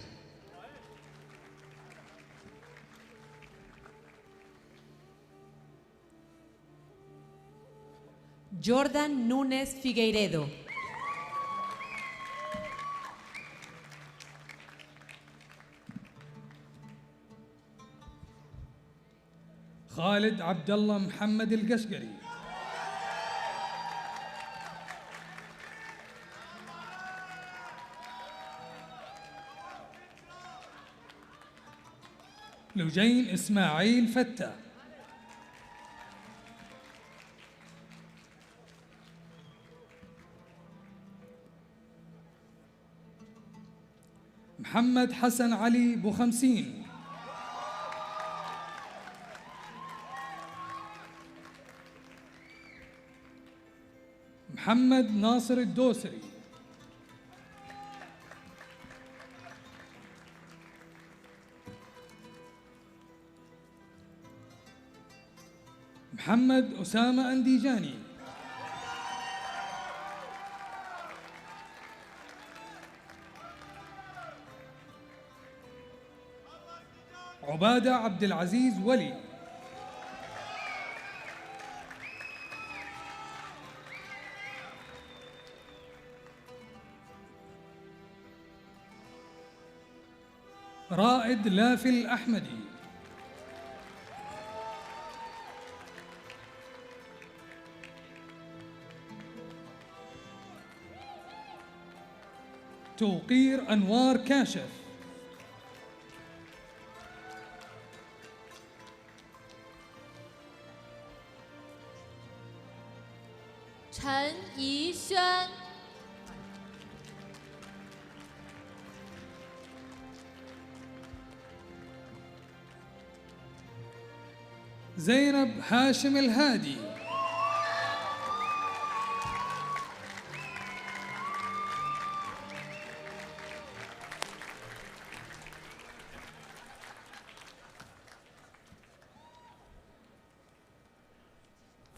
Jordan Núñez Figueiredo. خالد عبد الله محمد القشقري، لجين إسماعيل فتة، محمد حسن علي بوخمسين، محمد ناصر الدوسري، محمد أسامة أنديجاني، عبادة عبد العزيز ولي، رائد لافي الأحمدي، توقير أنوار كاشف،陈怡轩、زينب هاشم الهادي،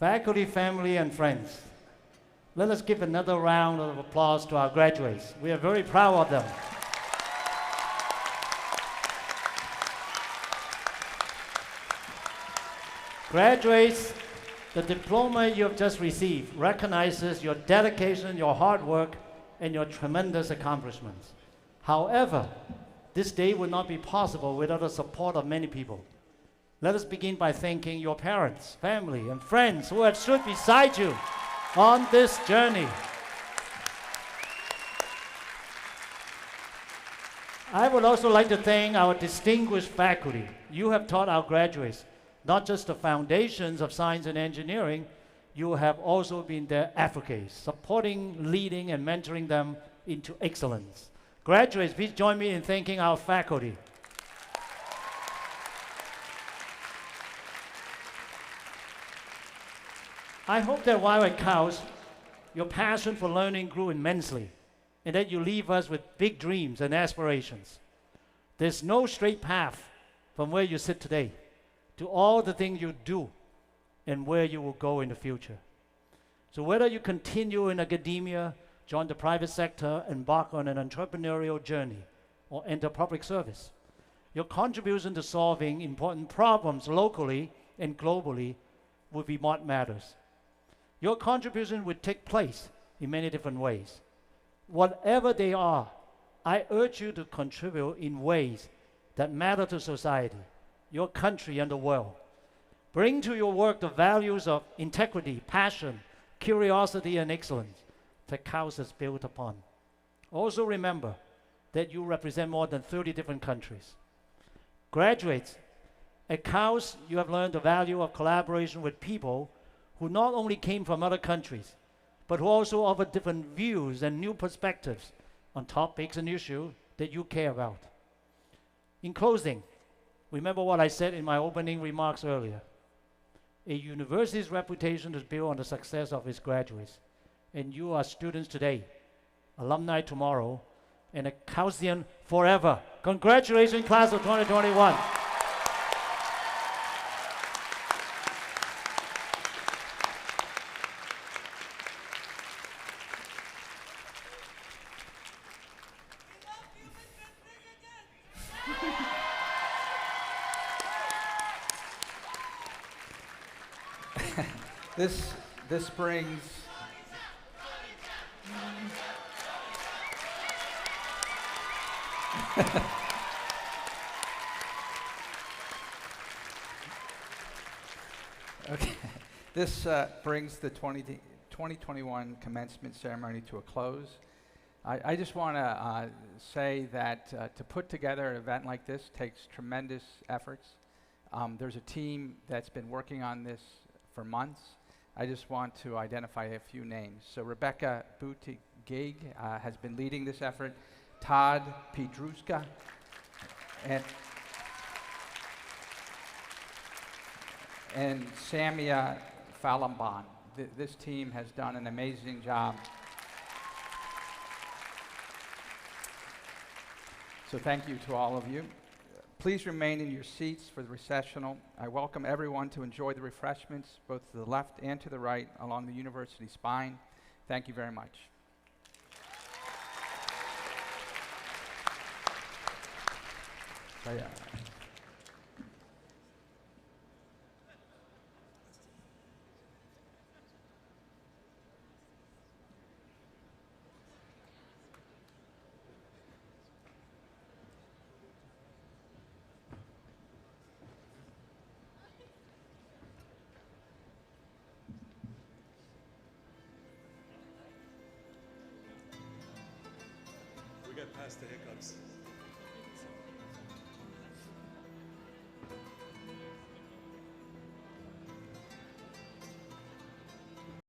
Faculty, family, and friends, let us give another round of applause to our graduates. We are very proud of them. Graduates, the diploma you have just received recognizes your dedication, your hard work, and your tremendous accomplishments. However, this day would not be possible without the support of many people. Let us begin by thanking your parents, family, and friends who have stood beside you on this journey. I would also like to thank our distinguished faculty. You have taught our graduates not just the foundations of science and engineering, you have also been their advocates, supporting, leading, and mentoring them into excellence. Graduates, please join me in thanking our faculty. I hope that while at KAUST, your passion for learning grew immensely, and that you leave us with big dreams and aspirations. There's no straight path from where you sit today to all the things you do and where you will go in the future. So whether you continue in academia, join the private sector, embark on an entrepreneurial journey, or enter public service, your contribution to solving important problems locally and globally will be what matters. Your contribution will take place in many different ways. Whatever they are, I urge you to contribute in ways that matter to society, your country, and the world. Bring to your work the values of integrity, passion, curiosity, and excellence that KAUST is built upon. Also remember that you represent more than 30 different countries. Graduates, at KAUST, you have learned the value of collaboration with people who not only came from other countries, but who also offer different views and new perspectives on topics and issues that you care about. In closing, remember what I said in my opening remarks earlier. A university's reputation is built on the success of its graduates. And you are students today, alumni tomorrow, and a KAUSTian forever. Congratulations, class of 2021. This brings okay. This brings the 2021 commencement ceremony to a close. I just want to say that to put together an event like this takes tremendous efforts. There's a team that's been working on this for months. I just want to identify a few names. So Rebecca Buttigieg has been leading this effort. Todd Piedruska and Samia Falamban. This team has done an amazing job. So thank you to all of you. Please remain in your seats for the recessional. I welcome everyone to enjoy the refreshments, both to the left and to the right, along the university spine. Thank you very much. We get past the hiccups.